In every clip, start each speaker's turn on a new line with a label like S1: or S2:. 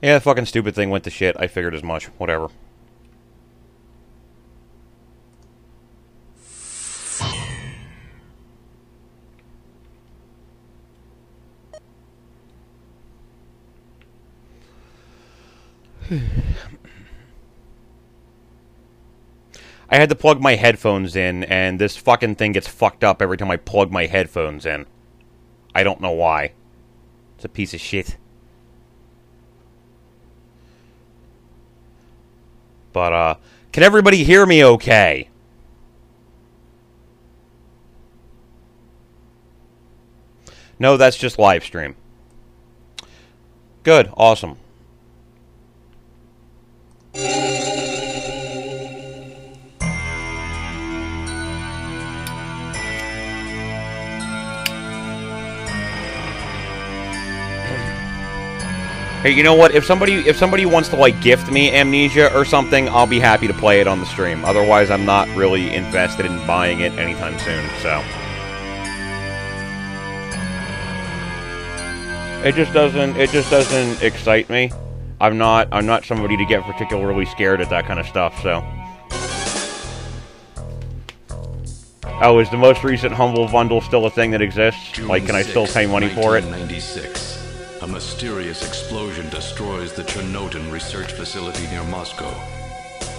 S1: Yeah, the fucking stupid thing went to shit. I figured as much. Whatever. I had to plug my headphones in, and this fucking thing gets fucked up every time I plug my headphones in. I don't know why. It's a piece of shit. But, can everybody hear me okay? No, that's just Livestream. Good, awesome. Hey, you know what? If somebody wants to, like, gift me Amnesia or something, I'll be happy to play it on the stream. Otherwise, I'm not really invested in buying it anytime soon, so. It just doesn't excite me. I'm not somebody to get particularly scared at that kind of stuff, so. Oh, is the most recent Humble Bundle still a thing that exists? Like, can I still pay money for it?
S2: 1996. A mysterious explosion destroys the Chernobyl research facility near Moscow.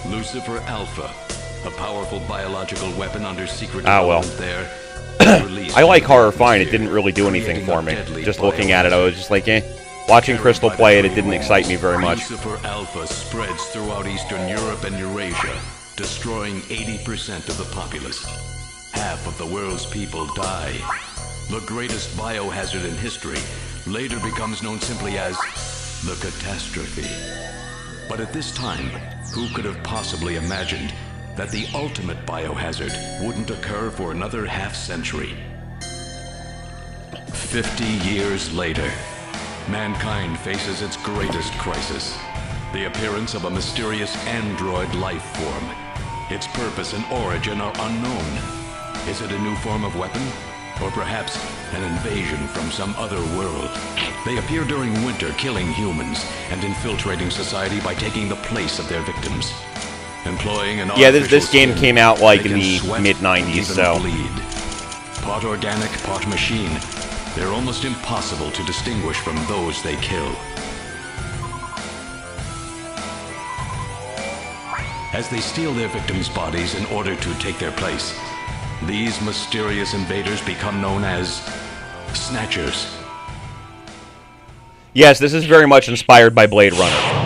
S2: Lucifer Alpha, a powerful biological weapon under secret development there.
S1: I like horror fine. It didn't really do anything for me. Just looking at it, I was just like, eh. Watching Crystal play it, it didn't excite me very much.
S2: Lucifer Alpha spreads throughout Eastern Europe and Eurasia, destroying 80% of the populace. Half of the world's people die. The greatest biohazard in history later becomes known simply as the catastrophe. But at this time, who could have possibly imagined that the ultimate biohazard wouldn't occur for another half-century? 50 years later, mankind faces its greatest crisis. The appearance of a mysterious android life form. Its purpose and origin are unknown. Is it a new form of weapon? Or perhaps an invasion from some other world? They appear during winter, killing humans and infiltrating society by taking the place of their victims. Employing an
S1: this game came out like in the mid-90s, so.
S2: Bleed. Part organic, part machine. They're almost impossible to distinguish from those they kill. As they steal their victims' bodies in order to take their place, these mysterious invaders become known as Snatchers.
S1: Yes, this is very much inspired by Blade Runner.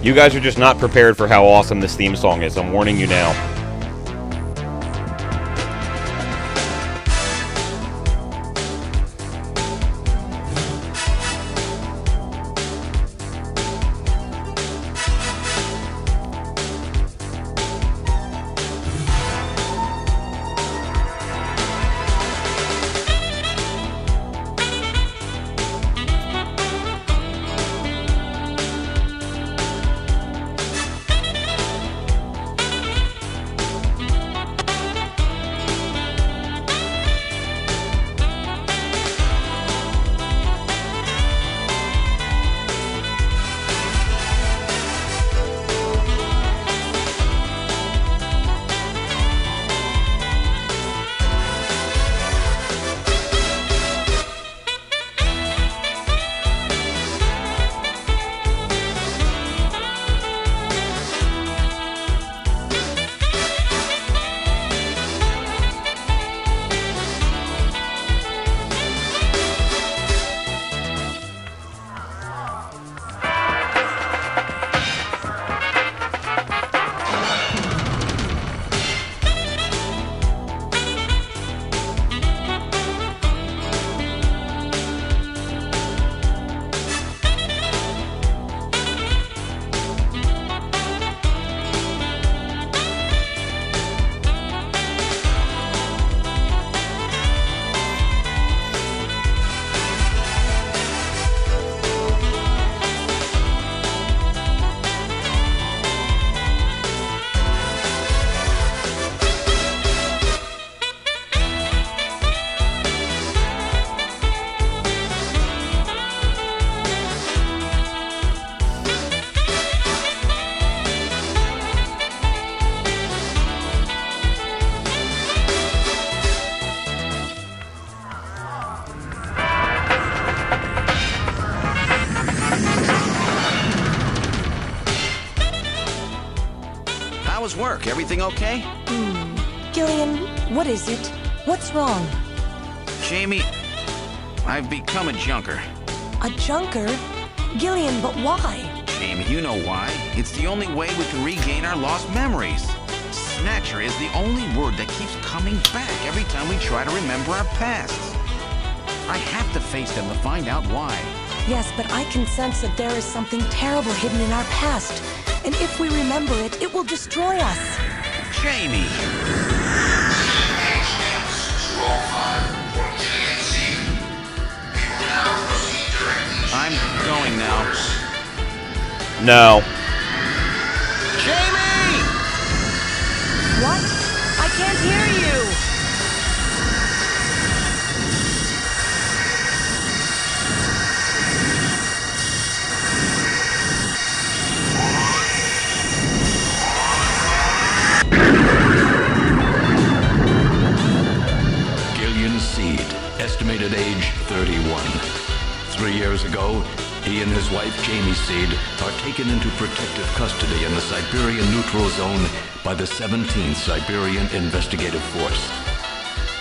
S1: You guys are just not prepared for how awesome this theme song is. I'm warning you now.
S3: How was work? Everything okay?
S4: Gillian, what is it? What's wrong?
S3: Jamie, I've become a junker.
S4: A junker? Gillian, but why?
S3: Jamie, you know why. It's the only way we can regain our lost memories. Snatcher is the only word that keeps coming back every time we try to remember our pasts. I have to face them to find out why.
S4: Yes, but I can sense that there is something terrible hidden in our past. And if we remember it, it will destroy us.
S3: Jamie! I'm going now.
S1: No.
S3: Jamie!
S4: What? I can't hear you!
S2: Gillian Seed, estimated age 31. 3 years ago, he and his wife Jamie Seed are taken into protective custody in the Siberian Neutral Zone by the 17th Siberian Investigative Force.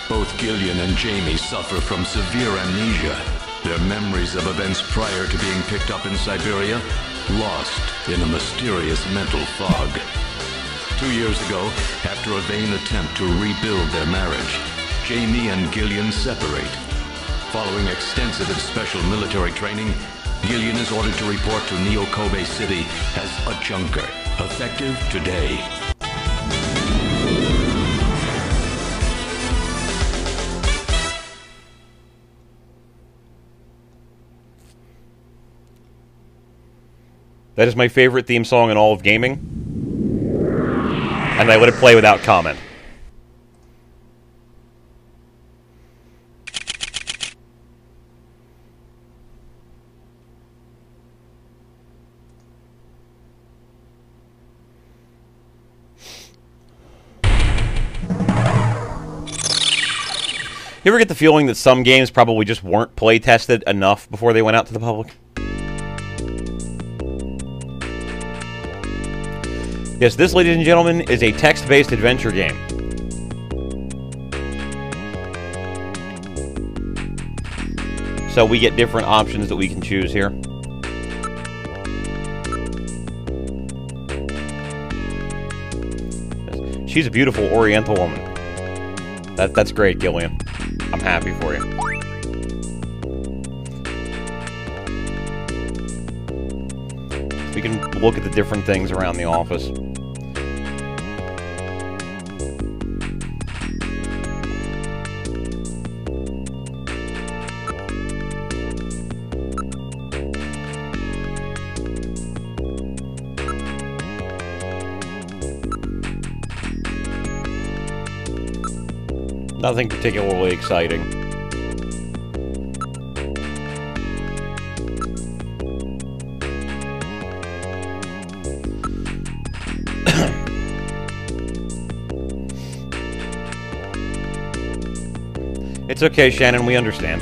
S2: Both Gillian and Jamie suffer from severe amnesia. Their memories of events prior to being picked up in Siberia lost in a mysterious mental fog. 2 years ago, after a vain attempt to rebuild their marriage, Jamie and Gillian separate. Following extensive and special military training, Gillian is ordered to report to Neo-Kobe City as a junker, effective today.
S1: That is my favorite theme song in all of gaming. And I let it play without comment. You ever get the feeling that some games probably just weren't play-tested enough before they went out to the public? Yes, this, ladies and gentlemen, is a text-based adventure game. So we get different options that we can choose here. She's a beautiful Oriental woman. That's great, Gillian. I'm happy for you. We can look at the different things around the office. Nothing particularly exciting. It's okay, Shannon, we understand.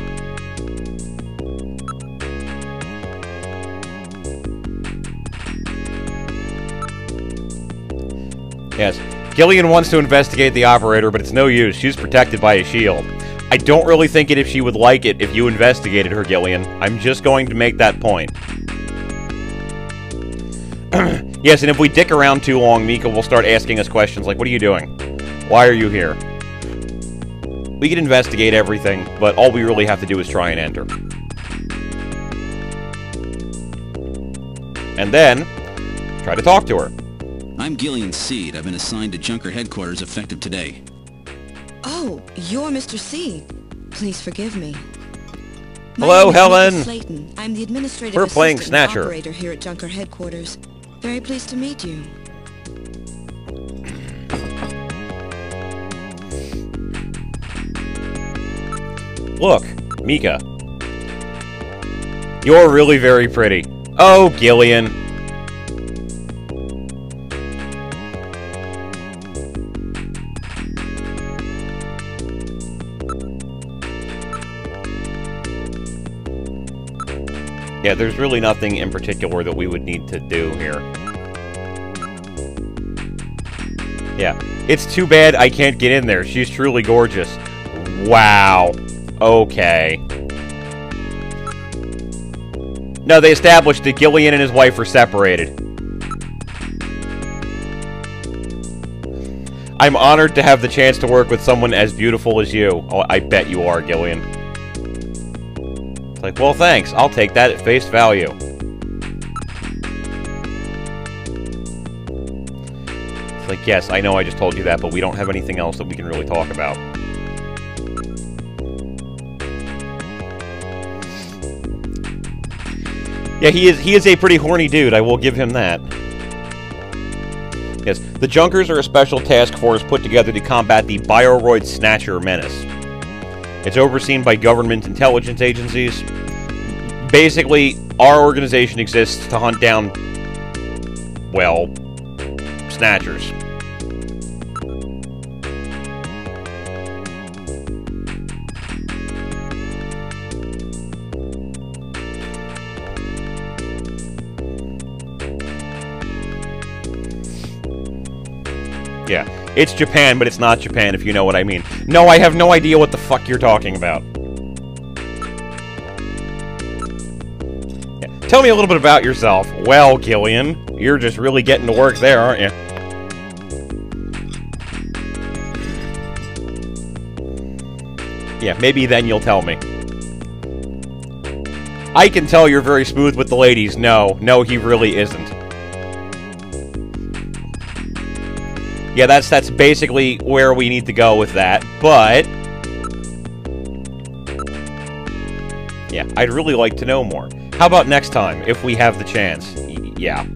S1: Yes. Gillian wants to investigate the operator, but it's no use. She's protected by a shield. I don't really think if she would like it if you investigated her, Gillian. I'm just going to make that point. Yes, and if we dick around too long, Mika will start asking us questions like, what are you doing? Why are you here? We can investigate everything, but all we really have to do is try and enter. And then, try to talk to her.
S5: I'm Gillian Seed. I've been assigned to Junker headquarters effective today.
S6: Oh, you're Mr. Seed. Please forgive me.
S1: Hello,
S6: My name is
S1: Helen.
S6: Mika Slayton. I'm the administrative
S1: We're playing
S6: assistant and
S1: Snatcher.
S6: operator here at Junker headquarters. Very pleased to meet you.
S1: Look, Mika. You're really very pretty. Oh, Gillian. Yeah, there's really nothing in particular that we would need to do here. Yeah. It's too bad I can't get in there. She's truly gorgeous. Wow. Okay. No, they established that Gillian and his wife are separated. I'm honored to have the chance to work with someone as beautiful as you. Oh, I bet you are, Gillian. It's like, well, thanks. I'll take that at face value. It's like, yes, I know I just told you that, but we don't have anything else that we can really talk about. Yeah, he is a pretty horny dude, I will give him that. Yes, the Junkers are a special task force put together to combat the Bioroid Snatcher menace. It's overseen by government intelligence agencies. Basically, our organization exists to hunt down, well, Snatchers. Yeah, it's Japan, but it's not Japan, if you know what I mean. No, I have no idea what the fuck you're talking about. Yeah. Tell me a little bit about yourself. Well, Gillian, you're just really getting to work there, aren't you? Yeah, maybe then you'll tell me. I can tell you're very smooth with the ladies. No, he really isn't. Yeah, that's basically where we need to go with that, but... yeah, I'd really like to know more. How about next time, if we have the chance? Yeah.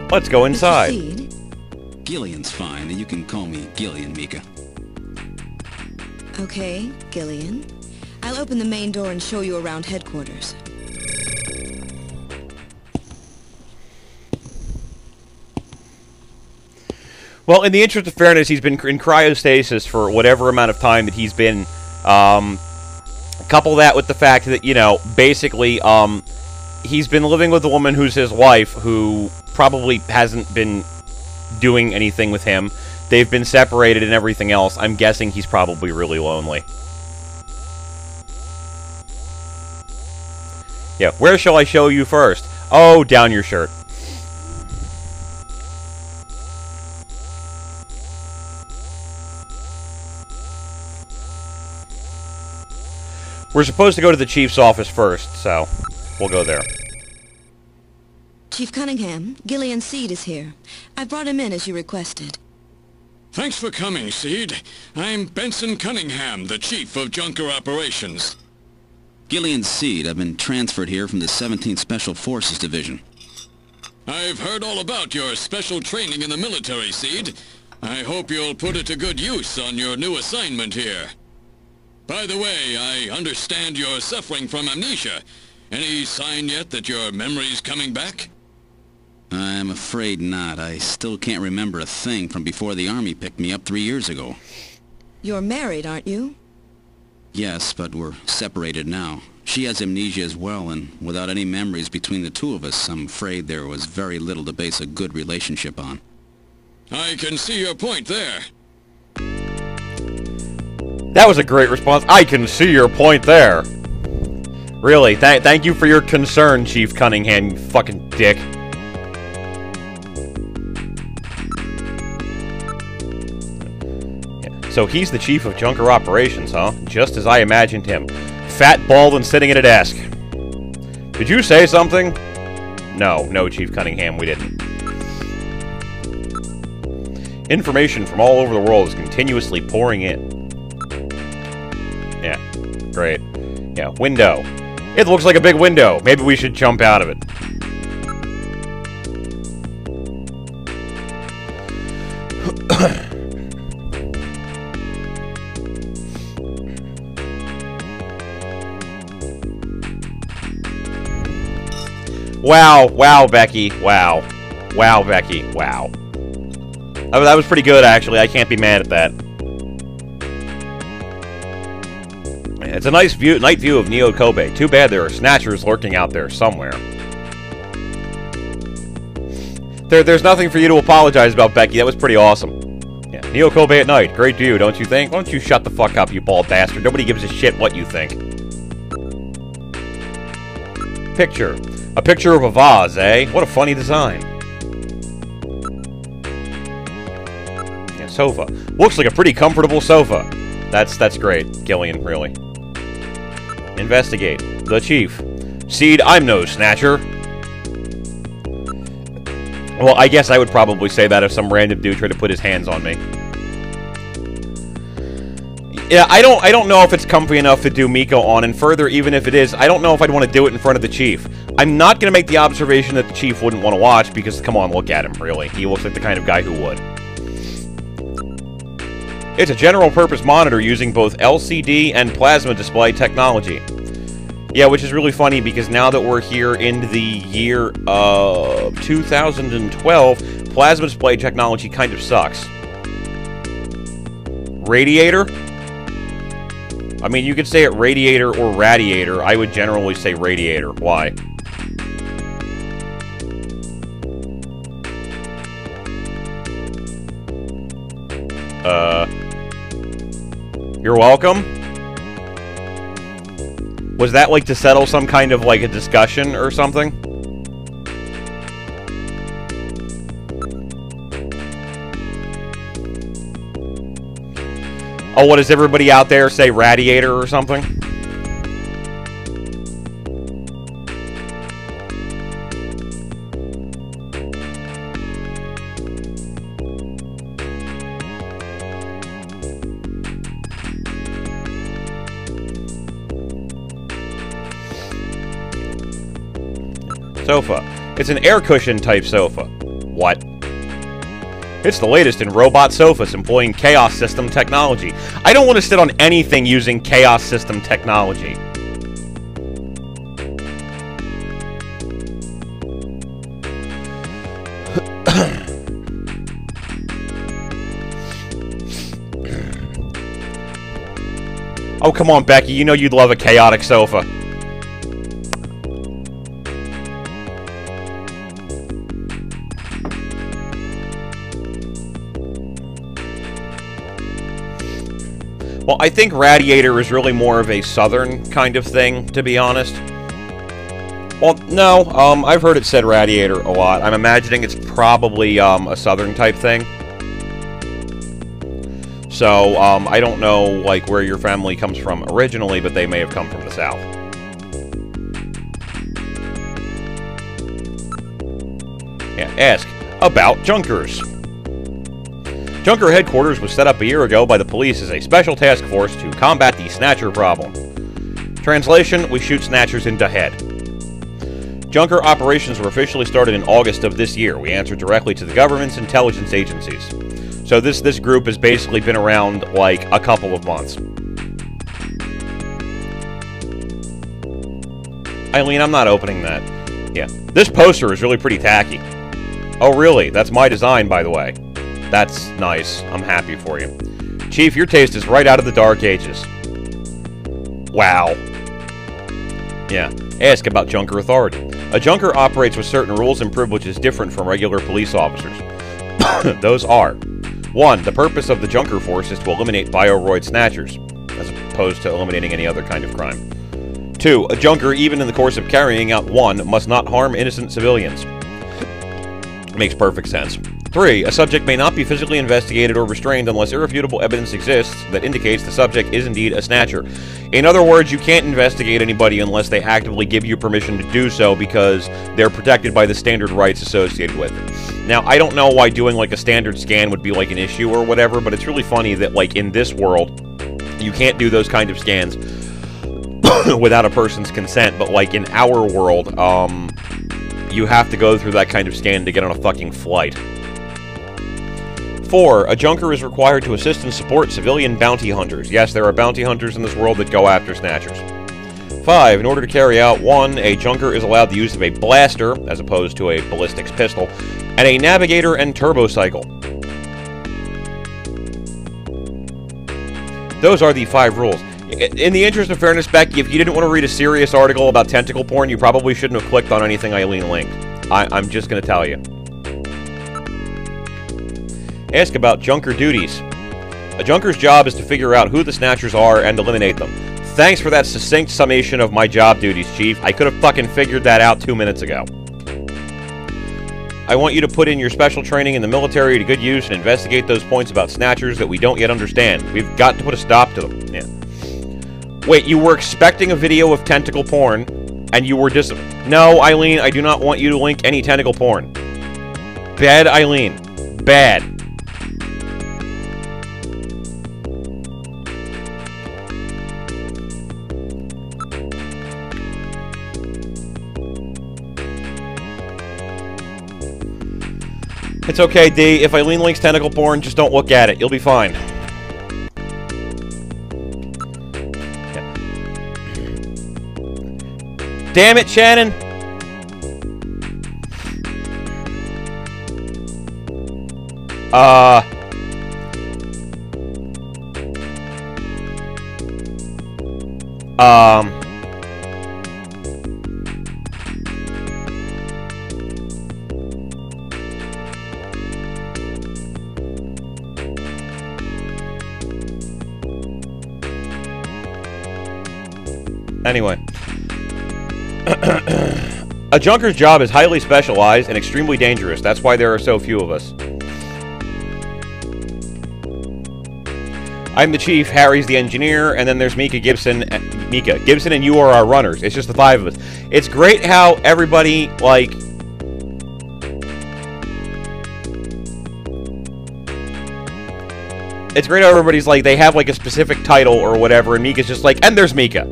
S1: Let's go inside.
S6: Mr. Seed?
S5: Gillian's fine, and you can call me Gillian, Mika.
S6: Okay, Gillian. I'll open the main door and show you around headquarters.
S1: Well, in the interest of fairness, he's been in cryostasis for whatever amount of time that he's been. Couple that with the fact that, you know, basically, he's been living with a woman who's his wife, who probably hasn't been doing anything with him. They've been separated and everything else. I'm guessing he's probably really lonely. Yeah, where shall I show you first? Oh, down your shirt. We're supposed to go to the chief's office first, so we'll go there.
S6: Chief Cunningham, Gillian Seed is here. I brought him in as you requested.
S2: Thanks for coming, Seed. I'm Benson Cunningham, the Chief of Junker Operations.
S5: Gillian Seed, I've been transferred here from the 17th Special Forces Division.
S2: I've heard all about your special training in the military, Seed. I hope you'll put it to good use on your new assignment here. By the way, I understand you're suffering from amnesia. Any sign yet that your memory's coming back?
S5: I'm afraid not. I still can't remember a thing from before the Army picked me up 3 years ago.
S6: You're married, aren't you?
S5: Yes, but we're separated now. She has amnesia as well, and without any memories between the two of us, I'm afraid there was very little to base a good relationship on.
S2: I can see your point there.
S1: That was a great response. I can see your point there. Really, thank you for your concern, Chief Cunningham, you fucking dick. Yeah, so he's the Chief of Junker Operations, huh? Just as I imagined him. Fat, bald, and sitting at a desk. Did you say something? No, Chief Cunningham, we didn't. Information from all over the world is continuously pouring in. Yeah, great. Yeah, window. It looks like a big window. Maybe we should jump out of it. Wow, Becky. Wow, Becky. Wow. That was pretty good, actually. I can't be mad at that. It's a nice night view of Neo Kobe. Too bad there are snatchers lurking out there somewhere. There's nothing for you to apologize about, Becky. That was pretty awesome. Yeah, Neo Kobe at night. Great view, don't you think? Why don't you shut the fuck up, you bald bastard? Nobody gives a shit what you think. Picture. A picture of a vase, eh? What a funny design. Yeah, sofa. Looks like a pretty comfortable sofa. That's great, Gillian, really. Investigate. The Chief. Seed, I'm no snatcher. Well, I guess I would probably say that if some random dude tried to put his hands on me. Yeah, I don't know if it's comfy enough to do Miko on, and further, even if it is, I don't know if I'd want to do it in front of the Chief. I'm not going to make the observation that the Chief wouldn't want to watch, because, come on, look at him, really. He looks like the kind of guy who would. It's a general-purpose monitor using both LCD and plasma display technology. Yeah, which is really funny, because now that we're here in the year of 2012, plasma display technology kind of sucks. Radiator? I mean, you could say it radiator or radiator. I would generally say radiator. Why? You're welcome? Was that, like, to settle some kind of, like, a discussion or something? Oh, what does everybody out there say, radiator or something? Sofa. It's an air cushion type sofa. What? It's the latest in robot sofas employing Chaos System technology. I don't want to sit on anything using Chaos System technology. Oh, come on, Becky. You know you'd love a chaotic sofa. Well, I think radiator is really more of a southern kind of thing, to be honest. Well, no, I've heard it said radiator a lot. I'm imagining it's probably a southern type thing. So, I don't know, like, where your family comes from originally, but they may have come from the south. Yeah, ask about Junkers. Junker headquarters was set up a year ago by the police as a special task force to combat the Snatcher problem. Translation, we shoot Snatchers in the head. Junker operations were officially started in August of this year. We answer directly to the government's intelligence agencies. So this group has basically been around, like, a couple of months. Eileen, I'm not opening that. Yeah. This poster is really pretty tacky. Oh, really? That's my design, by the way. That's nice. I'm happy for you. Chief, your taste is right out of the Dark Ages. Wow. Yeah. Ask about Junker authority. A Junker operates with certain rules and privileges different from regular police officers. Those are: 1. The purpose of the Junker force is to eliminate Bioroid Snatchers, as opposed to eliminating any other kind of crime. 2. A Junker, even in the course of carrying out one, must not harm innocent civilians. Makes perfect sense. 3. A subject may not be physically investigated or restrained unless irrefutable evidence exists that indicates the subject is indeed a snatcher. In other words, you can't investigate anybody unless they actively give you permission to do so because they're protected by the standard rights associated with it. Now, I don't know why doing, like, a standard scan would be, like, an issue or whatever, but it's really funny that, like, in this world, you can't do those kind of scans without a person's consent, but, like, in our world, you have to go through that kind of scan to get on a fucking flight. 4. A Junker is required to assist and support civilian bounty hunters. Yes, there are bounty hunters in this world that go after Snatchers. 5. In order to carry out 1, a Junker is allowed the use of a blaster, as opposed to a ballistics pistol, and a navigator and turbocycle. Those are the 5 rules. In the interest of fairness, Becky, if you didn't want to read a serious article about tentacle porn, you probably shouldn't have clicked on anything Eileen linked. I'm just going to tell you. Ask about Junker duties. A Junker's job is to figure out who the Snatchers are and eliminate them. Thanks for that succinct summation of my job duties, Chief. I could have fucking figured that out 2 minutes ago. I want you to put in your special training in the military to good use and investigate those points about Snatchers that we don't yet understand. We've got to put a stop to them. Yeah. Wait, you were expecting a video of tentacle porn, and you were No, Eileen, I do not want you to link any tentacle porn. Bad, Eileen. Bad. It's okay, D. If Eileen links tentacle porn, just don't look at it. You'll be fine. Yeah. Damn it, Shannon! Anyway. A Junker's job is highly specialized and extremely dangerous. That's why there are so few of us. I'm the Chief, Harry's the engineer, and then there's Mika Gibson. Mika Gibson and you are our runners. It's just the 5 of us. It's great how everybody, like... It's great how everybody's like, they have like a specific title or whatever, and Mika's just like, and there's Mika.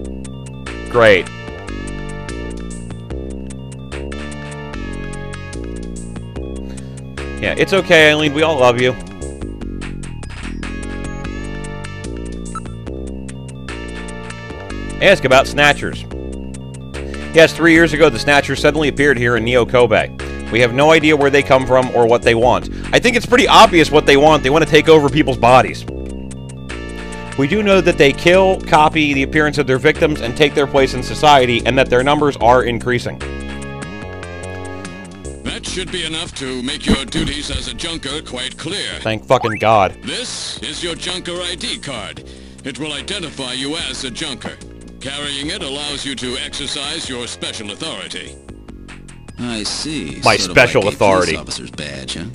S1: Great. Yeah, it's okay, Eileen. We all love you. Ask about Snatchers. Yes, 3 years ago, the Snatchers suddenly appeared here in Neo Kobe. We have no idea where they come from or what they want. I think it's pretty obvious what they want. They want to take over people's bodies. We do know that they kill, copy the appearance of their victims, and take their place in society, and that their numbers are increasing.
S2: That should be enough to make your duties as a Junker quite clear.
S1: Thank fucking God.
S2: This is your Junker ID card. It will identify you as a Junker. Carrying it allows you to exercise your special authority.
S5: I see.
S1: My
S5: sort
S1: special
S5: of like
S1: authority.
S5: A police officer's badge, huh?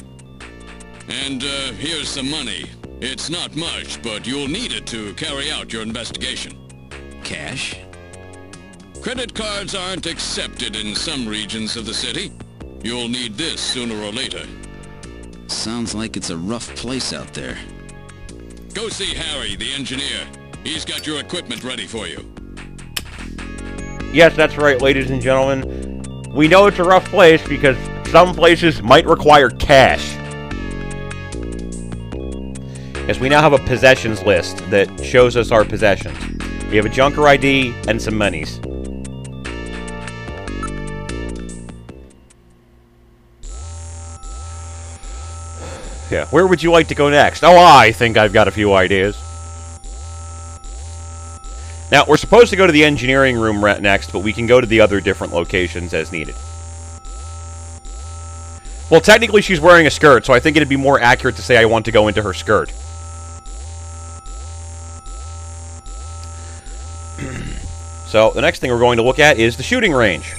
S2: And here's some money. It's not much, but you'll need it to carry out your investigation.
S5: Cash?
S2: Credit cards aren't accepted in some regions of the city. You'll need this sooner or later.
S5: Sounds like it's a rough place out there.
S2: Go see Harry, the engineer. He's got your equipment ready for you.
S1: Yes, that's right, ladies and gentlemen. We know it's a rough place because some places might require cash. Yes, we now have a possessions list that shows us our possessions. We have a Junker ID and some monies. Yeah, where would you like to go next? Oh, I think I've got a few ideas. Now, we're supposed to go to the engineering room next, but we can go to the other different locations as needed. Well, technically she's wearing a skirt, so I think it'd be more accurate to say I want to go into her skirt. So, the next thing we're going to look at is the shooting range.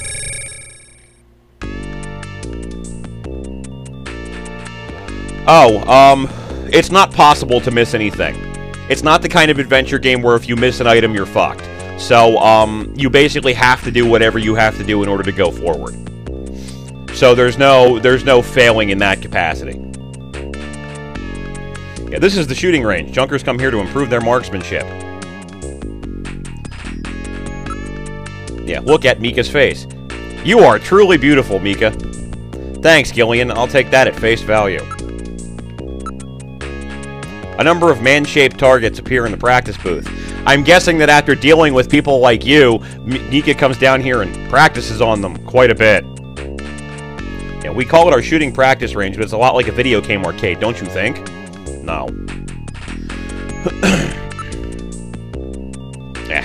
S1: Oh, it's not possible to miss anything. It's not the kind of adventure game where if you miss an item, you're fucked. So, you basically have to do whatever you have to do in order to go forward. So there's no failing in that capacity. Yeah, this is the shooting range. Junkers come here to improve their marksmanship. Yeah, look at Mika's face. You are truly beautiful, Mika. Thanks, Gillian. I'll take that at face value. A number of man-shaped targets appear in the practice booth. I'm guessing that after dealing with people like you, Mika comes down here and practices on them quite a bit. Yeah, we call it our shooting practice range, but it's a lot like a video game arcade, don't you think? No.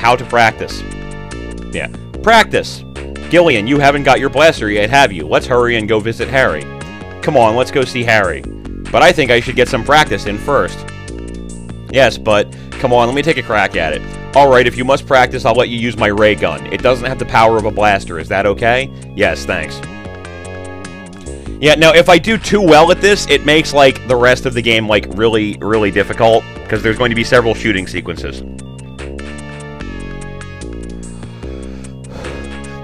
S1: how to practice. Yeah. Practice! Gillian, you haven't got your blaster yet, have you? Let's hurry and go visit Harry. Come on, let's go see Harry. But I think I should get some practice in first. Yes, but come on, let me take a crack at it. Alright, if you must practice, I'll let you use my ray gun. It doesn't have the power of a blaster. Is that okay? Yes, thanks. Yeah, no, if I do too well at this, it makes, like, the rest of the game, like, really, really difficult, because there's going to be several shooting sequences.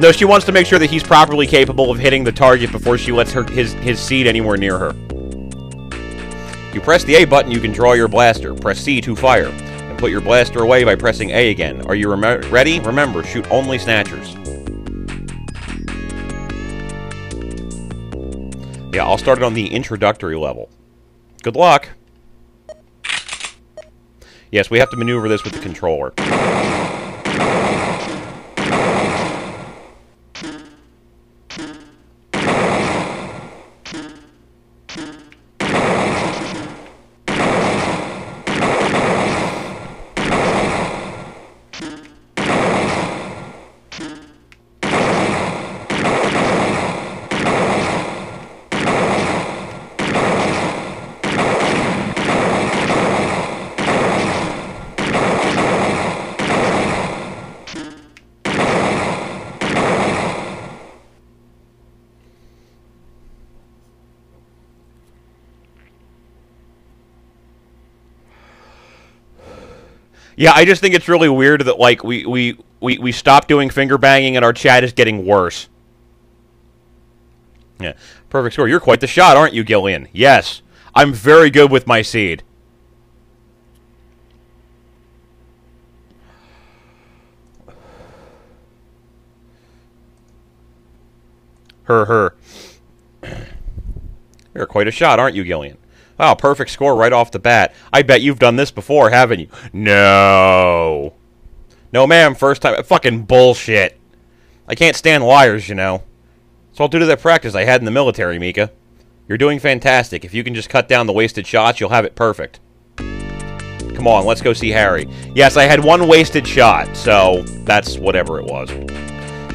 S1: No, she wants to make sure that he's properly capable of hitting the target before she lets his seed anywhere near her. If you press the A button, you can draw your blaster. Press C to fire. And put your blaster away by pressing A again. Are you ready? Remember, shoot only Snatchers. Yeah, I'll start it on the introductory level. Good luck! Yes, we have to maneuver this with the controller. Yeah, I just think it's really weird that, like, we stopped doing finger banging and our chat is getting worse. Yeah, perfect score. You're quite the shot, aren't you, Gillian? Yes, I'm very good with my seed. Her. You're quite a shot, aren't you, Gillian? Wow, perfect score right off the bat. I bet you've done this before, haven't you? No. No, ma'am, first time. Fucking bullshit. I can't stand liars, you know. So I'll do to that practice I had in the military, Mika. You're doing fantastic. If you can just cut down the wasted shots, you'll have it perfect. Come on, let's go see Harry. Yes, I had one wasted shot, so that's whatever it was.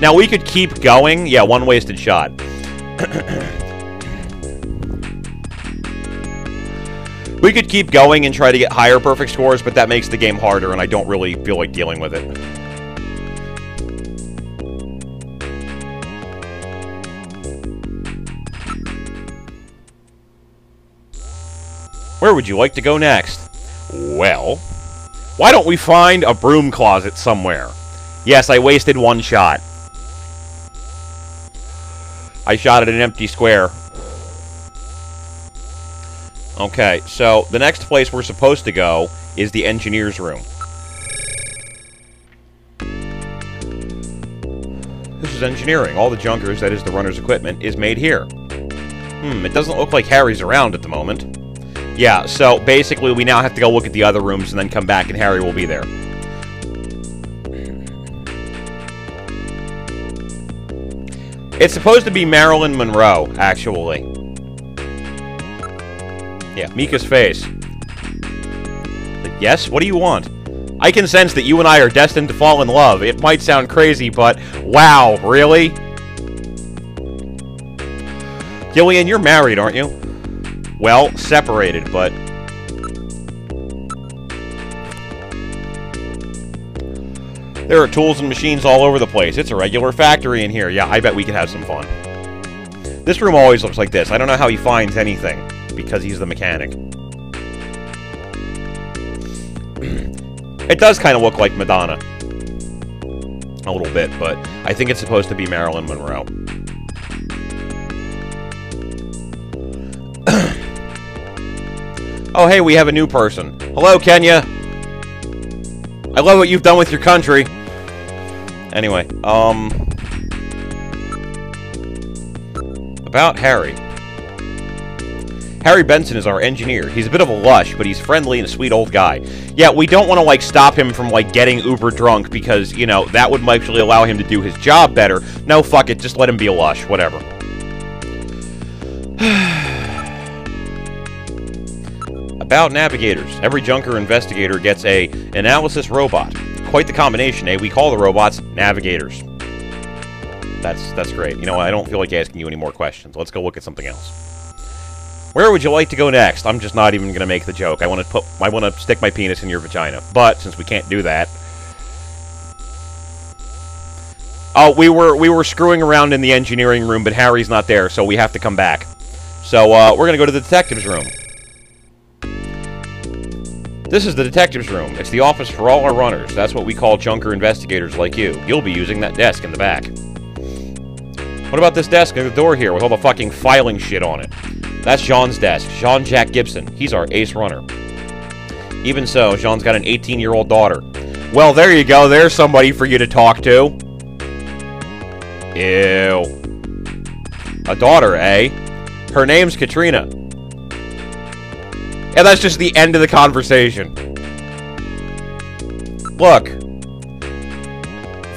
S1: Now, we could keep going. Yeah, one wasted shot. We could keep going and try to get higher perfect scores, but that makes the game harder, and I don't really feel like dealing with it. Where would you like to go next? Well, why don't we find a broom closet somewhere? Yes, I wasted one shot. I shot at an empty square. Okay, so the next place we're supposed to go is the engineer's room. This is engineering. All the junkers, that is the runner's equipment, is made here. It doesn't look like Harry's around at the moment. Yeah, so basically we now have to go look at the other rooms and then come back and Harry will be there. It's supposed to be Marilyn Monroe, actually. Yeah, Mika's face. Yes, what do you want? I can sense that you and I are destined to fall in love. It might sound crazy, but wow, really? Gillian, you're married, aren't you? Well, separated, but... There are tools and machines all over the place. It's a regular factory in here. Yeah, I bet we could have some fun. This room always looks like this. I don't know how he finds anything, because he's the mechanic. It does kind of look like Madonna. A little bit, but I think it's supposed to be Marilyn Monroe. Oh, hey, we have a new person. Hello, Kenya. I love what you've done with your country. Anyway, about Harry. Harry Benson is our engineer. He's a bit of a lush, but he's friendly and a sweet old guy. Yeah, we don't want to, like, stop him from, like, getting uber drunk because, you know, that would actually allow him to do his job better. No, fuck it. Just let him be a lush. Whatever. About navigators. Every junker investigator gets a analysis robot. Quite the combination, eh? We call the robots navigators. That's great. You know what? I don't feel like asking you any more questions. Let's go look at something else. Where would you like to go next? I'm just not even going to make the joke. I want to stick my penis in your vagina. But since we can't do that, oh, we were screwing around in the engineering room, but Harry's not there, so we have to come back. So we're going to go to the detective's room. This is the detective's room. It's the office for all our runners. That's what we call junker investigators like you. You'll be using that desk in the back. What about this desk at the door here with all the fucking filing shit on it? That's Jean's desk. Jean-Jacques Gibson. He's our ace runner. Even so, Jean's got an 18-year-old daughter. Well, there you go. There's somebody for you to talk to. Ew. A daughter, eh? Her name's Katrina. And that's just the end of the conversation. Look.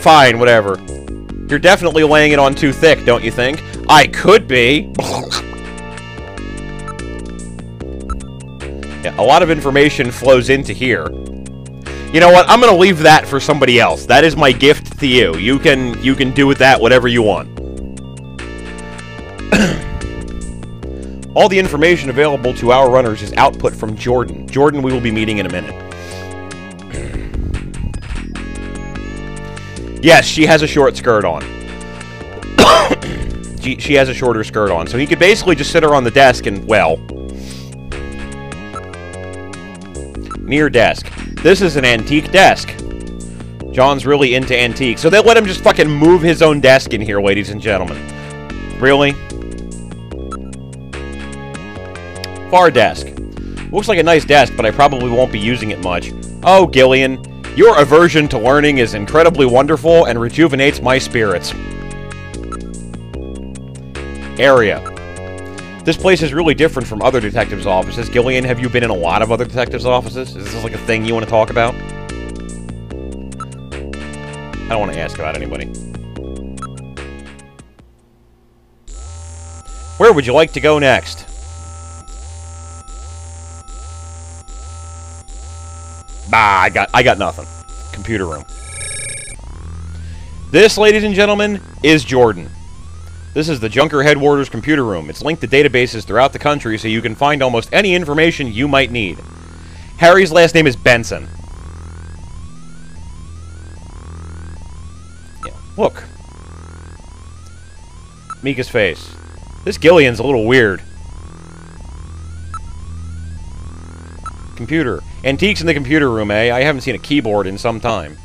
S1: Fine, whatever. You're definitely laying it on too thick, don't you think? I could be. Yeah, a lot of information flows into here. You know what? I'm going to leave that for somebody else. That is my gift to you. You can do with that whatever you want. All the information available to our runners is output from Jordan. Jordan we will be meeting in a minute. Yes, she has a short skirt on. She has a shorter skirt on. So he could basically just sit her on the desk and, well... Near desk. This is an antique desk. John's really into antiques. So they'll let him just fucking move his own desk in here, ladies and gentlemen. Really? Far desk. Looks like a nice desk, but I probably won't be using it much. Oh, Gillian, your aversion to learning is incredibly wonderful and rejuvenates my spirits. Area. This place is really different from other detectives' offices. Gillian, have you been in a lot of other detectives' offices? Is this like a thing you want to talk about? I don't want to ask about anybody. Where would you like to go next? Bah, I got nothing. Computer room. This, ladies and gentlemen, is Jordan. This is the Junker Headquarters computer room. It's linked to databases throughout the country so you can find almost any information you might need. Harry's last name is Benson. Yeah, look. Mika's face. This Gillian's a little weird. Computer. Antiques in the computer room, eh? I haven't seen a keyboard in some time.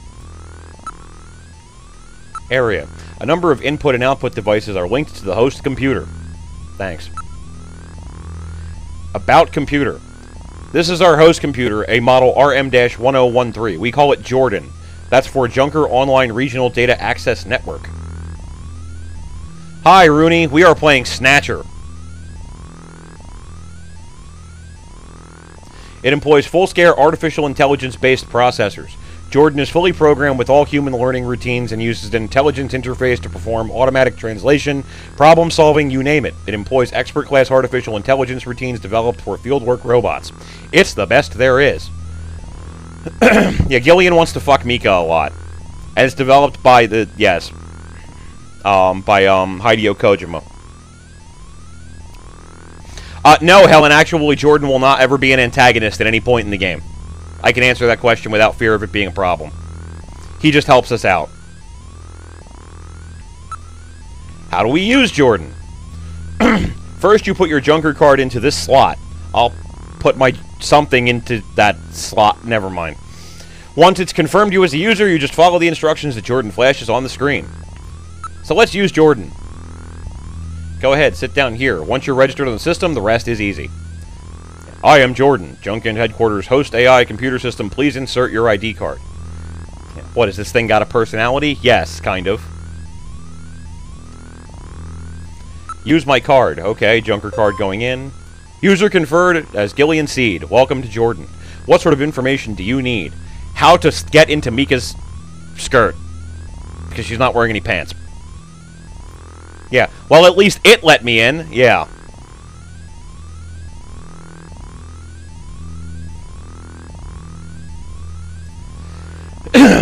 S1: Area. A number of input and output devices are linked to the host computer. Thanks. About computer. This is our host computer, a model RM-1013. We call it Jordan. That's for Junker Online Regional Data Access Network. Hi, Rooney. We are playing Snatcher. It employs full-scale artificial intelligence-based processors. Jordan is fully programmed with all human learning routines and uses an intelligence interface to perform automatic translation, problem-solving, you name it. It employs expert-class artificial intelligence routines developed for fieldwork robots. It's the best there is. Yeah, Gillian wants to fuck Mika a lot. And it's developed by the... yes. By Hideo Kojima. No, Helen, actually, Jordan will not ever be an antagonist at any point in the game. I can answer that question without fear of it being a problem. He just helps us out. How do we use Jordan? First, you put your Junker card into this slot. I'll put my something into that slot. Never mind. Once it's confirmed you as a user, you just follow the instructions that Jordan flashes on the screen. So let's use Jordan. Go ahead, sit down here. Once you're registered on the system, the rest is easy. I am Jordan, Junker Headquarters host AI computer system. Please insert your ID card. What, has this thing got a personality? Yes, kind of. Use my card. Okay, Junker card going in. User conferred as Gillian Seed. Welcome to Jordan. What sort of information do you need? How to get into Mika's skirt. Because she's not wearing any pants. Yeah, well, at least it let me in. Yeah.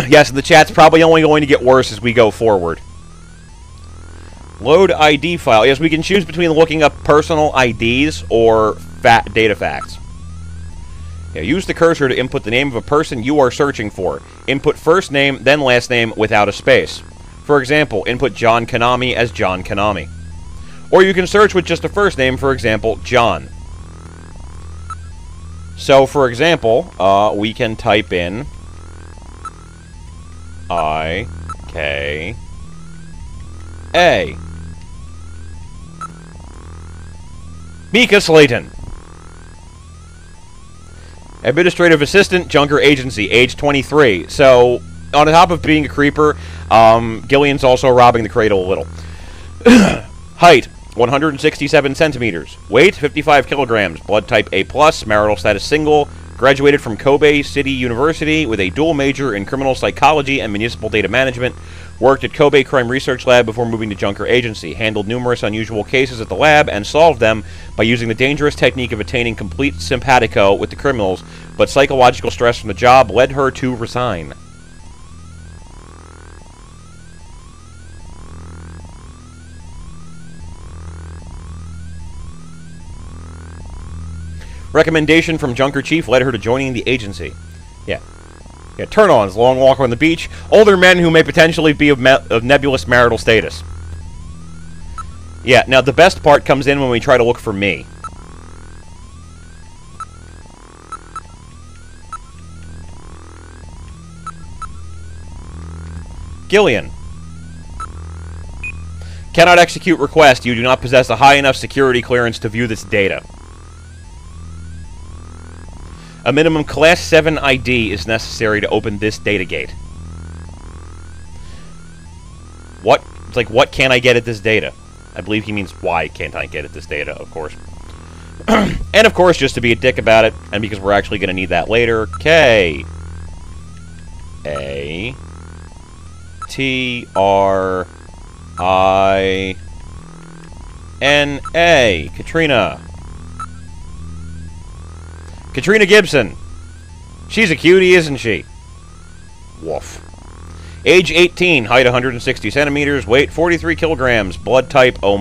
S1: Yes, the chat's probably only going to get worse as we go forward. Load ID file. Yes, we can choose between looking up personal IDs or data facts. Yeah, use the cursor to input the name of a person you are searching for. Input first name, then last name without a space. For example, input John Konami as John Konami. Or you can search with just a first name, for example, John. So, for example, we can type in I-K-A. Mika Slayton. Administrative assistant, Junker Agency, age 23. So, on top of being a creeper, Gillian's also robbing the cradle a little. Height, 167 centimeters. Weight, 55 kilograms. Blood type A+, marital status single. Graduated from Kobe City University with a dual major in criminal psychology and municipal data management. Worked at Kobe Crime Research Lab before moving to Junker Agency. Handled numerous unusual cases at the lab and solved them by using the dangerous technique of attaining complete simpatico with the criminals, but psychological stress from the job led her to resign. Recommendation from Junker Chief led her to joining the agency. Yeah, turn-ons, long walk on the beach, older men who may potentially be of nebulous marital status. Yeah, now the best part comes in when we try to look for me. Gillian. Cannot execute request. You do not possess a high enough security clearance to view this data. A minimum Class 7 ID is necessary to open this data gate. What? It's like, what can I get at this data? I believe he means, why can't I get at this data, of course. And, of course, just to be a dick about it, and because we're actually going to need that later, K. A. T. R. I. N. A. Katrina. Katrina Gibson. She's a cutie, isn't she? Woof. Age 18, height 160 centimeters, weight 43 kilograms, blood type O-.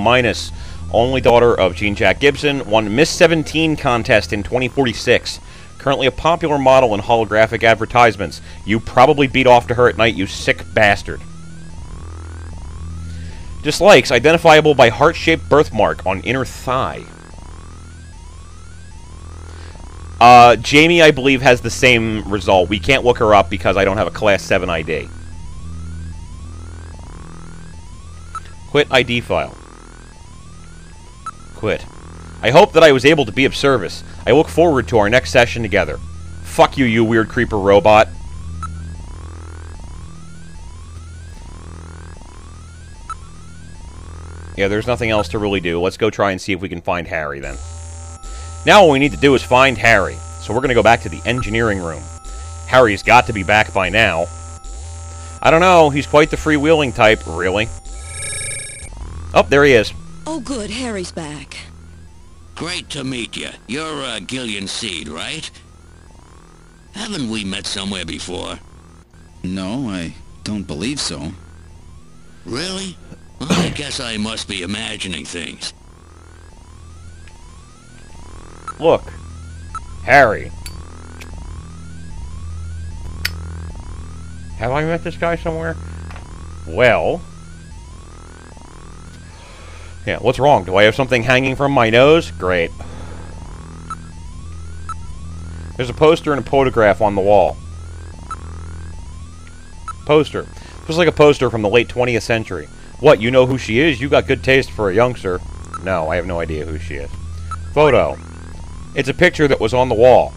S1: Only daughter of Jean Jack Gibson, won Miss 17 contest in 2046. Currently a popular model in holographic advertisements. You probably beat off to her at night, you sick bastard. Dislikes, identifiable by heart-shaped birthmark on inner thigh. Jamie, I believe, has the same result. We can't look her up because I don't have a Class 7 ID. Quit ID file. Quit. I hope that I was able to be of service. I look forward to our next session together. Fuck you, you weird creeper robot. Yeah, there's nothing else to really do. Let's go try and see if we can find Harry, then. Now what we need to do is find Harry. So we're going to go back to the engineering room. Harry's got to be back by now. I don't know. He's quite the freewheeling type, really. Oh, there he is.
S6: Oh, good. Harry's back.
S7: Great to meet you. You're, Gillian Seed, right? Haven't we met somewhere before?
S5: No, I don't believe so.
S7: Really? Well, I guess I must be imagining things.
S1: Look. Harry. Have I met this guy somewhere? Well. Yeah, what's wrong? Do I have something hanging from my nose? Great. There's a poster and a photograph on the wall. Poster. Looks like a poster from the late 20th century. What, you know who she is? You got good taste for a youngster. No, I have no idea who she is. Photo. It's a picture that was on the wall.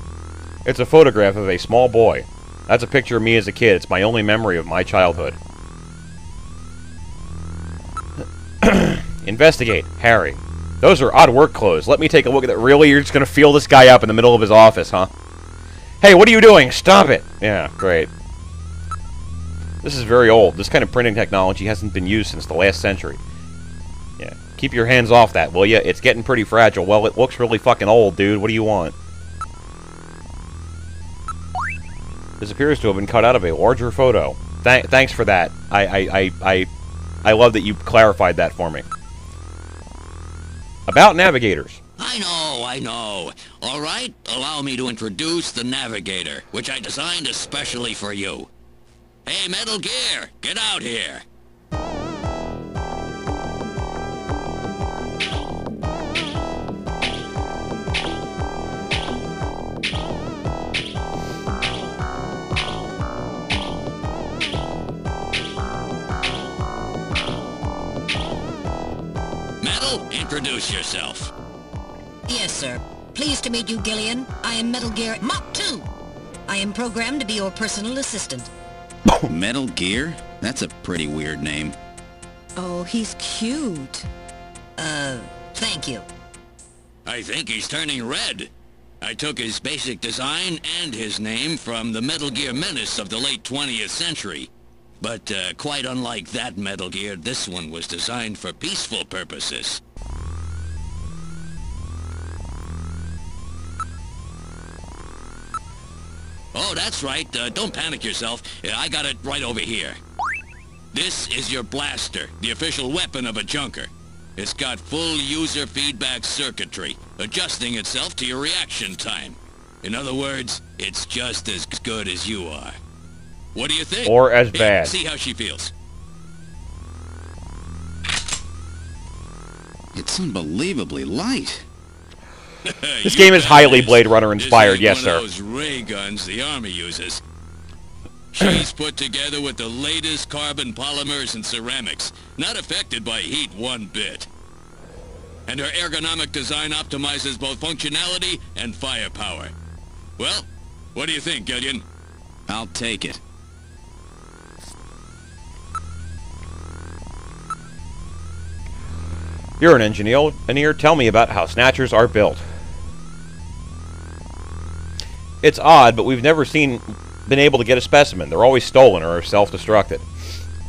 S1: It's a photograph of a small boy. That's a picture of me as a kid. It's my only memory of my childhood. Investigate. Harry. Those are odd work clothes. Let me take a look at that. Really? You're just going to feel this guy up in the middle of his office, huh? Hey, what are you doing? Stop it! Yeah, great. This is very old. This kind of printing technology hasn't been used since the last century. Yeah. Keep your hands off that, will ya? It's getting pretty fragile. Well, it looks really fucking old, dude. What do you want? This appears to have been cut out of a larger photo. Thanks for that. I love that you clarified that for me. About navigators.
S7: I know. All right, allow me to introduce the Navigator, which I designed especially for you. Hey, Metal Gear, get out here. Metal, introduce yourself.
S8: Yes, sir. Pleased to meet you, Gillian. I am Metal Gear Mach 2. I am programmed to be your personal assistant.
S5: Metal Gear? That's a pretty weird name.
S6: Oh, he's cute.
S8: Thank you.
S7: I think he's turning red. I took his basic design and his name from the Metal Gear menace of the late 20th century. But quite unlike that Metal Gear, this one was designed for peaceful purposes. Oh, that's right. Don't panic yourself. I got it right over here. This is your blaster, the official weapon of a junker. It's got full user feedback circuitry, adjusting itself to your reaction time. In other words, it's just as good as you are. What do you think?
S1: Or as
S7: Here,
S1: bad.
S7: see how she feels.
S5: It's unbelievably light.
S1: This game is highly Blade Runner inspired, yes,
S7: This ain't
S1: sir.
S7: one of those ray guns the Army uses. She's put together with the latest carbon polymers and ceramics, not affected by heat one bit. And her ergonomic design optimizes both functionality and firepower. Well, what do you think, Gillian?
S5: I'll take it.
S1: You're an engineer. Tell me about how Snatchers are built. It's odd, but we've never been able to get a specimen. They're always stolen or self-destructed.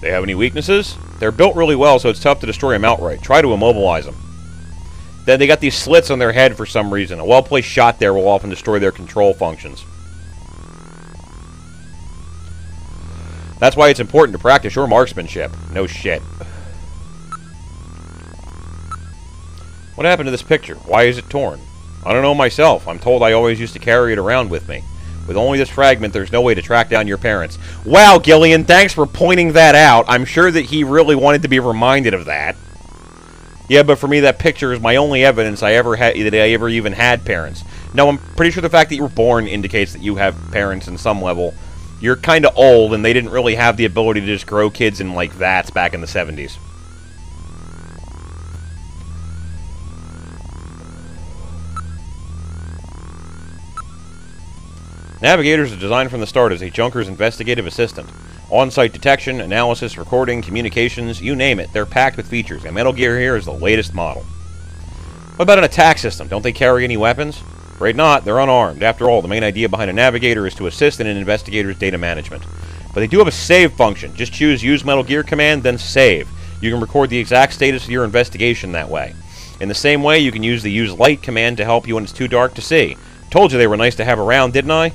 S1: They have any weaknesses? They're built really well, so it's tough to destroy them outright. Try to immobilize them. Then they got these slits on their head for some reason. A well-placed shot there will often destroy their control functions. That's why it's important to practice your marksmanship. No shit. What happened to this picture? Why is it torn? I don't know myself. I'm told I always used to carry it around with me. With only this fragment, there's no way to track down your parents. Wow, Gillian, thanks for pointing that out. I'm sure that he really wanted to be reminded of that. Yeah, but for me, that picture is my only evidence that I ever even had parents. No, I'm pretty sure the fact that you were born indicates that you have parents in some level. You're kind of old, and they didn't really have the ability to just grow kids in like vats back in the 70s. Navigators are designed from the start as a junker's investigative assistant. On-site detection, analysis, recording, communications, you name it, they're packed with features, and Metal Gear here is the latest model. What about an attack system? Don't they carry any weapons? Afraid not, they're unarmed. After all, the main idea behind a Navigator is to assist in an investigator's data management. But they do have a save function. Just choose Use Metal Gear command, then save. You can record the exact status of your investigation that way. In the same way, you can use the Use Light command to help you when it's too dark to see. Told you they were nice to have around, didn't I?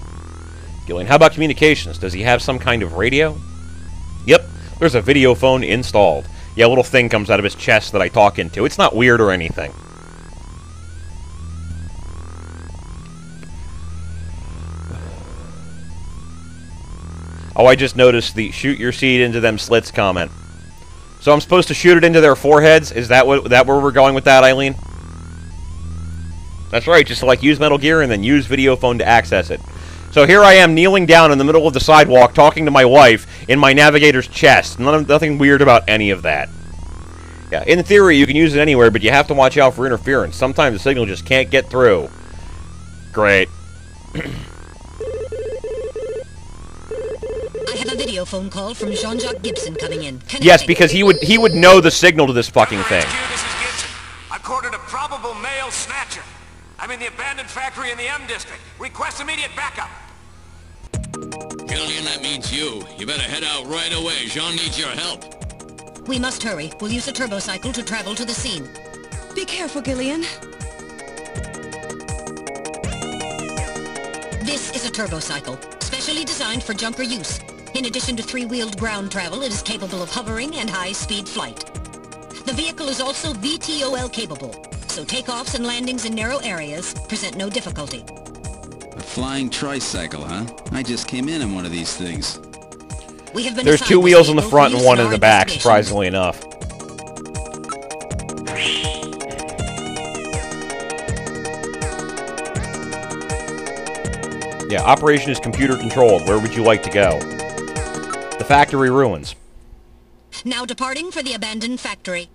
S1: Gillian, how about communications? Does he have some kind of radio? Yep, there's a video phone installed. Yeah, a little thing comes out of his chest that I talk into. It's not weird or anything. Oh, I just noticed the shoot your seed into them slits comment. So I'm supposed to shoot it into their foreheads? Is that where we're going with that, Eileen? That's right, just select Use Metal Gear and then use video phone to access it. So here I am kneeling down in the middle of the sidewalk talking to my wife in my Navigator's chest. Nothing weird about any of that. Yeah, in theory you can use it anywhere, but you have to watch out for interference. Sometimes the signal just can't get through. Great.
S8: I have a video phone call from Jean-Jacques Gibson coming in.
S1: Yes, because he would know the signal to this fucking thing.
S9: This is Gibson. I've cornered a probable male snatcher. I'm in the abandoned factory in the M district. Request immediate backup.
S7: Gillian, that means you. You better head out right away. Jean needs your help.
S8: We must hurry. We'll use a turbocycle to travel to the scene.
S6: Be careful, Gillian.
S8: This is a turbocycle. specially designed for junker use. In addition to three-wheeled ground travel, it is capable of hovering and high-speed flight. The vehicle is also VTOL capable, so takeoffs and landings in narrow areas present no difficulty.
S5: A flying tricycle, huh? I just came in one of these things.
S8: We have been
S1: There's two wheels in the front and one in the back, surprisingly enough. Yeah, operation is computer controlled. Where would you like to go? The factory ruins.
S8: Now departing for the abandoned factory.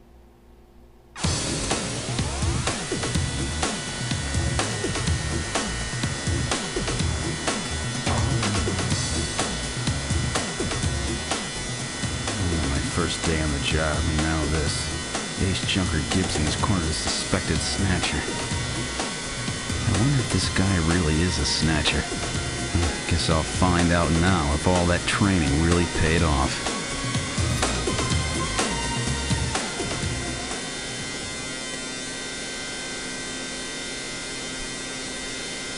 S5: First day on the job, and now this. Ace Junker Gibson has cornered a suspected Snatcher. I wonder if this guy really is a Snatcher. Guess I'll find out now if all that training really paid off.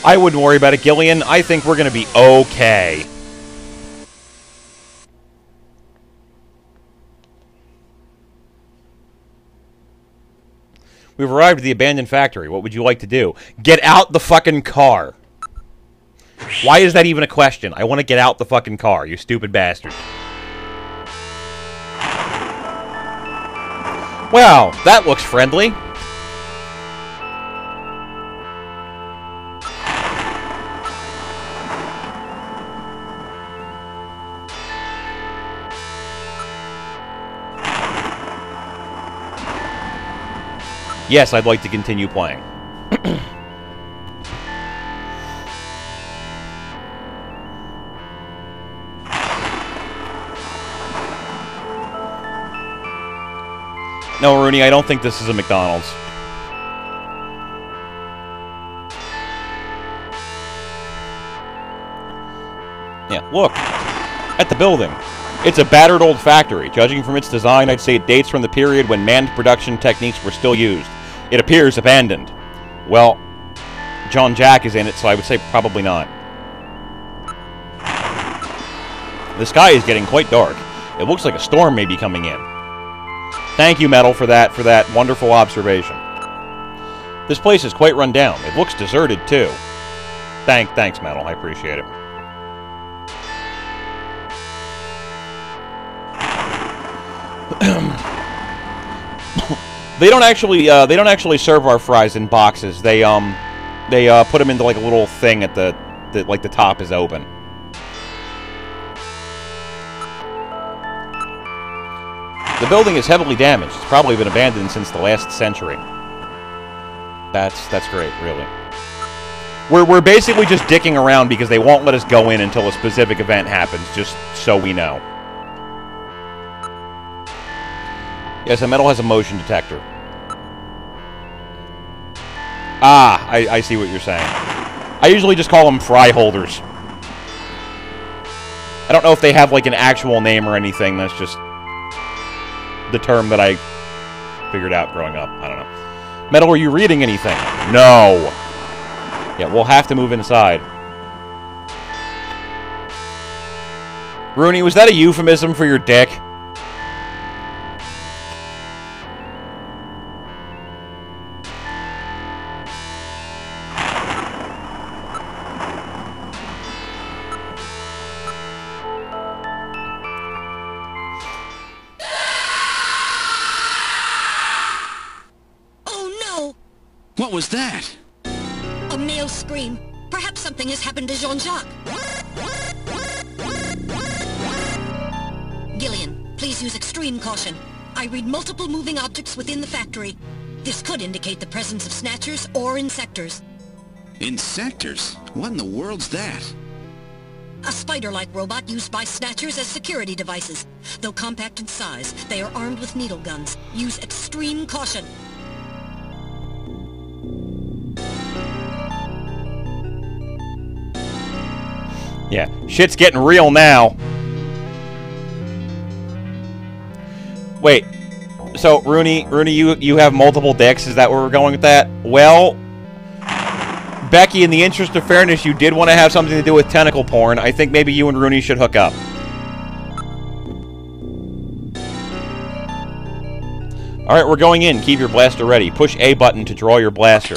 S1: I wouldn't worry about it, Gillian. I think we're going to be okay. We've arrived at the abandoned factory. What would you like to do? Get out the fucking car. Why is that even a question? I want to get out the fucking car, you stupid bastard. Wow, that looks friendly. Yes, I'd like to continue playing. No, Rooney, I don't think this is a McDonald's. Yeah, look. At the building. It's a battered old factory. Judging from its design, I'd say it dates from the period when manned production techniques were still used. It appears abandoned. Well, John Jack is in it, so I would say probably not. The sky is getting quite dark. It looks like a storm may be coming in. Thank you, Metal, for that wonderful observation. This place is quite run down. It looks deserted, too. Thanks, Metal. I appreciate it. They don't actually serve our fries in boxes. They put them into like a little thing at the top is open. The building is heavily damaged. It's probably been abandoned since the last century. That's great, really. We're basically just dicking around because they won't let us go in until a specific event happens, just so we know. Yes, a Metal has a motion detector. Ah, I see what you're saying. I usually just call them fry holders. I don't know if they have, like, an actual name or anything. That's just the term that I figured out growing up. I don't know. Metal, are you reading anything? No. Yeah, we'll have to move inside. Rooney, was that a euphemism for your dick?
S5: What was that?
S8: A male scream. Perhaps something has happened to Jean-Jacques. Gillian, please use extreme caution. I read multiple moving objects within the factory. This could indicate the presence of Snatchers or Insectors.
S5: Insectors? What in the world's that?
S8: A spider-like robot used by Snatchers as security devices. Though compact in size, they are armed with needle guns. Use extreme caution.
S1: Yeah, shit's getting real now. Wait, so Rooney, you have multiple dicks? Is that where we're going with that? Well, Becky, in the interest of fairness, you did want to have something to do with tentacle porn. I think maybe you and Rooney should hook up. Alright, we're going in. Keep your blaster ready. Push A button to draw your blaster.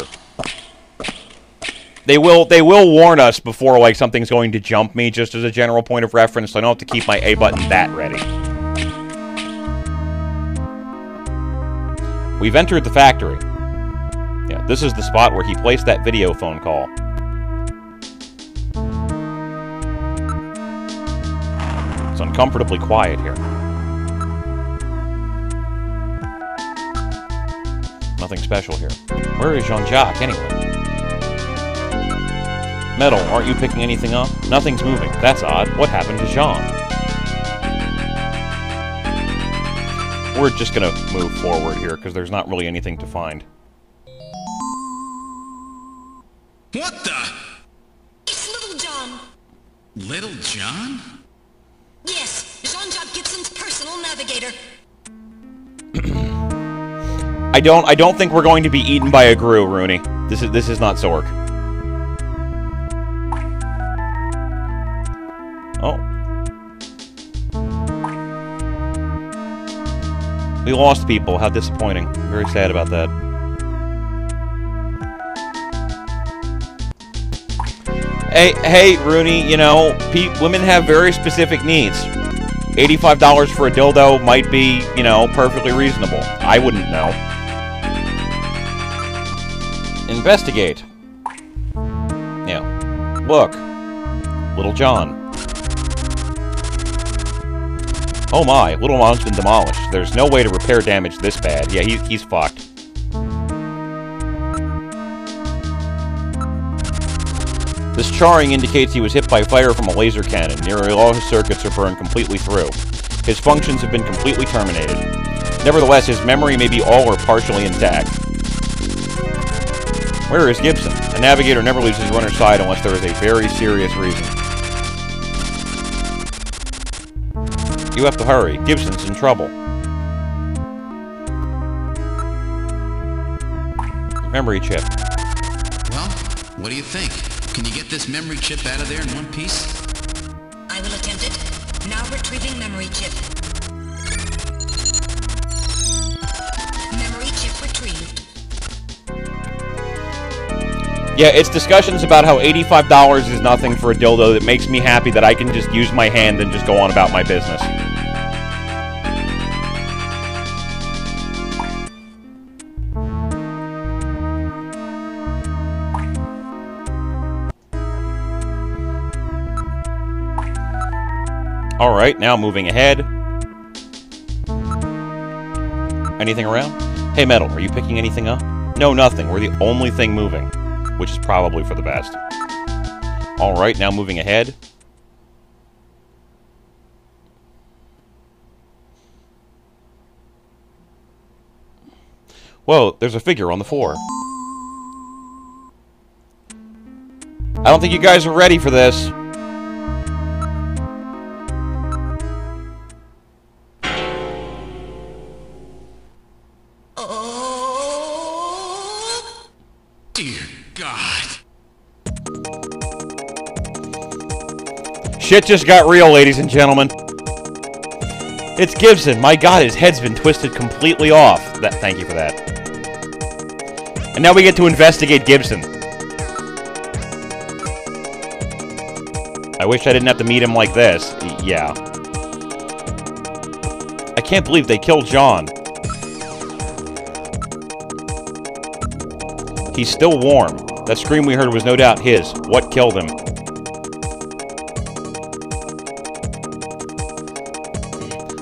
S1: They will warn us before, like, something's going to jump me, just as a general point of reference, so I don't have to keep my A button that ready. We've entered the factory. Yeah, this is the spot where he placed that video phone call. It's uncomfortably quiet here. Nothing special here. Where is Jean-Jacques, anyway? Metal, aren't you picking anything up? Nothing's moving. That's odd. What happened to Jean? We're just gonna move forward here, because there's not really anything to find.
S3: What the?
S8: It's Little John.
S3: Little John?
S8: Yes, Jean-Jacques Gibson's personal navigator.
S1: I don't think we're going to be eaten by a Gru, Rooney. This is not Zork. Oh. We lost people. How disappointing. Very sad about that. Hey, Rooney, you know, women have very specific needs. $85 for a dildo might be, you know, perfectly reasonable. I wouldn't know. Investigate. Yeah. Look. Little John. Oh my, Little John's been demolished. There's no way to repair damage this bad. Yeah, he's fucked. This charring indicates he was hit by fire from a laser cannon. Nearly all his circuits are burned completely through. His functions have been completely terminated. Nevertheless, his memory may be all or partially intact. Where is Gibson? A navigator never leaves his runner's side unless there is a very serious reason. You have to hurry. Gibson's in trouble. Memory chip.
S3: Well, what do you think? Can you get this memory chip out of there in one piece?
S8: I will attempt it. Now retrieving memory chip. Memory chip retrieved.
S1: Yeah, it's discussions about how $85 is nothing for a dildo that makes me happy that I can just use my hand and just go on about my business. Alright, now moving ahead. Anything around? Hey, Metal, are you picking anything up? No, nothing. We're the only thing moving. Which is probably for the best. Alright, now moving ahead. Whoa, there's a figure on the floor. I don't think you guys are ready for this. Shit just got real, ladies and gentlemen. It's Gibson. My god, his head's been twisted completely off. Thank you for that. And now we get to investigate Gibson. I wish I didn't have to meet him like this. Yeah. I can't believe they killed John. He's still warm. That scream we heard was no doubt his. What killed him?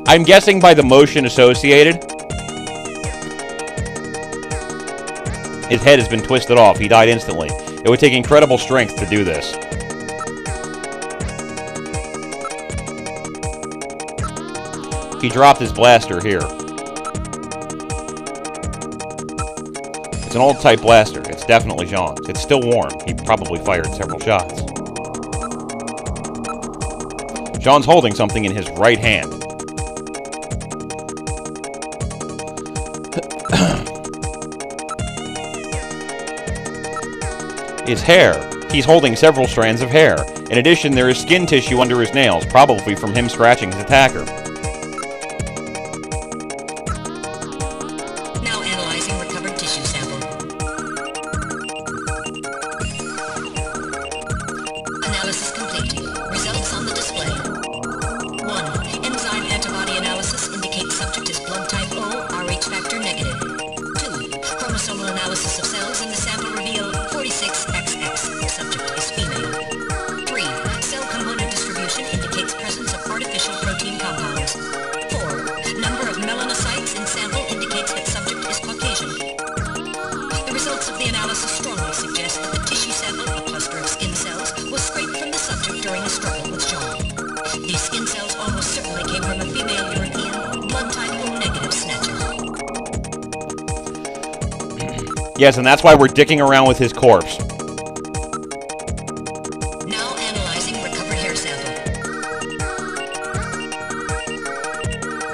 S1: I'm guessing by the motion associated. His head has been twisted off. He died instantly. It would take incredible strength to do this. He dropped his blaster here. It's an old-type blaster. It's definitely Jean's. It's still warm. He probably fired several shots. Jean's holding something in his right hand. is hair. He's holding several strands of hair. In addition, there is skin tissue under his nails, probably from him scratching his attacker.
S8: Now analyzing recovered tissue sample. Analysis complete. Results on the display. 1. Enzyme antibody analysis indicates subject is blood type O, Rh factor negative. 2. Chromosomal analysis of cells in the sample reveal 46XX. Subject is female. 3. Cell component distribution indicates presence of artificial protein compounds. 4. Number of melanocytes in sample indicates that subject is Caucasian. The results of the analysis strongly suggest that the tissue sample, a cluster of skin cells, was scraped from the subject during a struggle with Jean. These skin cells almost certainly came from a female European, blood type O negative Snatcher.
S1: Yes, and that's why we're dicking around with his corpse.
S8: Now analyzing recovered hair sample.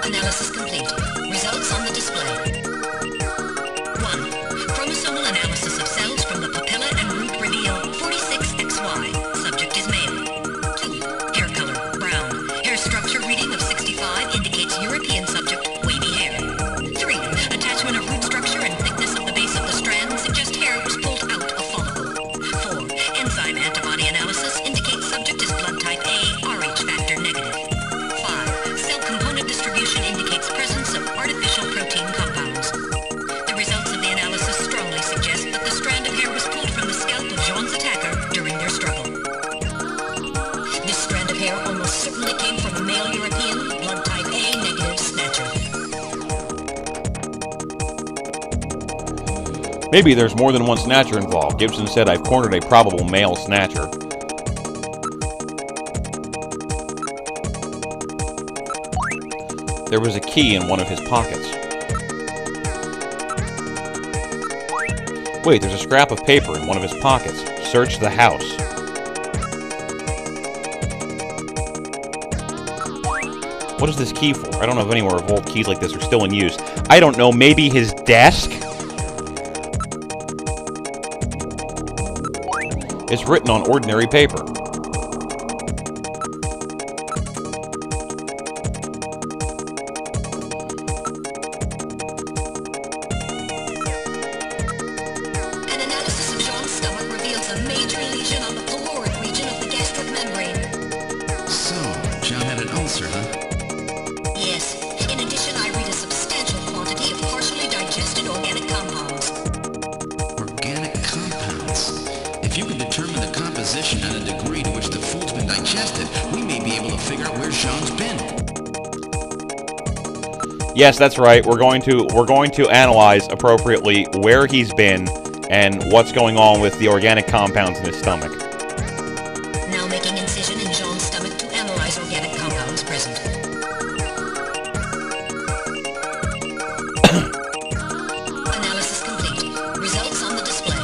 S8: Analysis complete. Results on the display. 1. Chromosomal analysis of cells from the papilla and root reveal 46XY. Subject is male. 2. Hair color, brown. Hair structure reading of 65 indicates European subject, wavy hair. 3. Attachment of root structure and thickness of the base of the strand suggest hair was pulled out of follicle. 4. Enzyme antibody analysis indicates subject is blood type A, Rh factor negative. 5. Cell component distribution indicates presence of artificial protein compounds. The results of the analysis strongly suggest that the strand of hair was pulled from the scalp of Jean's attacker during their struggle. This strand of hair almost certainly came from a male European, blood type A negative Snatcher.
S1: Maybe there's more than one Snatcher involved. Gibson said, I've cornered a probable male Snatcher. There was a key in one of his pockets. Wait, there's a scrap of paper in one of his pockets. Search the house. What is this key for? I don't know if any more of old keys like this are still in use. I don't know, maybe his desk? It's written on ordinary paper.
S8: An analysis of Jean's stomach reveals a major lesion on the caloric region of the gastric membrane.
S5: So, John had an ulcer, huh?
S8: Yes. In addition, I read a substantial quantity of partially digested organic compounds.
S5: Organic compounds. If you can determine the composition and the degree to which the food's been digested, we may be able to figure out where Jean's been.
S1: Yes, that's right. We're going to analyze appropriately where he's been and what's going on with the organic compounds in his stomach.
S8: Now making incision in Jean's stomach to analyze organic compounds present. Analysis complete. Results on the display.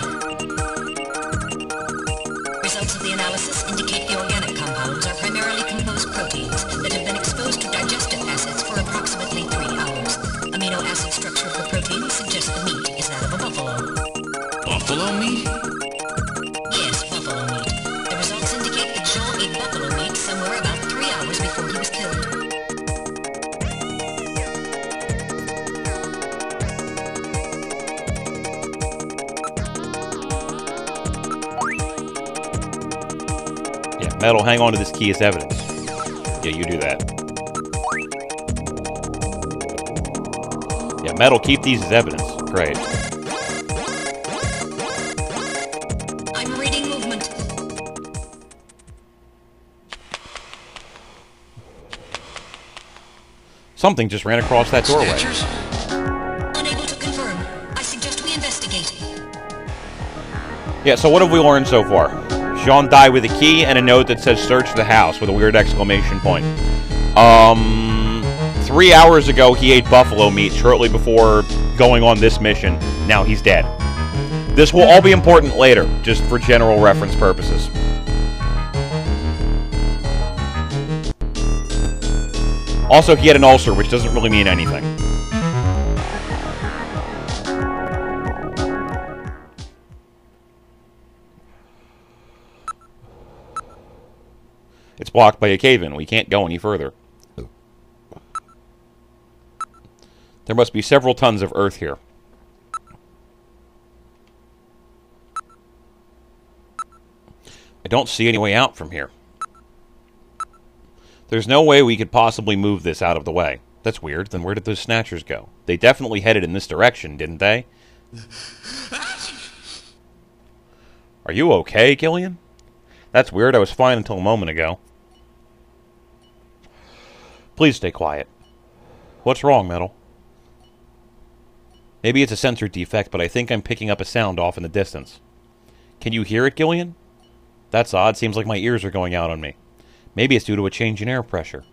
S8: Results of the analysis indicate the organic compounds are primarily composed proteins that have been exposed to digestive acids for approximately 3 hours. Amino acid structure of the protein suggests the meat is that of a buffalo.
S5: Buffalo meat?
S8: Yes, buffalo meat. The results indicate that Jean ate buffalo meat somewhere about 3 hours before he was killed.
S1: Yeah, Metal, hang on to this key as evidence. Yeah, you do that. Yeah, Metal, keep these as evidence. Great.
S8: I'm reading movement.
S1: Something just ran across that doorway.
S5: Snatchers?
S8: Unable to confirm. I suggest we investigate.
S1: Yeah, so what have we learned so far? Jean died with a key and a note that says search the house with a weird exclamation point. 3 hours ago he ate buffalo meat shortly before going on this mission. Now he's dead. This will all be important later, just for general reference purposes. Also, he had an ulcer, which doesn't really mean anything. It's blocked by a cave-in. We can't go any further. There must be several tons of earth here. I don't see any way out from here. There's no way we could possibly move this out of the way. That's weird. Then where did those Snatchers go? They definitely headed in this direction, didn't they? Are you okay, Gillian? That's weird. I was fine until a moment ago. Please stay quiet. What's wrong, Metal? Maybe it's a sensor defect, but I think I'm picking up a sound off in the distance. Can you hear it, Gillian? That's odd. Seems like my ears are going out on me. Maybe it's due to a change in air pressure.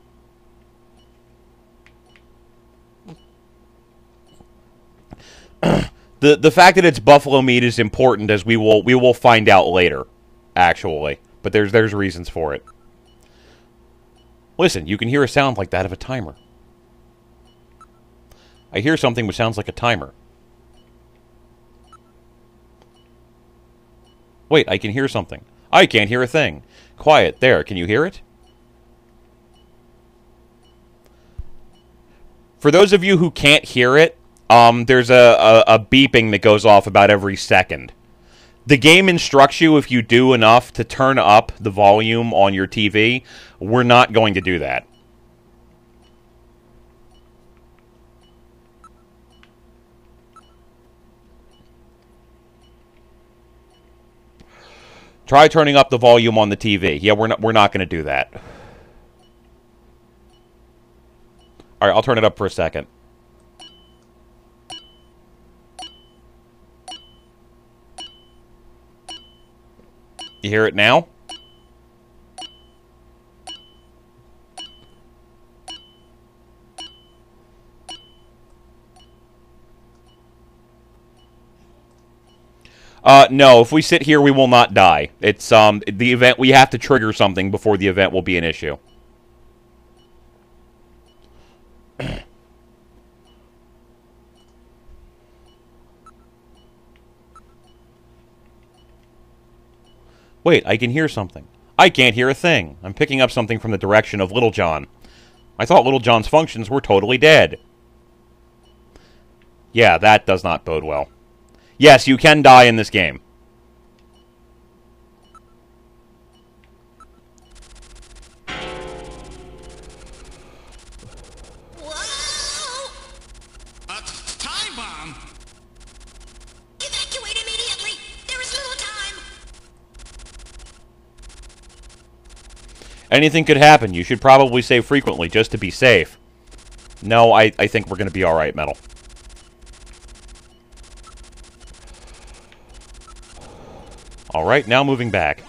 S1: The fact that it's buffalo meat is important, as we will find out later, actually. But there's reasons for it. Listen, you can hear a sound like that of a timer. I hear something which sounds like a timer. Wait, I can hear something. I can't hear a thing. Quiet, there. Can you hear it? For those of you who can't hear it, there's a beeping that goes off about every second. The game instructs you, if you do enough, to turn up the volume on your TV. We're not going to do that. Try turning up the volume on the TV. Yeah, we're not going to do that. All right, I'll turn it up for a second. You hear it now? No, if we sit here, we will not die. It's, the event, we have to trigger something before the event will be an issue. Wait, I can hear something. I can't hear a thing. I'm picking up something from the direction of Little John. I thought Little John's functions were totally dead. Yeah, that does not bode well. Yes, you can die in this game.
S8: Whoa!
S9: Time bomb!
S8: Evacuate immediately! There is little time!
S1: Anything could happen. You should probably save frequently just to be safe. No, I think we're going to be alright, Metal. Alright, now moving back.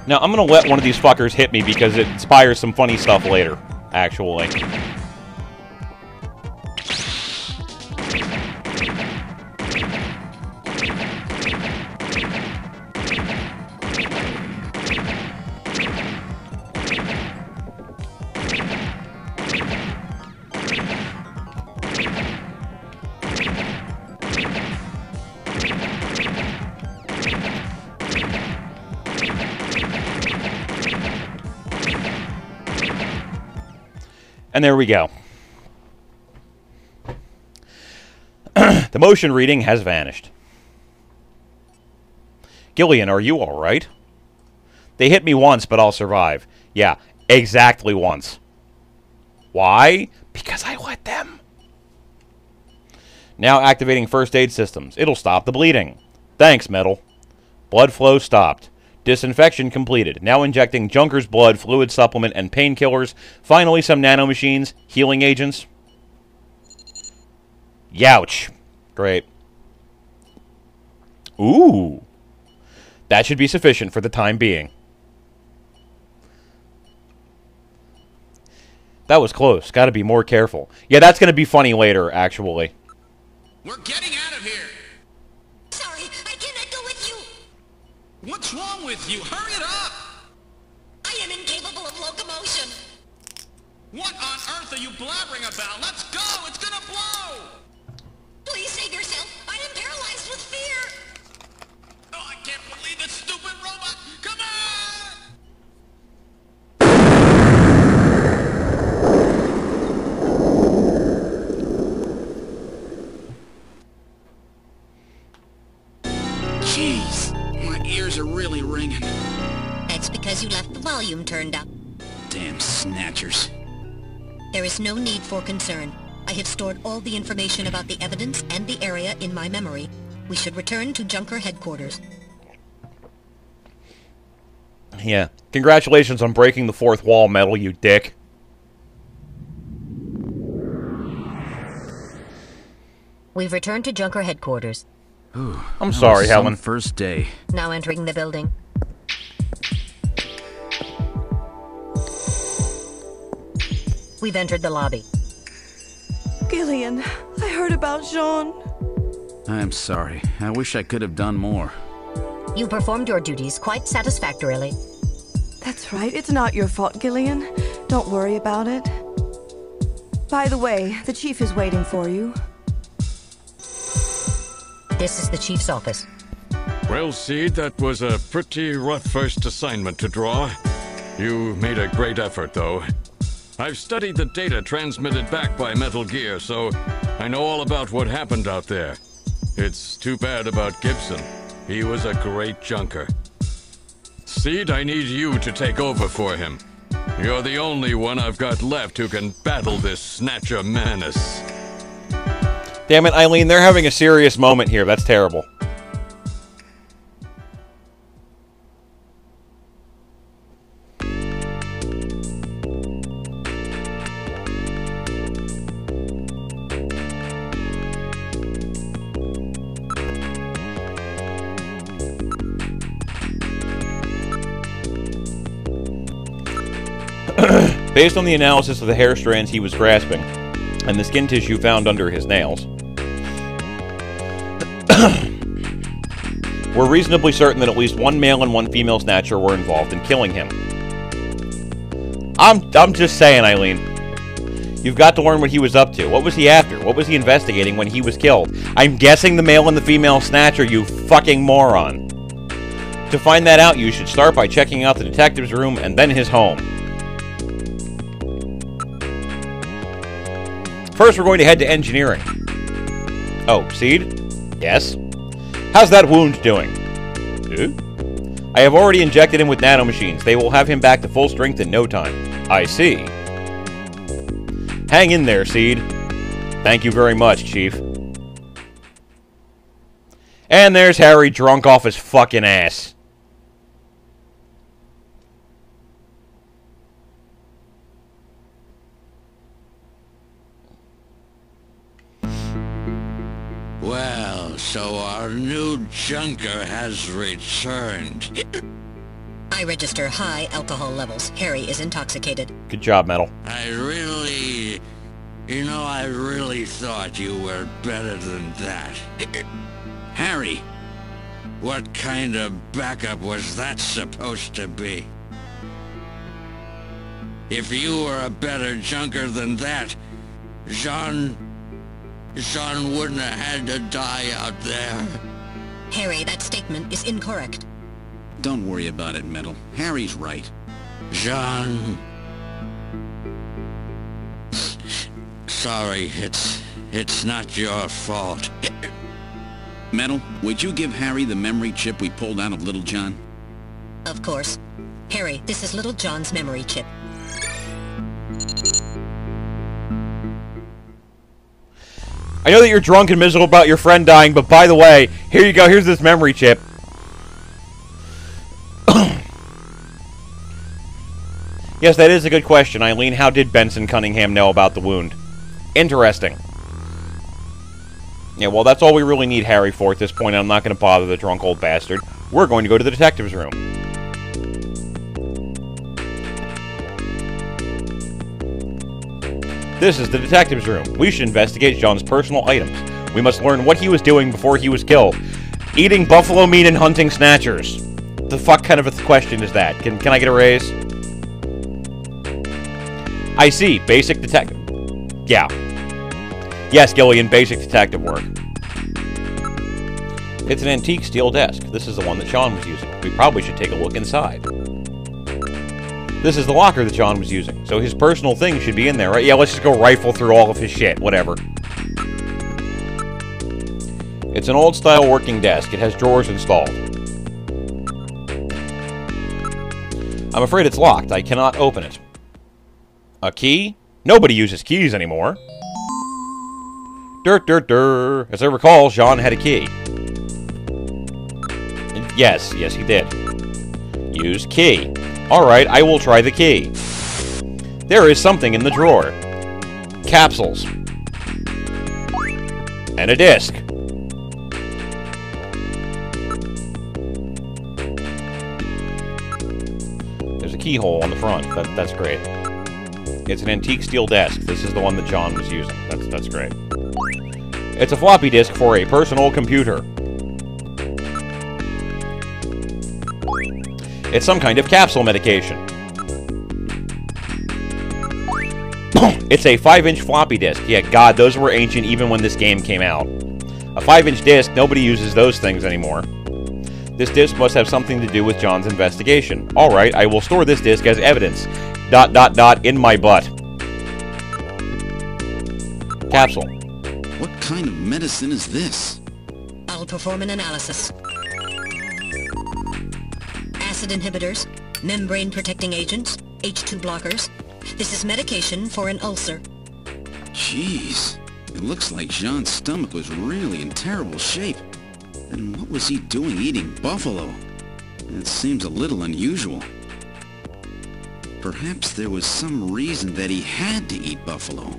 S1: Now, I'm going to let one of these fuckers hit me because it inspires some funny stuff later, actually. And there we go. The motion reading has vanished. Gillian, are you alright? They hit me once, but I'll survive. Yeah, exactly once. Why? Because I let them. Now activating first aid systems. It'll stop the bleeding. Thanks, Metal. Blood flow stopped. Disinfection completed. Now injecting Junker's blood, fluid supplement, and painkillers. Finally, some nanomachines, healing agents. Youch. Great. Ooh. That should be sufficient for the time being. That was close. Gotta be more careful. Yeah, that's gonna be funny later, actually.
S9: We're getting out of here!
S8: Sorry, I cannot go with you!
S9: What's wrong with you? Hurry it up!
S8: I am incapable of locomotion!
S7: What on earth are you blabbering about? Let's go! It's gonna blow!
S8: Please save yourself. I am paralyzed with fear.
S7: Oh, I can't believe this stupid robot! Come on!
S3: Jeez, my ears are really ringing.
S8: That's because you left the volume turned up.
S3: Damn snatchers.
S8: There is no need for concern. I have stored all the information about the evidence and the area in my memory. We should return to Junker headquarters.
S1: Yeah. Congratulations on breaking the fourth wall, Metal, you dick.
S8: We've returned to Junker headquarters.
S5: Ooh,
S1: I'm sorry, Helen.
S5: First day.
S8: Now entering the building. We've entered the lobby.
S4: Gillian, I heard about Jean.
S5: I'm sorry. I wish I could have done more.
S8: You performed your duties quite satisfactorily.
S4: That's right. It's not your fault, Gillian. Don't worry about it. By the way, the chief is waiting for you.
S8: This is the chief's office.
S2: Well, Seed, that was a pretty rough first assignment to draw. You made a great effort, though. I've studied the data transmitted back by Metal Gear, so I know all about what happened out there. It's too bad about Gibson. He was a great junker. Seed, I need you to take over for him. You're the only one I've got left who can battle this Snatcher menace.
S1: Damn it, Eileen, they're having a serious moment here. That's terrible. Based on the analysis of the hair strands he was grasping, and the skin tissue found under his nails, we're reasonably certain that at least one male and one female Snatcher were involved in killing him. I'm just saying, Eileen. You've got to learn what he was up to. What was he after? What was he investigating when he was killed? I'm guessing the male and the female Snatcher, you fucking moron. To find that out, you should start by checking out the detective's room and then his home. First, we're going to head to engineering. Oh, Seed? Yes? How's that wound doing? I have already injected him with nanomachines. They will have him back to full strength in no time. I see. Hang in there, Seed. Thank you very much, Chief. And there's Harry drunk off his fucking ass.
S7: Well, so our new junker has returned.
S8: I register high alcohol levels. Harry is intoxicated.
S1: Good job, Metal.
S7: I really thought you were better than that.
S3: Harry!
S7: What kind of backup was that supposed to be? If you were a better junker than that, Jean wouldn't have had to die out there.
S8: Harry, that statement is incorrect.
S3: Don't worry about it, Metal. Harry's right.
S7: Jean... Sorry, it's not your fault.
S3: Metal, would you give Harry the memory chip we pulled out of Little John?
S8: Of course. Harry, this is Little John's memory chip.
S1: I know that you're drunk and miserable about your friend dying, but by the way, here you go, here's this memory chip. Yes, that is a good question, Eileen. How did Benson Cunningham know about the wound? Interesting. Yeah, well, that's all we really need Harry for at this point. I'm not going to bother the drunk old bastard. We're going to go to the detective's room. This is the detective's room. We should investigate John's personal items. We must learn what he was doing before he was killed. Eating buffalo meat and hunting snatchers. The fuck kind of a question is that? Can I get a raise? I see. Basic detective. Yeah. Yes, Gillian, basic detective work. It's an antique steel desk. This is the one that Sean was using. We probably should take a look inside. This is the locker that Sean was using, so his personal things should be in there, right? Yeah, let's just go rifle through all of his shit. Whatever. It's an old-style working desk. It has drawers installed. I'm afraid it's locked. I cannot open it. A key? Nobody uses keys anymore. Dirt. As I recall, Jean had a key. Yes, he did. Use key. Alright, I will try the key. There is something in the drawer. Capsules. And a disc. There's a keyhole on the front. That's great. It's an antique steel desk. This is the one that John was using. That's great. It's a floppy disk for a personal computer. It's some kind of capsule medication. It's a 5-inch floppy disk. Yeah, God, those were ancient even when this game came out. A 5-inch disk, nobody uses those things anymore. This disk must have something to do with John's investigation. Alright, I will store this disk as evidence. ... in my butt. Capsule.
S5: What kind of medicine is this?
S8: I'll perform an analysis. Acid inhibitors, membrane-protecting agents, H2 blockers. This is medication for an ulcer.
S5: Jeez. It looks like Jean's stomach was really in terrible shape. And what was he doing eating buffalo? It seems a little unusual. Perhaps there was some reason that he had to eat buffalo.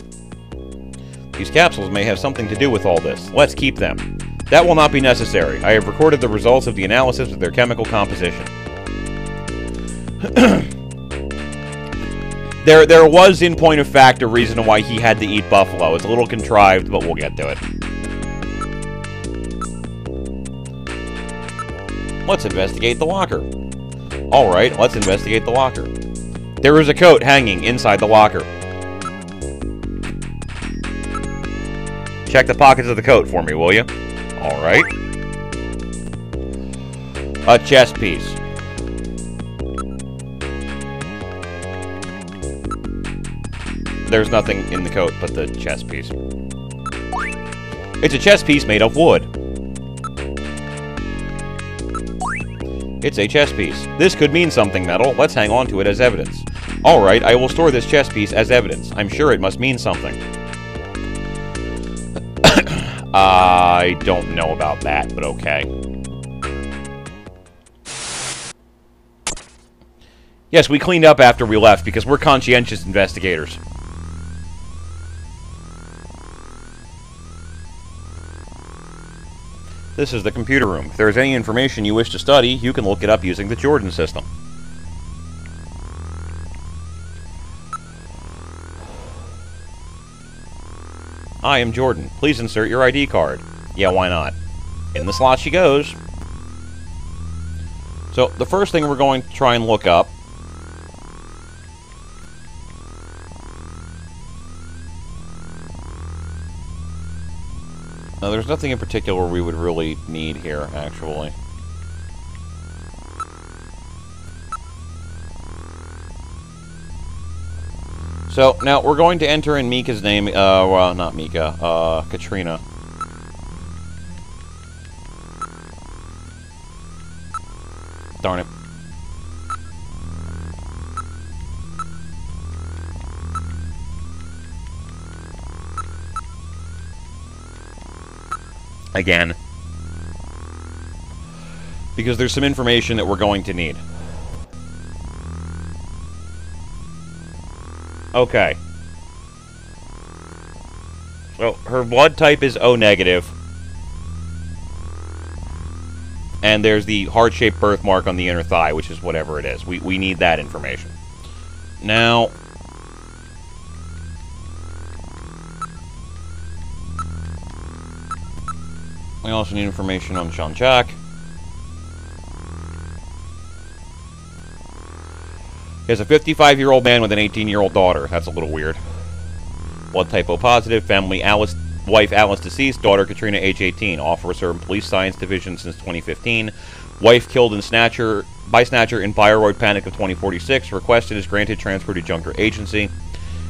S1: These capsules may have something to do with all this. Let's keep them. That will not be necessary. I have recorded the results of the analysis of their chemical composition. There was, in point of fact, a reason why he had to eat buffalo. It's a little contrived, but we'll get to it. Let's investigate the locker. Alright, let's investigate the locker. There is a coat hanging inside the locker. Check the pockets of the coat for me, will you? Alright. A chess piece. There's nothing in the coat but the chess piece. It's a chess piece made of wood. It's a chess piece. This could mean something, Metal. Let's hang on to it as evidence. Alright, I will store this chess piece as evidence. I'm sure it must mean something. I don't know about that, but okay. Yes, we cleaned up after we left because we're conscientious investigators. This is the computer room. If there is any information you wish to study, you can look it up using the Jordan system. I am Jordan. Please insert your ID card. Yeah, why not? In the slot she goes. So, the first thing we're going to try and look up now, there's nothing in particular we would really need here, actually. So, now, we're going to enter in Mika's name, well, not Mika, Katrina. Darn it. Again. Because there's some information that we're going to need. Okay. So, her blood type is O negative. And there's the heart-shaped birthmark on the inner thigh, which is whatever it is. We need that information. Now, we also need information on Jean-Jacques. He has a 55-year-old man with an 18-year-old daughter. That's a little weird. Blood type O positive. Family Alice, wife Alice deceased. Daughter Katrina, age 18. Officer in Police Science Division since 2015. Wife killed in by Snatcher in Bioroid Panic of 2046. Requested is granted transfer to Junker Agency.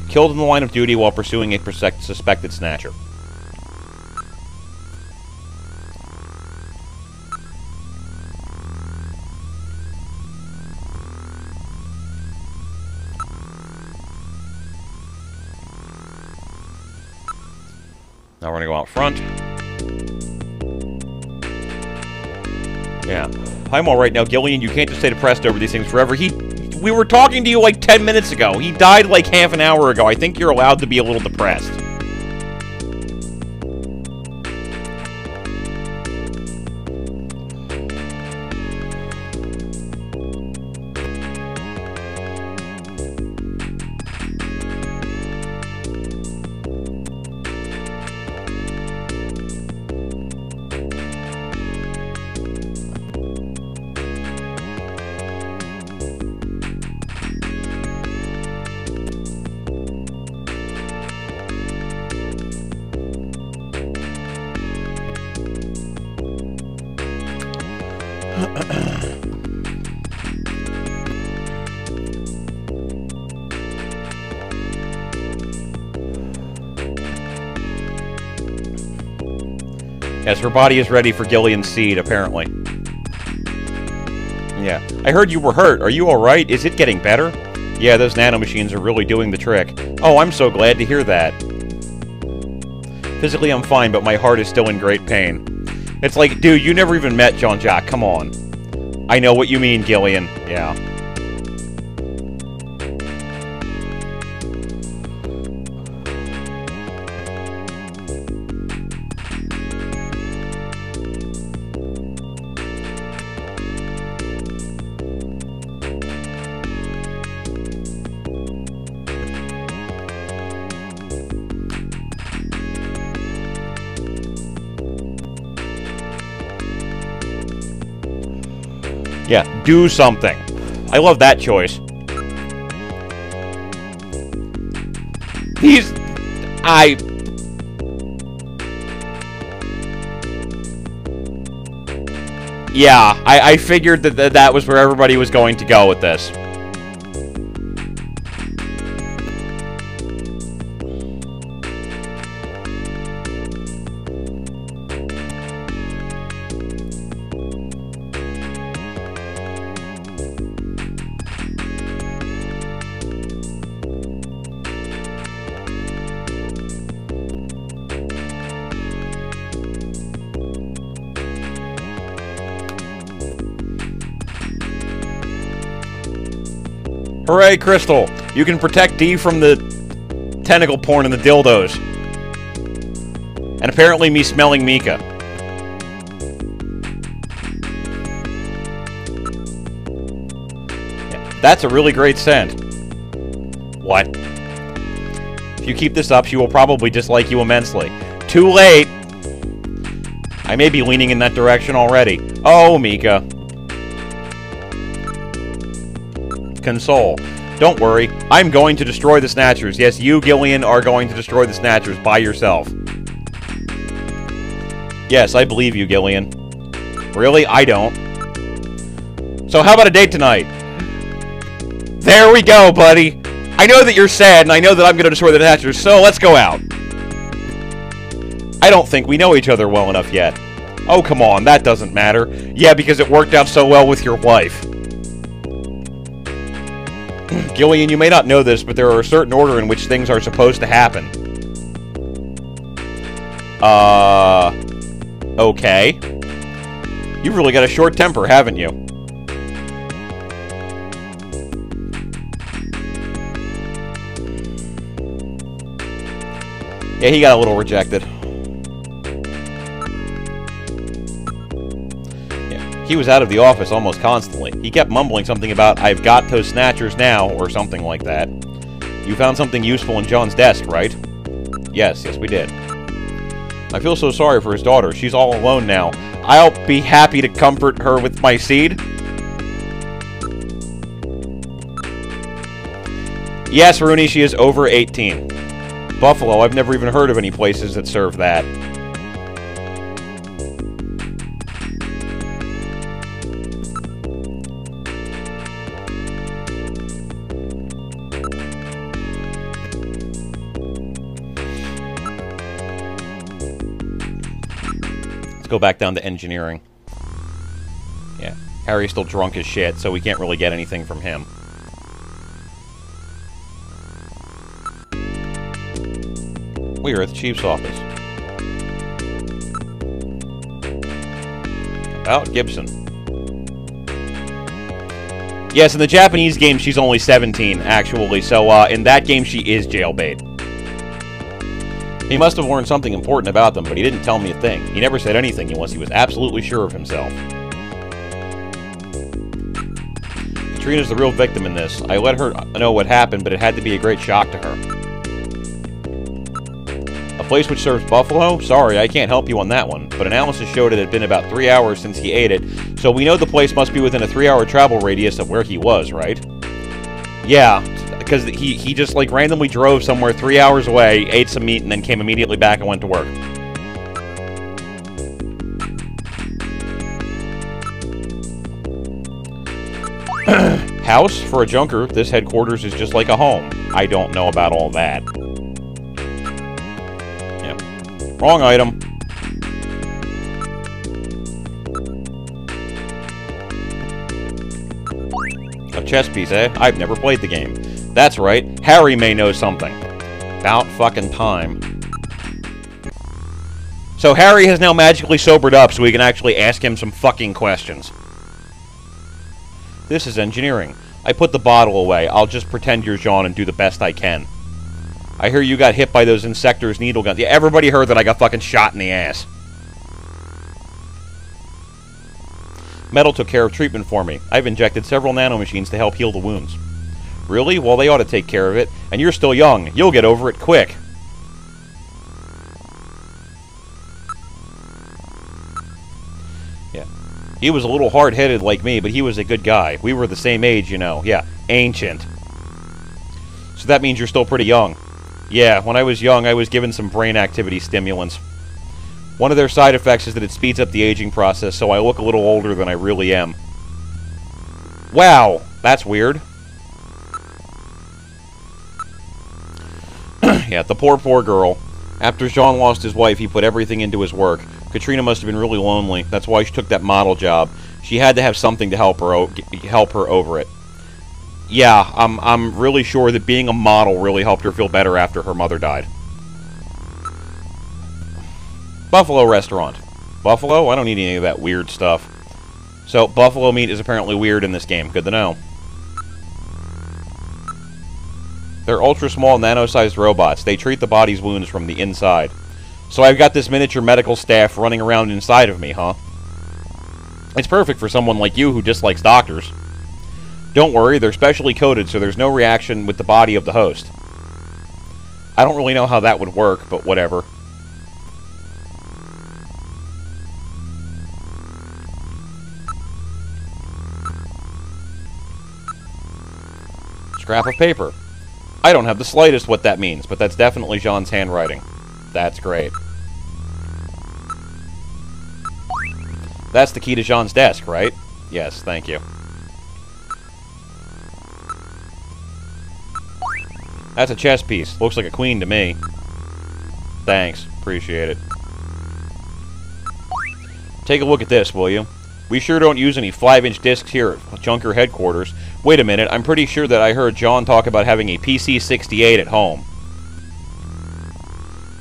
S1: Killed in the line of duty while pursuing a suspected Snatcher. Now we're going to go out front. Yeah. I'm alright now, Gillian. You can't just stay depressed over these things forever. We were talking to you like 10 minutes ago. He died like half an hour ago. I think you're allowed to be a little depressed. Yes, her body is ready for Gillian's seed, apparently. Yeah. I heard you were hurt. Are you alright? Is it getting better? Yeah, those nanomachines are really doing the trick. Oh, I'm so glad to hear that. Physically, I'm fine, but my heart is still in great pain. It's like, dude, you never even met Jean-Jacques. Come on. I know what you mean, Gillian. Yeah. Yeah, do something. I love that choice. Yeah, I figured that was where everybody was going to go with this. Hooray, Crystal! You can protect D from the tentacle porn and the dildos. And apparently me smelling Mika. Yeah, that's a really great scent. What? If you keep this up, she will probably dislike you immensely. Too late! I may be leaning in that direction already. Oh, Mika. Console. Don't worry. I'm going to destroy the Snatchers. Yes, you, Gillian, are going to destroy the Snatchers by yourself. Yes, I believe you, Gillian. Really? I don't. So how about a date tonight? There we go, buddy. I know that you're sad, and I know that I'm going to destroy the Snatchers, so let's go out. I don't think we know each other well enough yet. Oh, come on. That doesn't matter. Yeah, because it worked out so well with your wife. Gillian, you may not know this, but there are a certain order in which things are supposed to happen. Okay. You've really got a short temper, haven't you? Yeah, he got a little rejected. He was out of the office almost constantly. He kept mumbling something about, I've got those Snatchers now, or something like that. You found something useful in John's desk, right? Yes, we did. I feel so sorry for his daughter. She's all alone now. I'll be happy to comfort her with my seed. Yes, Rooney, she is over 18. Buffalo, I've never even heard of any places that serve that. Let's go back down to engineering. Yeah, Harry's still drunk as shit, so we can't really get anything from him. We are at the chief's office. About Gibson. Yes, in the Japanese game, she's only 17, actually, so in that game, she is jailbait. He must have learned something important about them, but he didn't tell me a thing. He never said anything unless he was absolutely sure of himself. Katrina's the real victim in this. I let her know what happened, but it had to be a great shock to her. A place which serves buffalo? Sorry, I can't help you on that one, but analysis showed it had been about 3 hours since he ate it, so we know the place must be within a 3-hour travel radius of where he was, right? Yeah, because he just, like, randomly drove somewhere 3 hours away, ate some meat, and then came immediately back and went to work. House? For a junker, this headquarters is just like a home. I don't know about all that. Yep. Wrong item. A chess piece, eh? I've never played the game. That's right. Harry may know something. About fucking time. So Harry has now magically sobered up so we can actually ask him some fucking questions. This is engineering. I put the bottle away. I'll just pretend you're Jean and do the best I can. I hear you got hit by those insectors needle guns. Yeah, everybody heard that I got fucking shot in the ass. Metal took care of treatment for me. I've injected several nanomachines to help heal the wounds. Really? Well, they ought to take care of it. And you're still young. You'll get over it quick. Yeah. He was a little hard-headed like me, but he was a good guy. We were the same age, you know. Yeah, ancient. So that means you're still pretty young. Yeah, when I was young, I was given some brain activity stimulants. One of their side effects is that it speeds up the aging process, so I look a little older than I really am. Wow, that's weird. Yeah, the poor girl. After Jean lost his wife, he put everything into his work. Katrina must have been really lonely. That's why she took that model job. She had to have something to help her over it. Yeah, I'm really sure that being a model really helped her feel better after her mother died. Buffalo restaurant. Buffalo? I don't need any of that weird stuff. So, buffalo meat is apparently weird in this game. Good to know. They're ultra-small, nano-sized robots. They treat the body's wounds from the inside. So I've got this miniature medical staff running around inside of me, huh? It's perfect for someone like you who dislikes doctors. Don't worry, they're specially coded so there's no reaction with the body of the host. I don't really know how that would work, but whatever. Scrap of paper. I don't have the slightest what that means, but that's definitely Jean's handwriting. That's great. That's the key to Jean's desk, right? Yes, thank you. That's a chess piece. Looks like a queen to me. Thanks. Appreciate it. Take a look at this, will you? We sure don't use any 5-inch discs here at Junker headquarters. Wait a minute, I'm pretty sure that I heard John talk about having a PC-68 at home.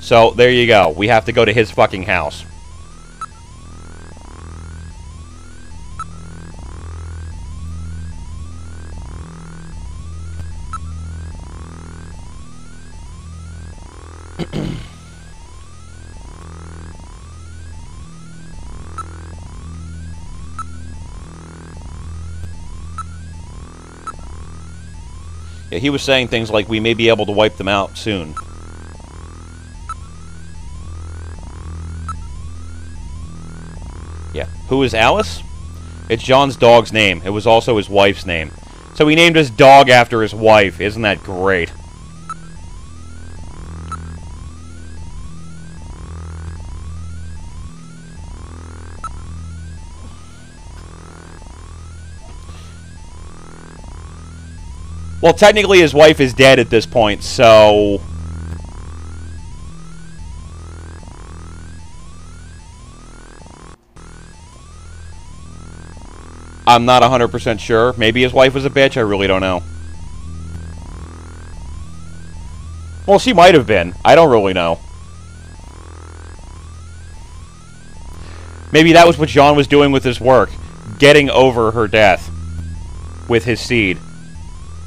S1: So, there you go. We have to go to his fucking house. Yeah, he was saying things like we may be able to wipe them out soon. Yeah. Who is Alice? It's John's dog's name. It was also his wife's name. So he named his dog after his wife. Isn't that great? Well, technically his wife is dead at this point, so... I'm not 100% sure. Maybe his wife was a bitch, I really don't know. Well, she might have been. I don't really know. Maybe that was what John was doing with his work. Getting over her death. With his seed.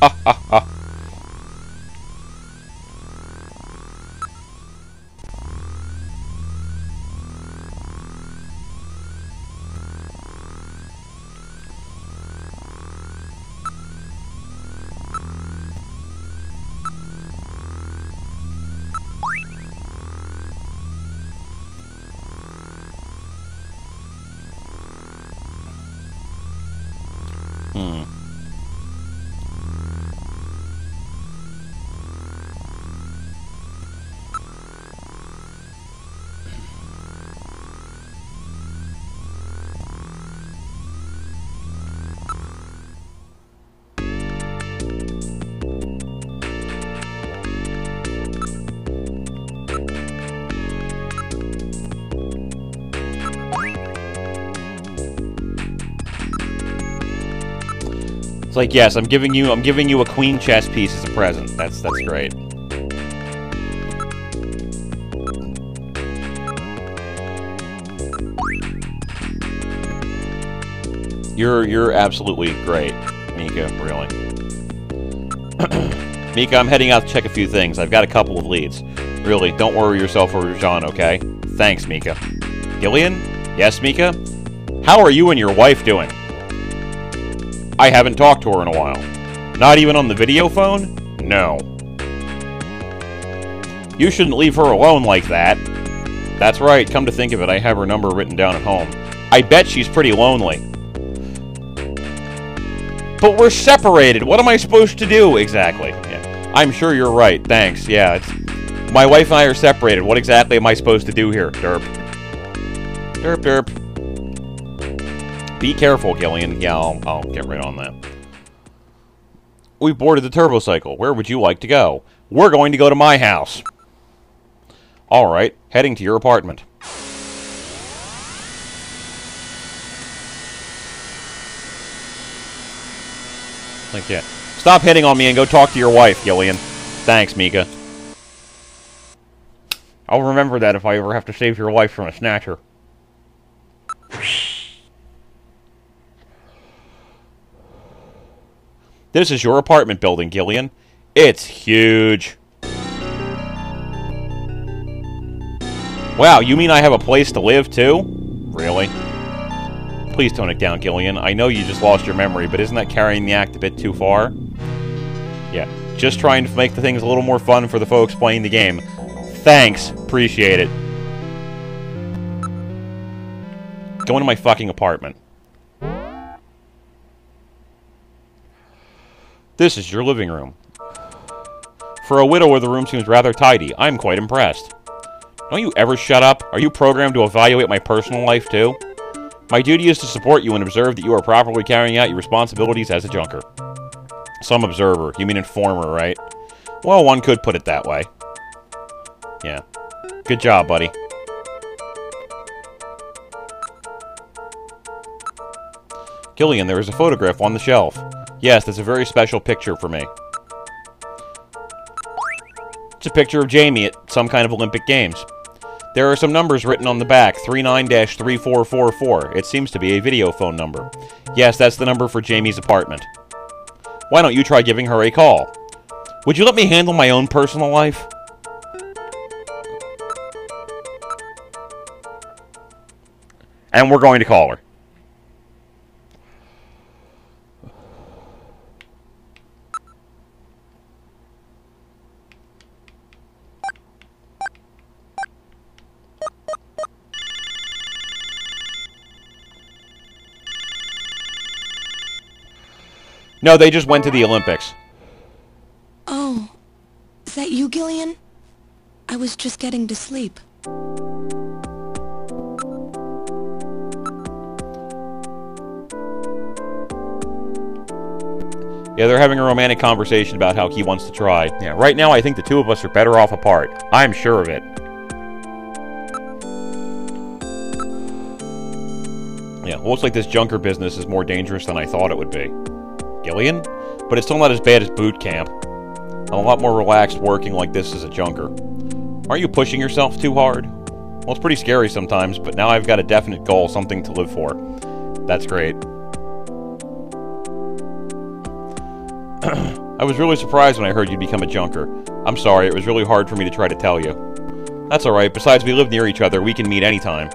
S1: Ha ha ha. It's like, yes, I'm giving you a queen chess piece as a present. That's great. You're absolutely great, Mika, really. Mika, I'm heading out to check a few things. I've got a couple of leads. Really, don't worry yourself over Jean, okay? Thanks, Mika. Gillian? Yes, Mika? How are you and your wife doing? I haven't talked to her in a while. Not even on the video phone? No. You shouldn't leave her alone like that. That's right, come to think of it, I have her number written down at home. I bet she's pretty lonely. But we're separated, what am I supposed to do? Exactly. Yeah. I'm sure you're right, thanks. Yeah, my wife and I are separated. What exactly am I supposed to do here? Derp. Derp, derp. Be careful, Gillian. Yeah, I'll get right on that. We've boarded the turbocycle. Where would you like to go? We're going to go to my house. Alright, heading to your apartment. Like, yeah. Stop hitting on me and go talk to your wife, Gillian. Thanks, Mika. I'll remember that if I ever have to save your wife from a Snatcher. This is your apartment building, Gillian. It's huge. Wow, you mean I have a place to live, too? Really? Please tone it down, Gillian. I know you just lost your memory, but isn't that carrying the act a bit too far? Yeah, just trying to make the things a little more fun for the folks playing the game. Thanks. Appreciate it. Go into my fucking apartment. This is your living room. For a widower, the room seems rather tidy. I'm quite impressed. Don't you ever shut up? Are you programmed to evaluate my personal life, too? My duty is to support you and observe that you are properly carrying out your responsibilities as a junker. Some observer. You mean informer, right? Well, one could put it that way. Yeah. Good job, buddy. Gillian, there is a photograph on the shelf. Yes, that's a very special picture for me. It's a picture of Jamie at some kind of Olympic Games. There are some numbers written on the back, 39-3444. It seems to be a video phone number. Yes, that's the number for Jamie's apartment. Why don't you try giving her a call? Would you let me handle my own personal life? And we're going to call her. No, they just went to the Olympics.
S4: Oh, is that you, Gillian? I was just getting to sleep.
S1: Yeah, they're having a romantic conversation about how he wants to try. Yeah, right now I think the two of us are better off apart. I'm sure of it. Yeah, looks like this junker business is more dangerous than I thought it would be. Gillian? But it's still not as bad as boot camp. I'm a lot more relaxed working like this as a junker. Aren't you pushing yourself too hard? Well, it's pretty scary sometimes, but now I've got a definite goal, something to live for. That's great. I was really surprised when I heard you'd become a junker. I'm sorry, it was really hard for me to try to tell you. That's alright, besides we live near each other, we can meet anytime.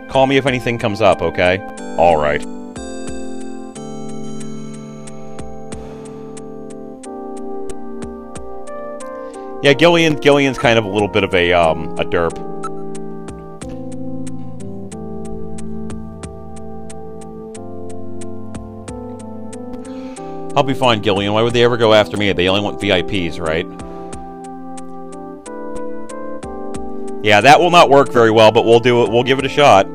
S1: Call me if anything comes up, okay? Alright. Yeah, Gillian's kind of a little bit of a derp. I'll be fine, Gillian. Why would they ever go after me? They only want VIPs, right? Yeah, that will not work very well, but we'll do it. We'll give it a shot.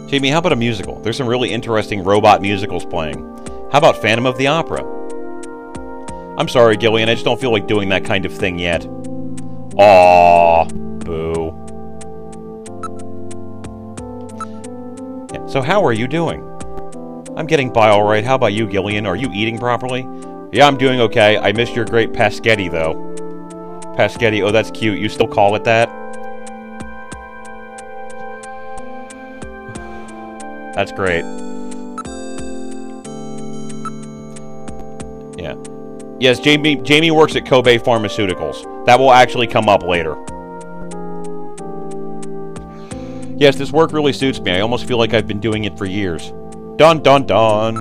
S1: Jamie, how about a musical? There's some really interesting robot musicals playing. How about Phantom of the Opera? I'm sorry, Gillian, I just don't feel like doing that kind of thing yet. Aww. Boo. Yeah, so how are you doing? I'm getting by alright. How about you, Gillian? Are you eating properly? Yeah, I'm doing okay. I missed your great paschetti, though. Paschetti, oh, that's cute. You still call it that? That's great. Yeah. Yes, Jamie works at Kobe Pharmaceuticals. That will actually come up later. Yes, this work really suits me. I almost feel like I've been doing it for years. Dun dun dun.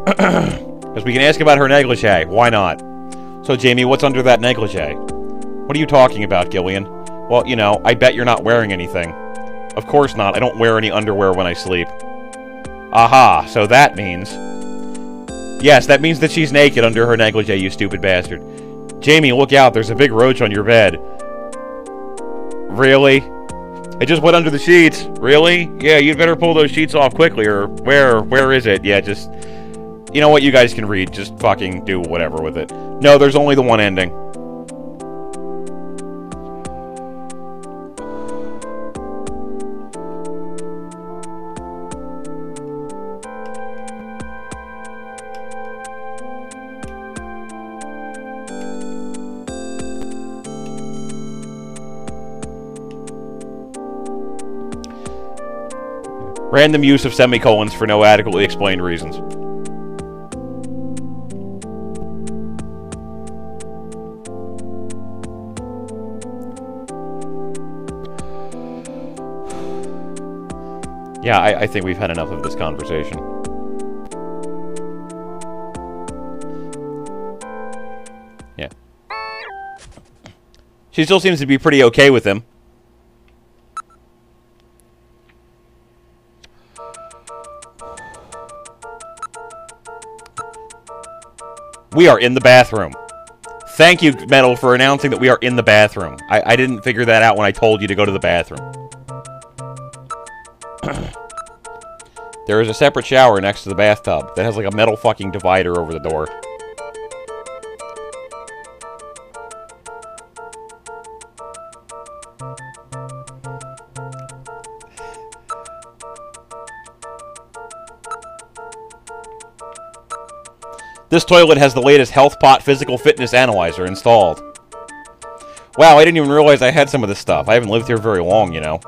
S1: Because we can ask about her negligee. Why not? So, Jamie, what's under that negligee? What are you talking about, Gillian? Well, you know, I bet you're not wearing anything. Of course not. I don't wear any underwear when I sleep. Aha, so that means... Yes, that means that she's naked under her negligee, you stupid bastard. Jamie, look out, there's a big roach on your bed. Really? It just went under the sheets. Really? Yeah, you'd better pull those sheets off quickly, or where is it? Yeah, just... You know what, you guys can read. Just fucking do whatever with it. No, there's only the one ending. Random use of semicolons for no adequately explained reasons. Yeah, I think we've had enough of this conversation. Yeah. She still seems to be pretty okay with him. We are in the bathroom. Thank you, Metal, for announcing that we are in the bathroom. I didn't figure that out when I told you to go to the bathroom. There is a separate shower next to the bathtub that has like a metal fucking divider over the door. This toilet has the latest HealthPot physical fitness analyzer installed. Wow, I didn't even realize I had some of this stuff. I haven't lived here very long, you know.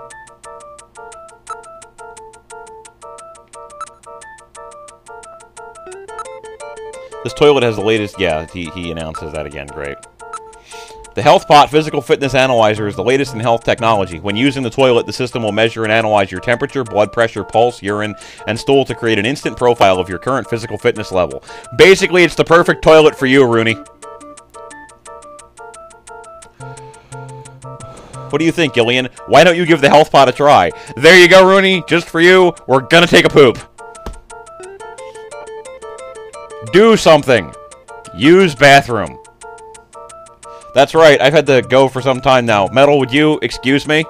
S1: This toilet has the latest... Yeah, he announces that again. Great. The HealthPot Physical Fitness Analyzer is the latest in health technology. When using the toilet, the system will measure and analyze your temperature, blood pressure, pulse, urine, and stool to create an instant profile of your current physical fitness level. Basically, it's the perfect toilet for you, Rooney. What do you think, Gillian? Why don't you give the health pot a try? There you go, Rooney. Just for you. We're gonna take a poop. Do something. Use bathroom. That's right. I've had to go for some time now. Metal, would you excuse me?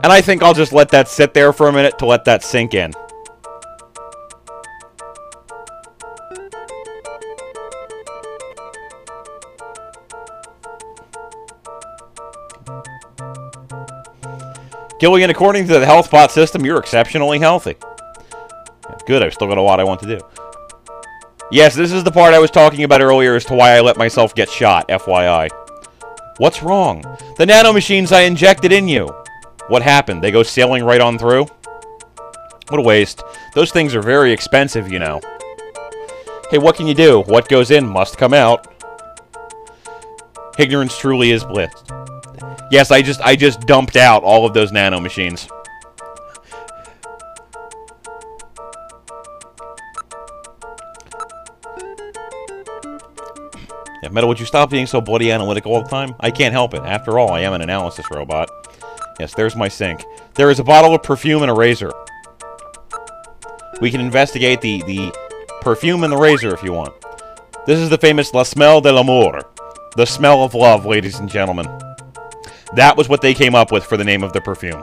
S1: And I think I'll just let that sit there for a minute to let that sink in. Gillian, according to the health pot system, you're exceptionally healthy. Good, I've still got a lot I want to do. Yes, this is the part I was talking about earlier as to why I let myself get shot, FYI. What's wrong? The nanomachines I injected in you. What happened? They go sailing right on through? What a waste. Those things are very expensive, you know. Hey, what can you do? What goes in must come out. Ignorance truly is bliss. Yes, I just dumped out all of those nanomachines. Yeah, Metal, would you stop being so bloody analytical all the time? I can't help it. After all, I am an analysis robot. Yes, there's my sink. There is a bottle of perfume and a razor. We can investigate the perfume and the razor if you want. This is the famous La Smell de l'Amour. The smell of love, ladies and gentlemen. That was what they came up with for the name of the perfume.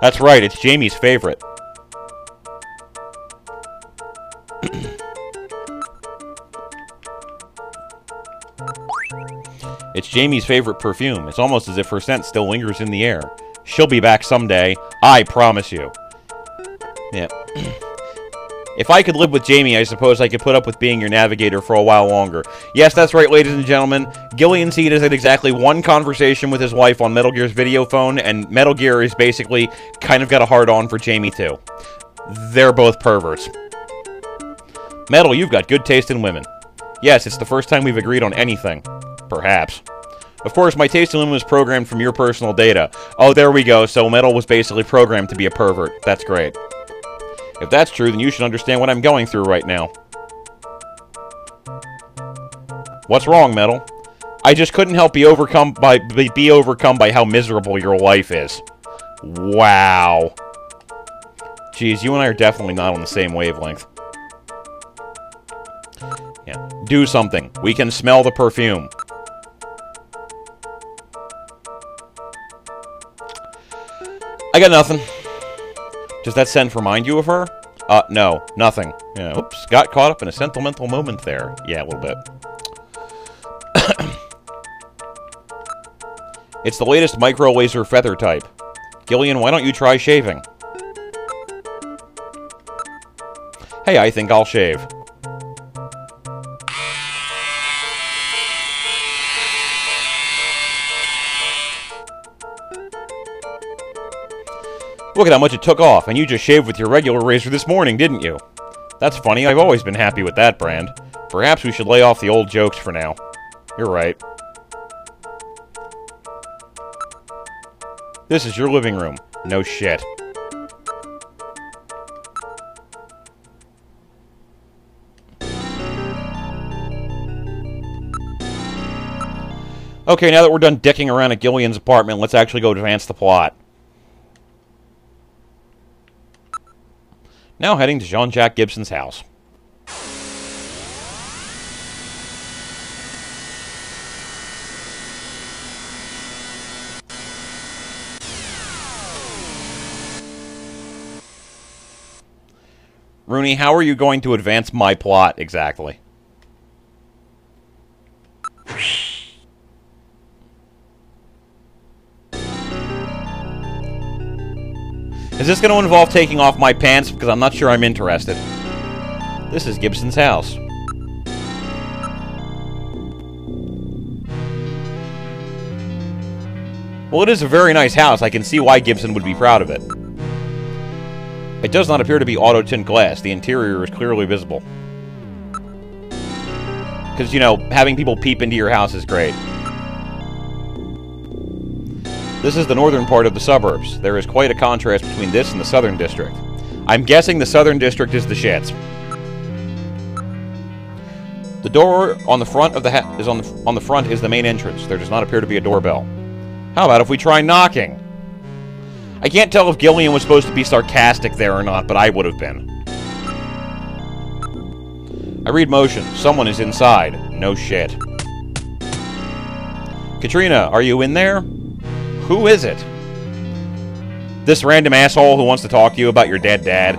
S1: That's right, it's Jamie's favorite. It's Jamie's favorite perfume. It's almost as if her scent still lingers in the air. She'll be back someday. I promise you. Yeah. If I could live with Jamie, I suppose I could put up with being your navigator for a while longer. Yes, that's right, ladies and gentlemen. Gillian Seed has had exactly one conversation with his wife on Metal Gear's video phone, and Metal Gear is basically kind of got a hard-on for Jamie, too. They're both perverts. Metal, you've got good taste in women. Yes, it's the first time we've agreed on anything. Perhaps. Of course, my taste in women was programmed from your personal data. Oh, there we go. So Metal was basically programmed to be a pervert. That's great. If that's true, then you should understand what I'm going through right now. What's wrong, Metal? I just couldn't help be overcome by how miserable your life is. Wow. Geez, you and I are definitely not on the same wavelength. Yeah. Do something. We can smell the perfume. I got nothing. Does that scent remind you of her? No, nothing. Yeah, oops, got caught up in a sentimental moment there. Yeah, a little bit. It's the latest micro-laser feather type. Gillian, why don't you try shaving? Hey, I think I'll shave. Look at how much it took off, and you just shaved with your regular razor this morning, didn't you? That's funny, I've always been happy with that brand. Perhaps we should lay off the old jokes for now. You're right. This is your living room. No shit. Okay, now that we're done dicking around at Gillian's apartment, let's actually go advance the plot. Now heading to Jean-Jacques Gibson's house. Rooney, how are you going to advance my plot exactly? Is this going to involve taking off my pants? Because I'm not sure I'm interested. This is Gibson's house. Well, it is a very nice house. I can see why Gibson would be proud of it. It does not appear to be auto-tint glass. The interior is clearly visible. Because, you know, having people peep into your house is great. This is the northern part of the suburbs. There is quite a contrast between this and the southern district. I'm guessing the southern district is the shits. The door on the front of the on the front is the main entrance. There does not appear to be a doorbell. How about if we try knocking? I can't tell if Gillian was supposed to be sarcastic there or not, but I would have been. I read motion. Someone is inside. No shit. Katrina, are you in there? Who is it? This random asshole who wants to talk to you about your dead dad?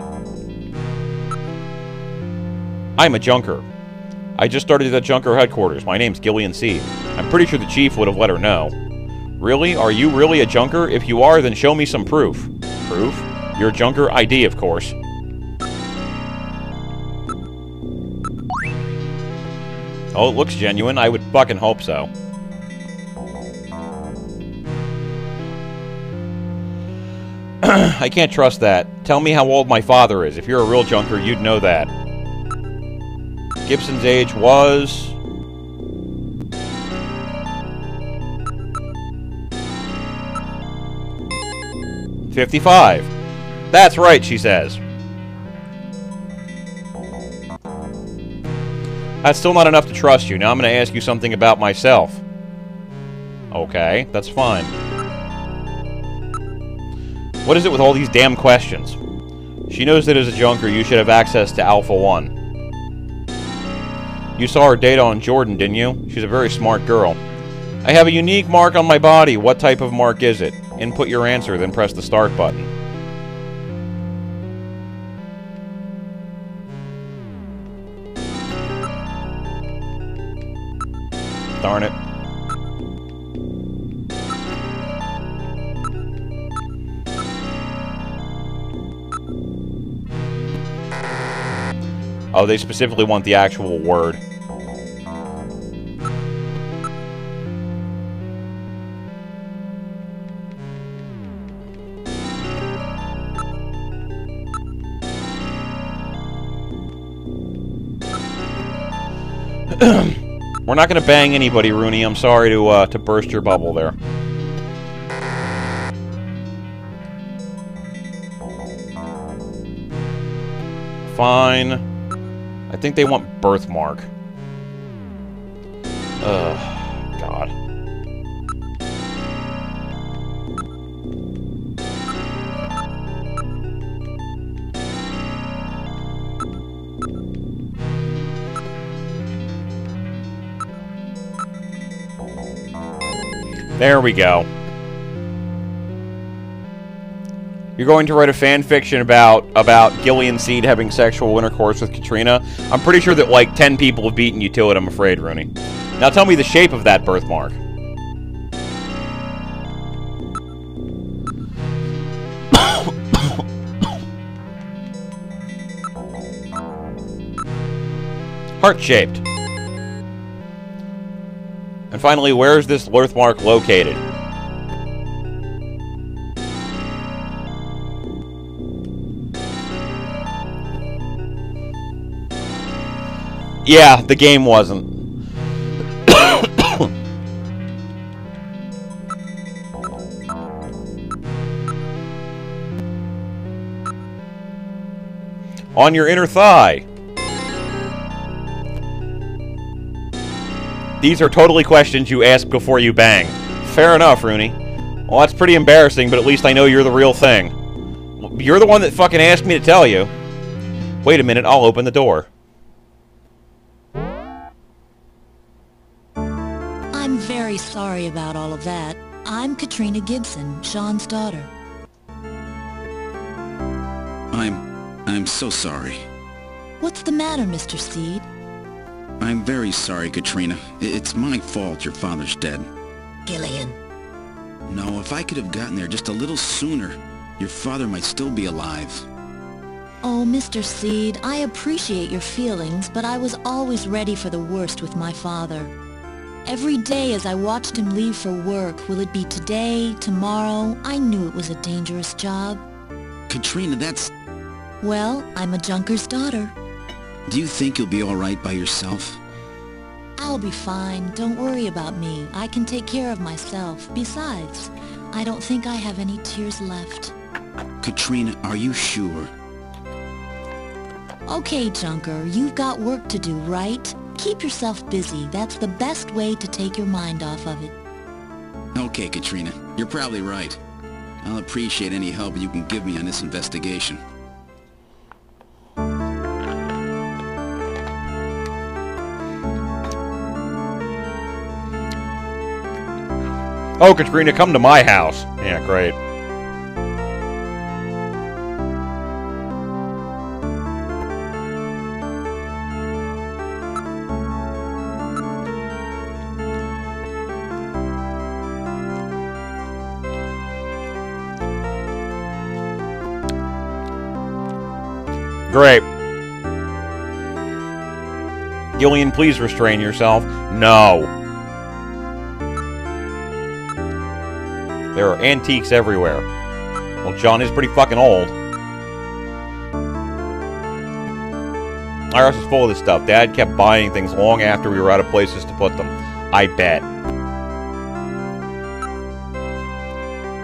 S1: I'm a junker. I just started at junker headquarters. My name's Gillian Seed. I'm pretty sure the chief would have let her know. Really? Are you really a junker? If you are, then show me some proof. Proof? Your junker ID, of course. Oh, it looks genuine. I would fucking hope so. I can't trust that. Tell me how old my father is. If you're a real junker, you'd know that. Gibson's age was... $55. That's right, she says. That's still not enough to trust you. Now I'm going to ask you something about myself. Okay, that's fine. What is it with all these damn questions? She knows that as a junker, you should have access to Alpha 1. You saw her data on Jordan, didn't you? She's a very smart girl. I have a unique mark on my body. What type of mark is it? Input your answer, then press the start button. Darn it. Oh, they specifically want the actual word. We're not going to bang anybody, Rooney. I'm sorry to burst your bubble there. Fine. I think they want birthmark. Ugh, God. There we go. You're going to write a fan fiction about Gillian Seed having sexual intercourse with Katrina? I'm pretty sure that like 10 people have beaten you to it, I'm afraid, Rooney. Now tell me the shape of that birthmark. Heart-shaped. And finally, where is this birthmark located? Yeah, the game wasn't. On your inner thigh. These are totally questions you ask before you bang. Fair enough, Rooney. Well, that's pretty embarrassing, but at least I know you're the real thing. You're the one that fucking asked me to tell you. Wait a minute, I'll open the door.
S6: I'm very sorry about all of that. I'm Katrina Gibson, Sean's daughter.
S3: I'm so sorry.
S6: What's the matter, Mr. Seed?
S3: I'm very sorry, Katrina. It's my fault your father's dead.
S8: Gillian.
S3: No, if I could have gotten there just a little sooner, your father might still be alive.
S6: Oh, Mr. Seed, I appreciate your feelings, but I was always ready for the worst with my father. Every day as I watched him leave for work, will it be today, tomorrow? I knew it was a dangerous job.
S3: Katrina, that's...
S6: Well, I'm a junker's daughter.
S3: Do you think you'll be all right by yourself?
S6: I'll be fine. Don't worry about me. I can take care of myself. Besides, I don't think I have any tears left.
S5: Katrina, are you sure?
S6: Okay, Junker, you've got work to do, right? Keep yourself busy. That's the best way to take your mind off of it.
S5: Okay, Katrina, you're probably right. I'll appreciate any help you can give me on this investigation.
S1: Oh, Katrina, come to my house. Yeah, great. Great. Gillian, please restrain yourself. No. There are antiques everywhere. Well, John is pretty fucking old. Our house is full of this stuff. Dad kept buying things long after we were out of places to put them. I bet.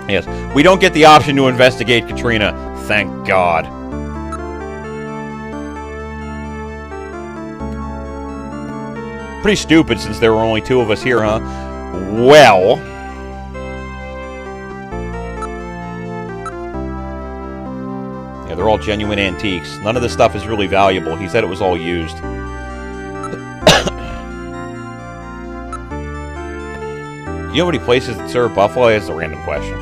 S1: Yes, we don't get the option to investigate Katrina. Thank God. Pretty stupid since there were only two of us here, huh? Well... yeah, they're all genuine antiques. None of this stuff is really valuable. He said it was all used. You know any places that serve buffalo? That's a random question.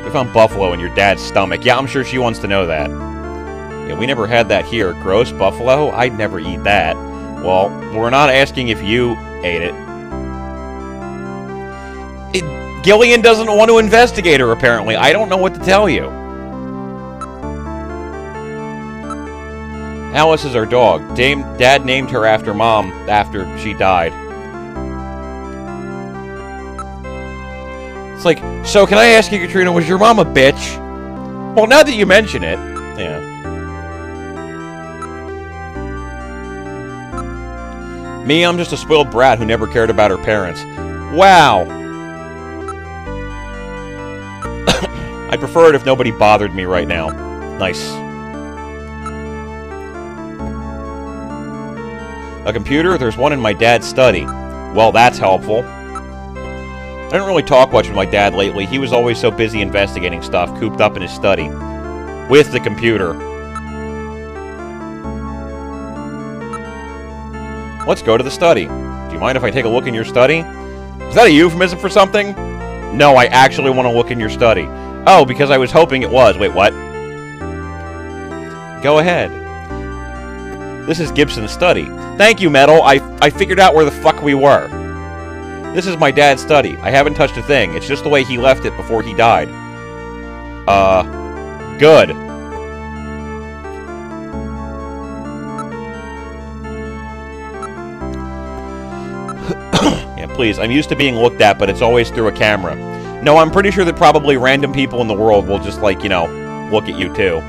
S1: We found buffalo in your dad's stomach. Yeah, I'm sure she wants to know that. Yeah, we never had that here. Gross buffalo? I'd never eat that. Well, we're not asking if you ate it. Gillian doesn't want to investigate her, apparently. I don't know what to tell you. Alice is our dog. Dad named her after Mom after she died. It's like, so can I ask you, Katrina, was your mom a bitch? Well, now that you mention it, yeah. Me, I'm just a spoiled brat who never cared about her parents. Wow. I'd prefer it if nobody bothered me right now. Nice. A computer? There's one in my dad's study. Well, that's helpful. I didn't really talk much with my dad lately. He was always so busy investigating stuff, cooped up in his study. With the computer. Let's go to the study. Do you mind if I take a look in your study? Is that a euphemism for something? No, I actually want to look in your study. Oh, because I was hoping it was. Wait, what? Go ahead. This is Gibson's study. Thank you, Metal. I figured out where the fuck we were. This is my dad's study. I haven't touched a thing. It's just the way he left it before he died. Good. Yeah, please. I'm used to being looked at, but it's always through a camera. No, I'm pretty sure that probably random people in the world will just, like, you know, look at you, too.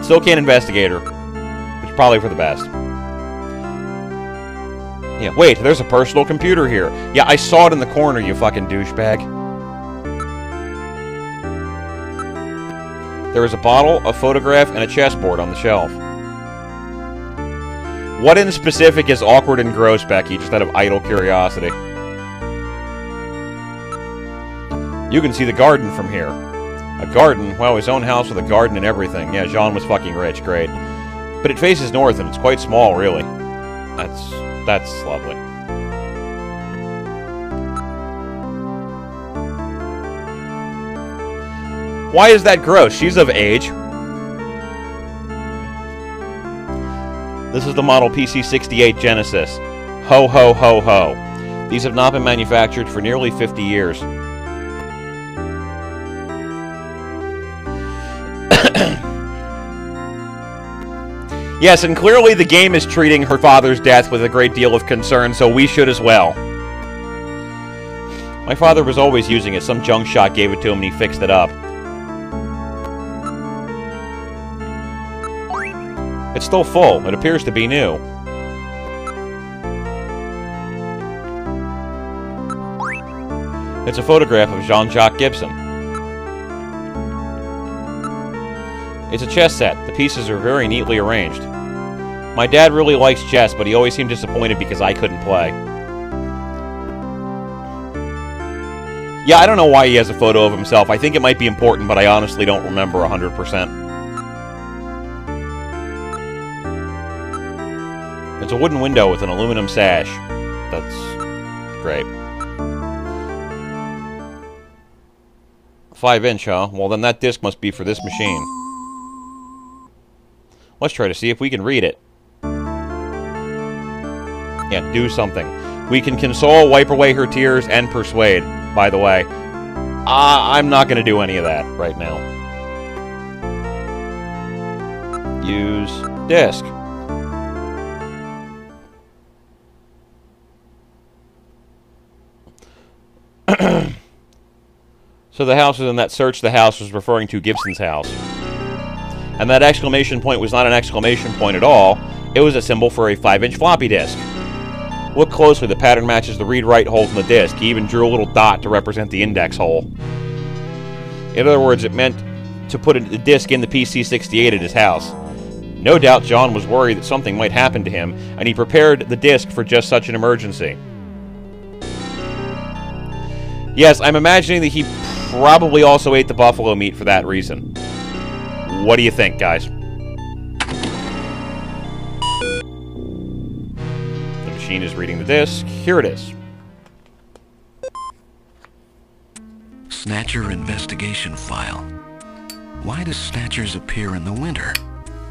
S1: Still can't investigate her. Which is probably for the best. Yeah, wait, there's a personal computer here. Yeah, I saw it in the corner, you fucking douchebag. There is a bottle, a photograph, and a chessboard on the shelf. What in specific is awkward and gross, Becky, just out of idle curiosity? You can see the garden from here. A garden? Wow, his own house with a garden and everything. Yeah, Jean was fucking rich, great. But it faces north, and it's quite small, really. That's lovely. Why is that gross? She's of age. This is the model PC-68 Genesis. Ho, ho, ho, ho. These have not been manufactured for nearly 50 years. Yes, and clearly the game is treating her father's death with a great deal of concern, so we should as well. My father was always using it. Some junk shot gave it to him and he fixed it up. It's still full. It appears to be new. It's a photograph of Jean-Jacques Gibson. It's a chess set. The pieces are very neatly arranged. My dad really likes chess, but he always seemed disappointed because I couldn't play. Yeah, I don't know why he has a photo of himself. I think it might be important, but I honestly don't remember 100%. It's a wooden window with an aluminum sash. That's great. 5-inch, huh? Well, then that disc must be for this machine. Let's try to see if we can read it. Yeah, do something. We can console, wipe away her tears, and persuade, by the way. I'm not going to do any of that right now. Use disc. So the house in that search, the house was referring to Gibson's house. And that exclamation point was not an exclamation point at all. It was a symbol for a 5-inch floppy disk. Look closely, the pattern matches the read-write holes in the disk. He even drew a little dot to represent the index hole. In other words, it meant to put a disk in the PC-68 at his house. No doubt John was worried that something might happen to him, and he prepared the disk for just such an emergency. Yes, I'm imagining that he probably also ate the buffalo meat for that reason. What do you think, guys? The machine is reading the disk. Here it is.
S10: Snatcher investigation file. Why do Snatchers appear in the winter?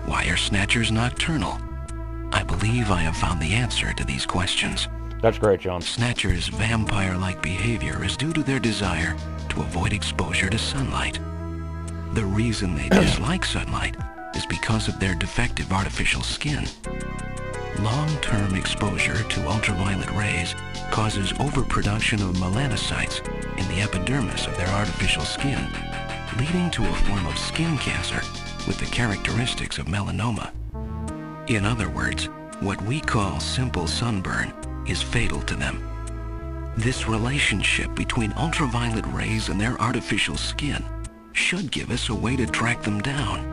S10: Why are Snatchers nocturnal? I believe I have found the answer to these questions.
S1: That's great, John.
S10: Snatchers' vampire-like behavior is due to their desire to avoid exposure to sunlight. The reason they dislike sunlight is because of their defective artificial skin. Long-term exposure to ultraviolet rays causes overproduction of melanocytes in the epidermis of their artificial skin, leading to a form of skin cancer with the characteristics of melanoma. In other words, what we call simple sunburn is fatal to them. This relationship between ultraviolet rays and their artificial skin should give us a way to track them down.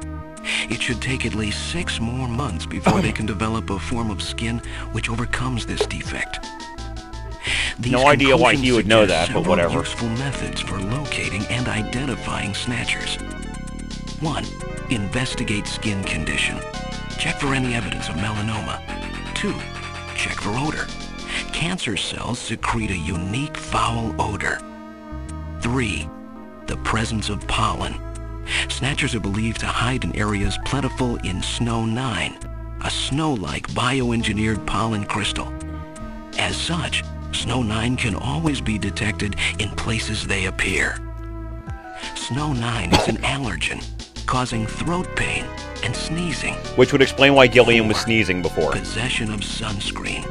S10: It should take at least 6 more months before they can develop a form of skin which overcomes this defect. These
S1: no idea why he would know that, but whatever.
S10: Useful methods for locating and identifying Snatchers. 1. Investigate skin condition. Check for any evidence of melanoma. 2. Check for odor. Cancer cells secrete a unique foul odor. 3. The presence of pollen. Snatchers are believed to hide in areas plentiful in Snow 9, a snow-like bioengineered pollen crystal. As such, Snow 9 can always be detected in places they appear. Snow 9 is an allergen, causing throat pain and sneezing.
S1: Which would explain why Gillian was sneezing before.
S10: Possession of sunscreen.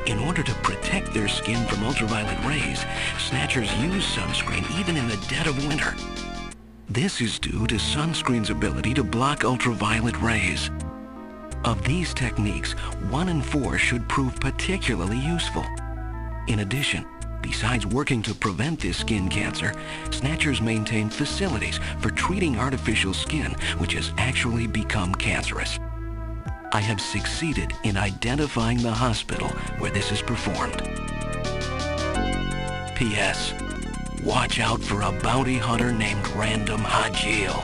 S10: In order to protect their skin from ultraviolet rays, Snatchers use sunscreen even in the dead of winter. This is due to sunscreen's ability to block ultraviolet rays. Of these techniques, 1 in 4 should prove particularly useful. In addition, besides working to prevent this skin cancer, Snatchers maintain facilities for treating artificial skin which has actually become cancerous. I have succeeded in identifying the hospital where this is performed. P.S. Watch out for a bounty hunter named Random Hajil.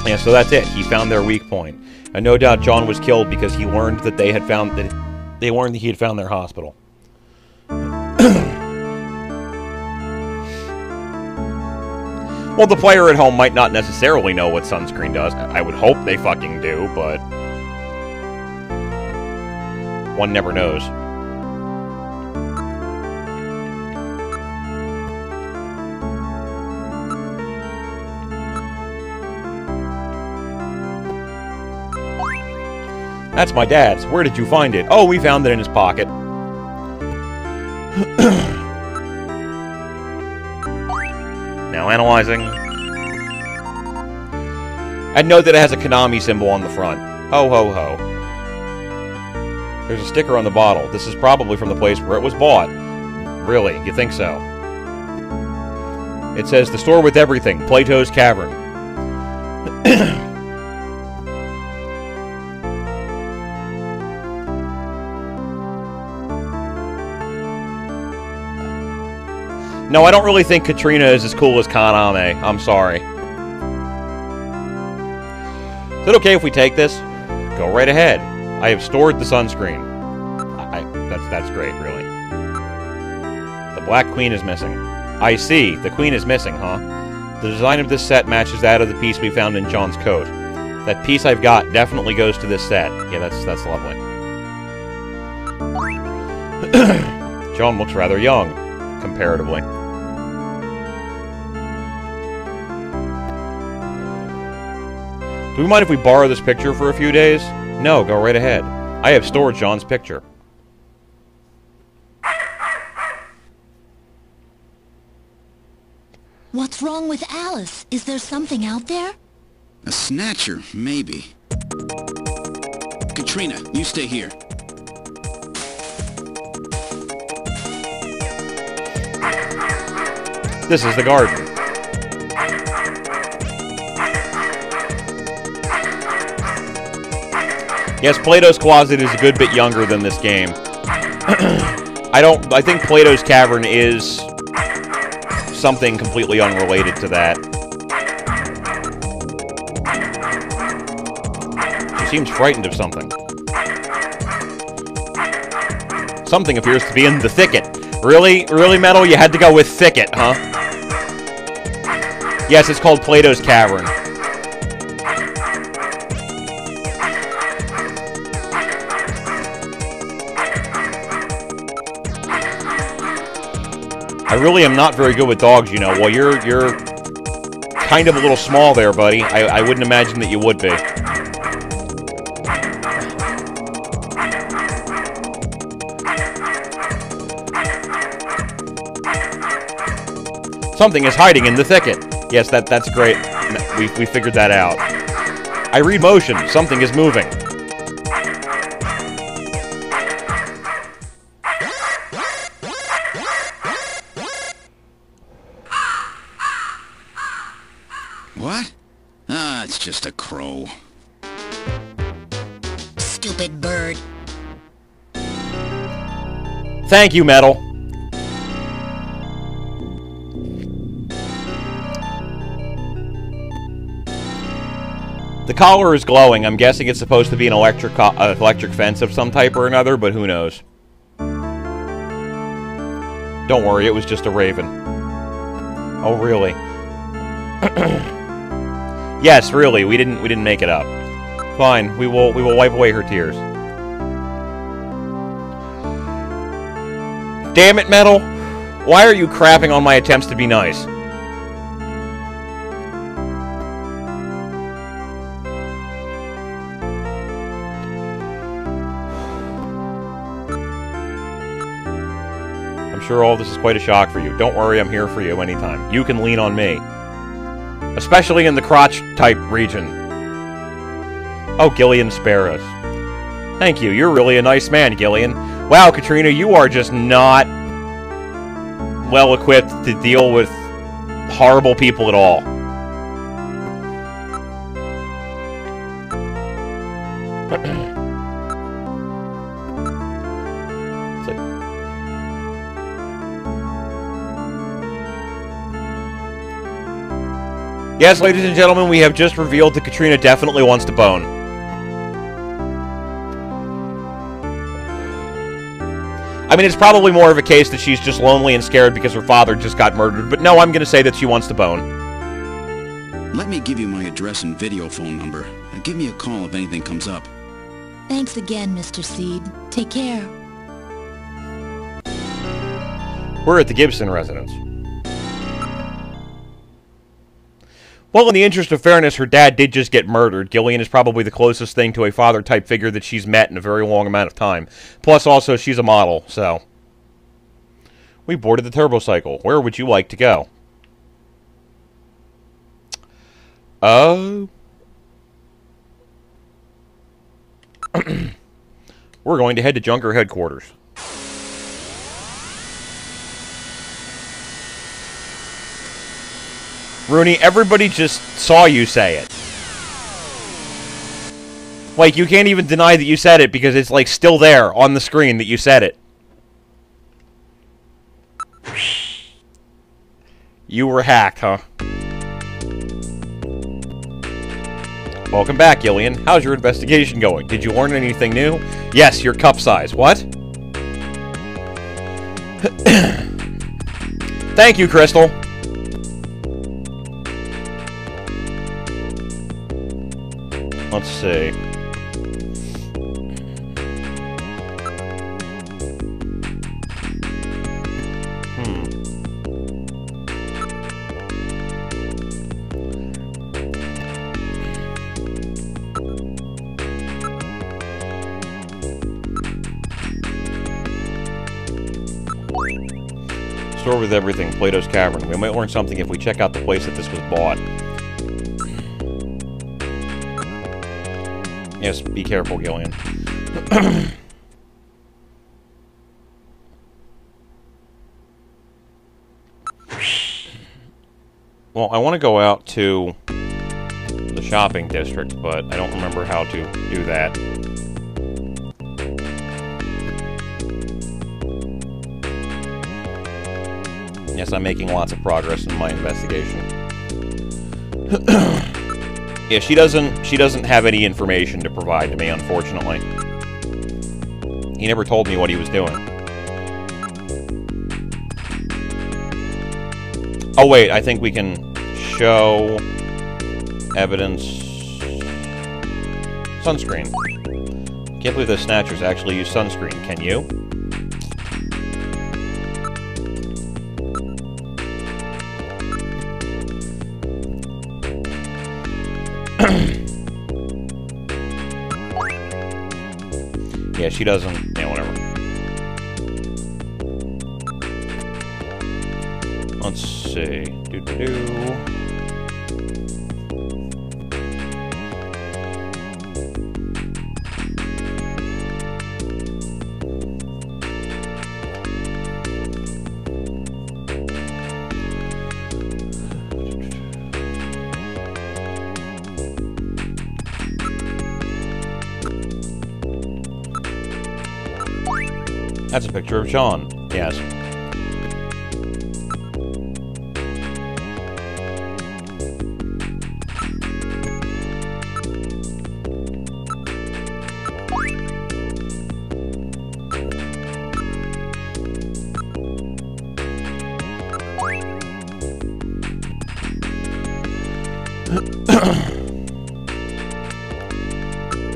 S1: Yeah, so that's it. He found their weak point. And no doubt John was killed because he learned that he had found their hospital. Well, the player at home might not necessarily know what sunscreen does. I would hope they fucking do, but one never knows. That's my dad's. Where did you find it? Oh, we found it in his pocket. Now analyzing. And note that it has a Konami symbol on the front. Ho, ho, ho. There's a sticker on the bottle. This is probably from the place where it was bought. Really? You think so? It says, the store with everything. Plato's Cavern. No, I don't really think Katrina is as cool as Kaname. I'm sorry. Is it okay if we take this? Go right ahead. I have stored the sunscreen. That's great, really. The Black Queen is missing. I see. The Queen is missing, huh? The design of this set matches that of the piece we found in John's coat. That piece I've got definitely goes to this set. Yeah, that's lovely. John looks rather young, comparatively. Do we mind if we borrow this picture for a few days? No, go right ahead. I have stored John's picture.
S6: What's wrong with Alice? Is there something out there?
S3: A snatcher, maybe. Katrina, you stay here.
S1: This is the garden. Yes, Plato's Closet is a good bit younger than this game. I think Plato's Cavern is something completely unrelated to that. She seems frightened of something. Something appears to be in the thicket. Really? Really, Metal? You had to go with thicket, huh? Yes, it's called Plato's Cavern. I really am not very good with dogs, you know. Well, you're kind of a little small there, buddy. I wouldn't imagine that you would be. Something is hiding in the thicket. Yes, that's great. We figured that out. I read motion. Something is moving.
S3: What? Ah, it's just a crow.
S8: Stupid bird.
S1: Thank you, Metal. The collar is glowing. I'm guessing it's supposed to be an electric fence of some type or another, but who knows? Don't worry, it was just a raven. Oh, really? Yes, really. We didn't make it up. Fine. We will wipe away her tears. Damn it, Metal! Why are you crapping on my attempts to be nice? I'm sure all this is quite a shock for you. Don't worry, I'm here for you anytime. You can lean on me. Especially in the crotch-type region. Oh, Gillian, spare us. Thank you. You're really a nice man, Gillian. Wow, Katrina, you are just not well-equipped to deal with horrible people at all. Yes, ladies and gentlemen, we have just revealed that Katrina definitely wants to bone. I mean, it's probably more of a case that she's just lonely and scared because her father just got murdered, but no, I'm going to say that she wants to bone.
S3: Let me give you my address and video phone number. Give me a call if anything comes up.
S6: Thanks again, Mr. Seed. Take care.
S1: We're at the Gibson residence. Well, in the interest of fairness, her dad did just get murdered. Gillian is probably the closest thing to a father-type figure that she's met in a very long amount of time. Plus, also, she's a model, so... We boarded the turbocycle. Where would you like to go? We're going to head to Junker headquarters. Rooney, everybody just saw you say it. Like, you can't even deny that you said it because it's, like, still there on the screen that you said it. You were hacked, huh? Welcome back, Gillian. How's your investigation going? Did you learn anything new? Yes, your cup size. What? Thank you, Crystal. Let's see. Store with everything, Plato's Cavern. We might learn something if we check out the place that this was bought. Yes, be careful, Gillian. Well, I want to go out to the shopping district, but I don't remember how to do that. Yes, I'm making lots of progress in my investigation. Yeah, she doesn't have any information to provide to me, unfortunately. He never told me what he was doing. Oh wait, I think we can show evidence. Sunscreen. Can't believe the Snatchers actually use sunscreen, can you? Yeah, she doesn't. Yeah, whatever. Let's see. Doo-doo-doo. That's a picture of Sean. Yes.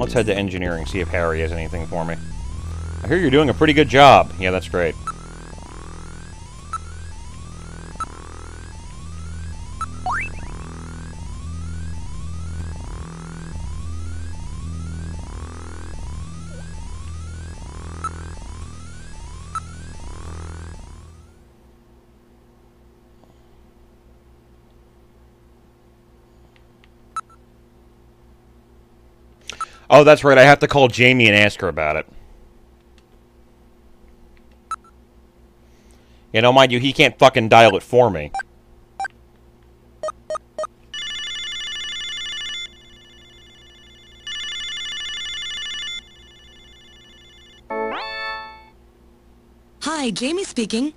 S1: Let's head to engineering, see if Harry has anything for me. I hear you're doing a pretty good job. Yeah, that's great. Oh, that's right. I have to call Jamie and ask her about it. You know, mind you, he can't fucking dial it for me.
S6: Hi, Jamie speaking.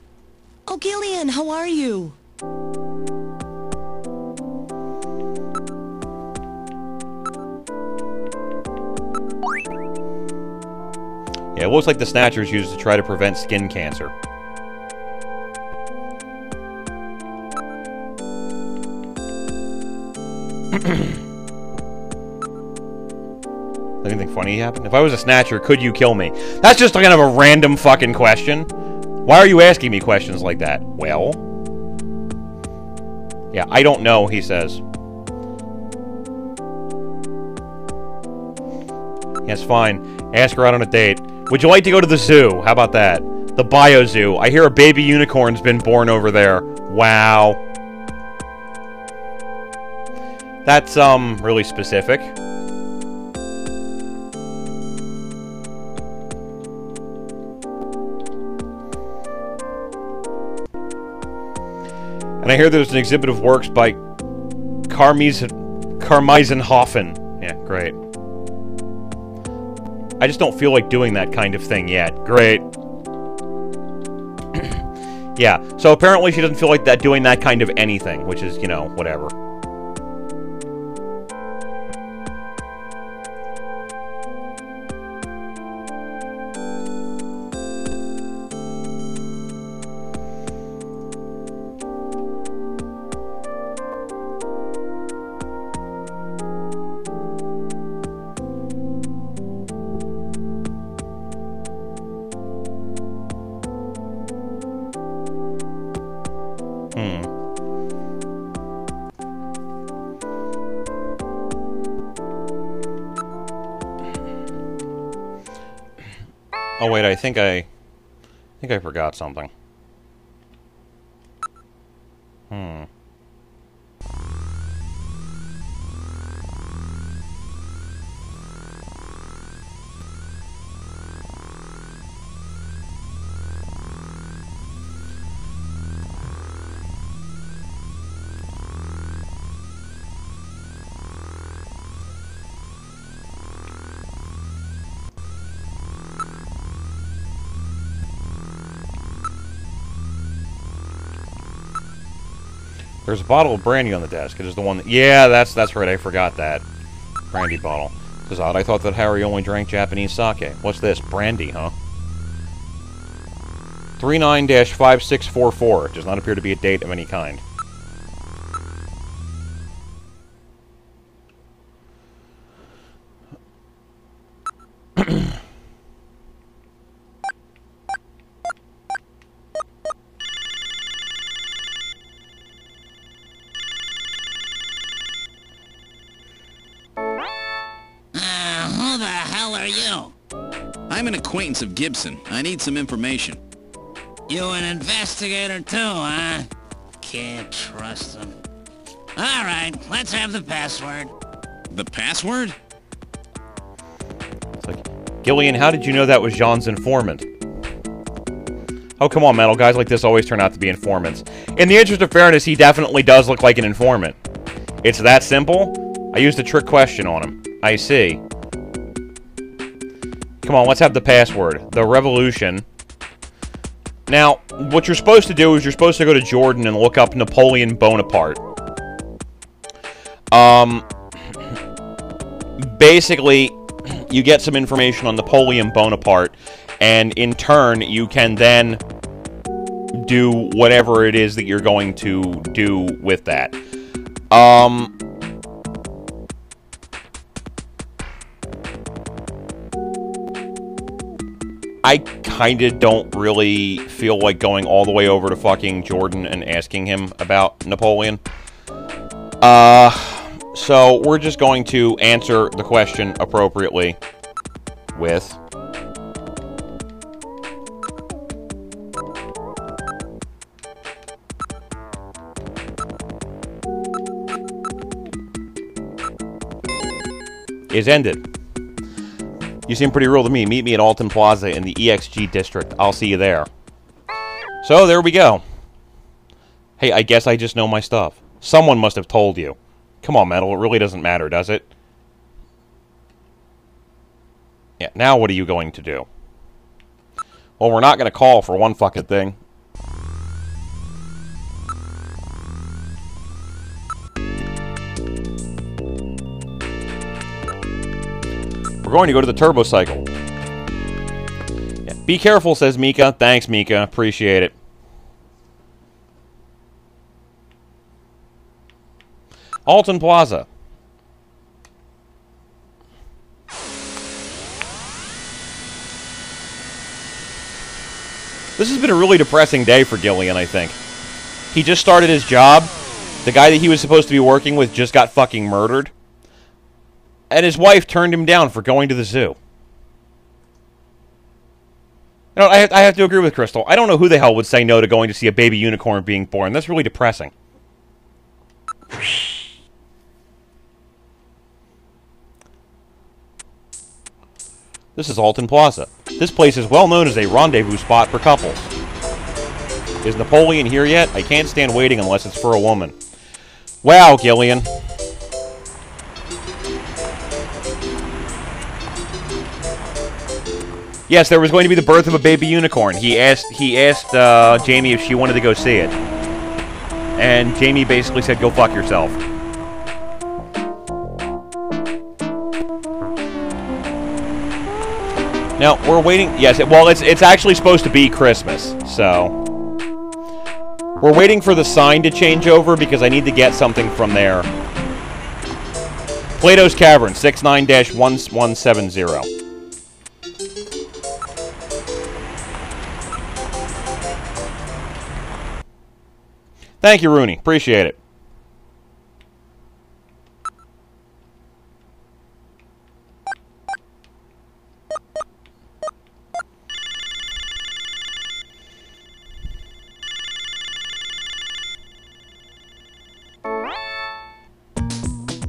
S6: Oh, Gillian, how are you?
S1: Yeah, it looks like the Snatcher's used to try to prevent skin cancer. Anything funny happened? If I was a Snatcher, could you kill me? That's just kind of a random fucking question. Why are you asking me questions like that? Well... yeah, I don't know, he says. Yes, fine. Ask her out on a date. Would you like to go to the zoo? How about that? The Bio Zoo. I hear a baby unicorn's been born over there. Wow. That's, really specific. And I hear there's an exhibit of works by Karmeisenhofen. Yeah, great. I just don't feel like doing that kind of thing yet. Great. Yeah, so apparently she doesn't feel like doing that kind of anything, which is, you know, whatever. Oh wait, I think I forgot something. There's a bottle of brandy on the desk. It is the one that... Yeah, that's right. I forgot that. Brandy bottle. This is odd. I thought that Harry only drank Japanese sake. What's this? Brandy, huh? 39-5644. Does not appear to be a date of any kind.
S3: I'm an acquaintance of Gibson. I need some information.
S7: You an investigator too, huh? Can't trust him. All right, let's have the password.
S3: The password?
S1: It's like, Gillian, how did you know that was Jean's informant? Oh, come on, Metal. Guys like this always turn out to be informants. In the interest of fairness, he definitely does look like an informant. It's that simple? I used a trick question on him. I see. Come on, let's have the password. The Revolution. Now, what you're supposed to do is you're supposed to go to Jordan and look up Napoleon Bonaparte. Basically, you get some information on Napoleon Bonaparte, and in turn, you can then do whatever it is that you're going to do with that. I kinda don't really feel like going all the way over to fucking Jordan and asking him about Napoleon. So we're just going to answer the question appropriately with... is ended. You seem pretty real to me. Meet me at Alton Plaza in the EXG district. I'll see you there. So, there we go. Hey, I guess I just know my stuff. Someone must have told you. Come on, Metal. It really doesn't matter, does it? Yeah, now what are you going to do? Well, we're not going to call for one fucking thing. We're going to go to the turbo cycle. Yeah, be careful, says Mika. Thanks, Mika. Appreciate it. Alton Plaza. This has been a really depressing day for Gillian, I think. He just started his job. The guy that he was supposed to be working with just got fucking murdered. And his wife turned him down for going to the zoo. You know, I have to agree with Crystal. I don't know who the hell would say no to going to see a baby unicorn being born. That's really depressing. This is Alton Plaza. This place is well known as a rendezvous spot for couples. Is Napoleon here yet? I can't stand waiting unless it's for a woman. Wow, Gillian. Yes, there was going to be the birth of a baby unicorn. He asked Jamie if she wanted to go see it. And Jamie basically said, go fuck yourself. Now, we're waiting... Yes, well, it's actually supposed to be Christmas, so... We're waiting for the sign to change over because I need to get something from there. Plato's Cavern, 69-1170. Thank you, Rooney. Appreciate it.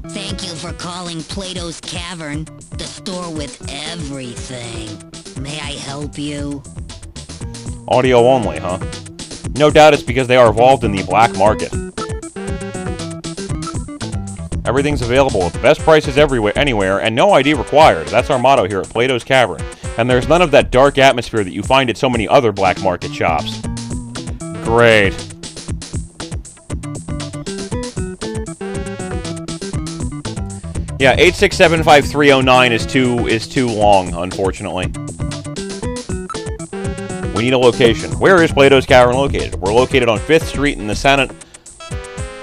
S8: Thank you for calling Plato's Cavern, the store with everything. May I help you?
S1: Audio only, huh? No doubt it's because they are involved in the black market. Everything's available at the best prices everywhere, anywhere, and no ID required. That's our motto here at Plato's Cavern. And there's none of that dark atmosphere that you find at so many other black market shops. Great. Yeah, 8675309 is too long, unfortunately. We need a location. Where is Plato's Cavern located? We're located on 5th Street in the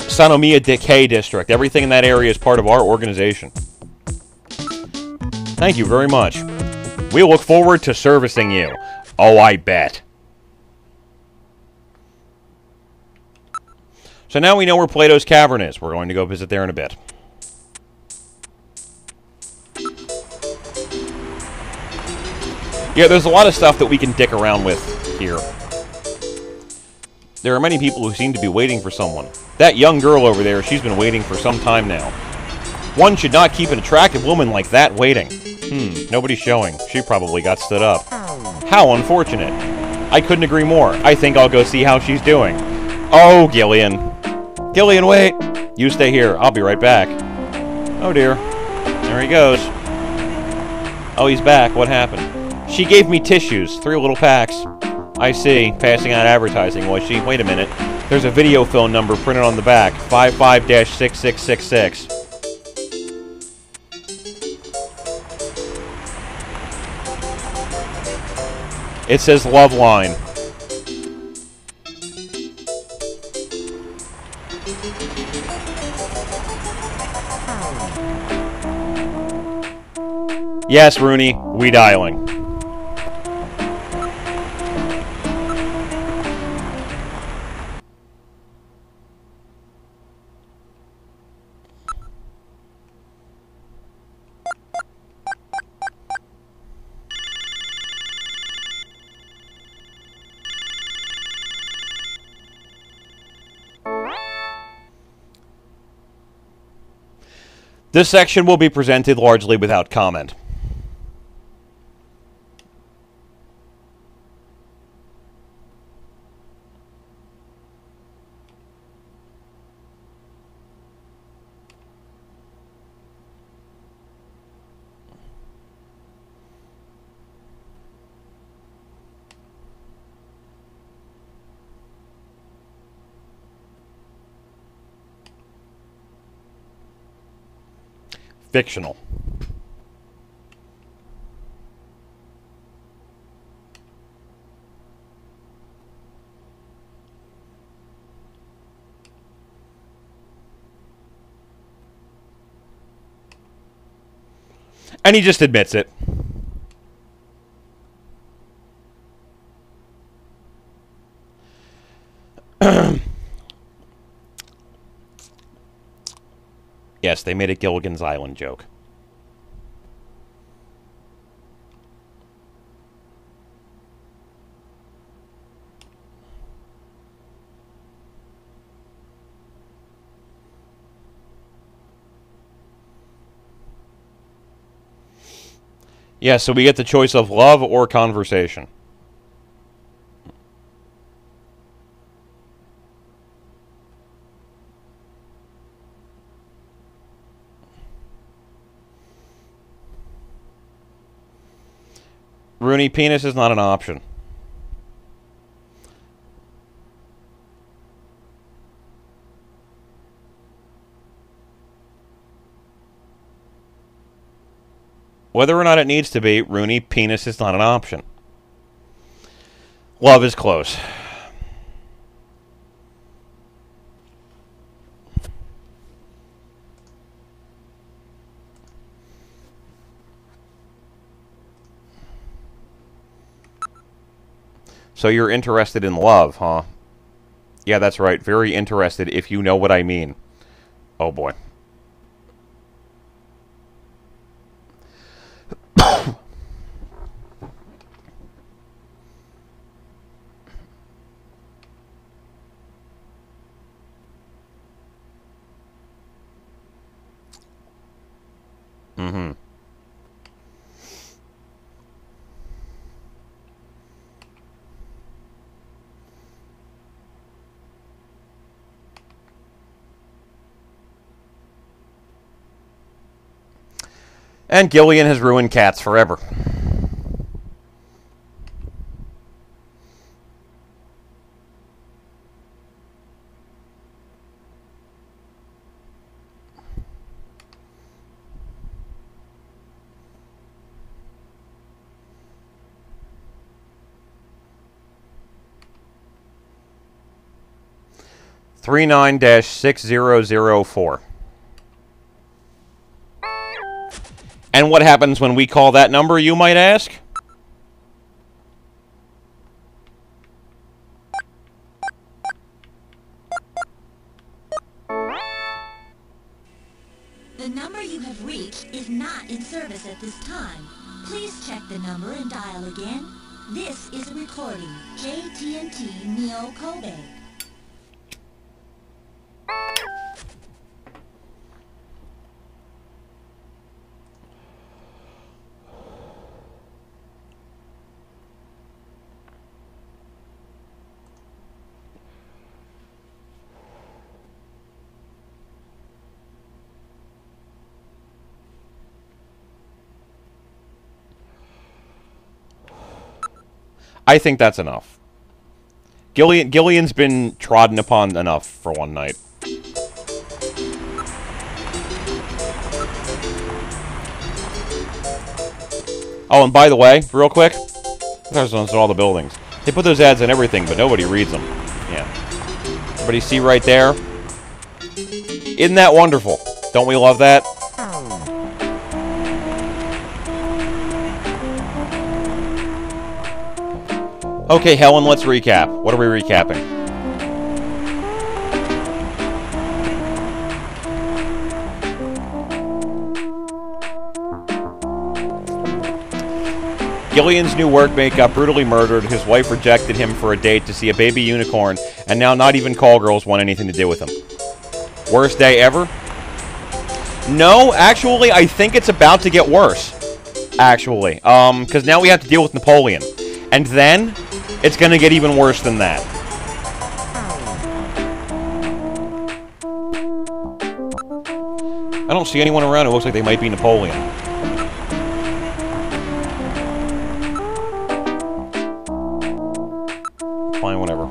S1: Sanomia Decay District. Everything in that area is part of our organization. Thank you very much. We look forward to servicing you. Oh, I bet. So now we know where Plato's Cavern is. We're going to go visit there in a bit. Yeah, there's a lot of stuff that we can dick around with here. There are many people who seem to be waiting for someone. That young girl over there, she's been waiting for some time now. One should not keep an attractive woman like that waiting. Nobody's showing. She probably got stood up. How unfortunate. I couldn't agree more. I think I'll go see how she's doing. Oh, Gillian. Gillian, wait. You stay here. I'll be right back. Oh, dear. There he goes. Oh, he's back. What happened? She gave me tissues, 3 little packs. I see. Passing out advertising, was she? Wait a minute. There's a video phone number printed on the back. 55-6666. It says Love Line. Yes, Rooney. We dialing. This section will be presented largely without comment. Fictional. And he just admits it. Yes, they made a Gilligan's Island joke. Yeah, so we get the choice of love or conversation. Rooney, penis is not an option. Whether or not it needs to be, Rooney, penis is not an option. Love is close. So you're interested in love, huh? Yeah, that's right. Very interested, if you know what I mean. Oh, boy. Mm-hmm. And Gillian has ruined cats forever. (39-6004). And what happens when we call that number, you might ask?
S6: The number you have reached is not in service at this time. Please check the number and dial again. This is a recording. JT&T Neo Kobe.
S1: I think that's enough. Gillian's been trodden upon enough for one night. Oh, and by the way, real quick, there's all the buildings. They put those ads on everything, but nobody reads them. Yeah. Everybody see right there? Isn't that wonderful? Don't we love that? Okay, Helen, let's recap. What are we recapping? Gillian's new workmate got brutally murdered, his wife rejected him for a date to see a baby unicorn, and now not even call girls want anything to do with him. Worst day ever? No, actually, I think it's about to get worse. Actually. Because now we have to deal with Napoleon. And then, it's going to get even worse than that. I don't see anyone around who looks like they might be Napoleon. Fine, whatever.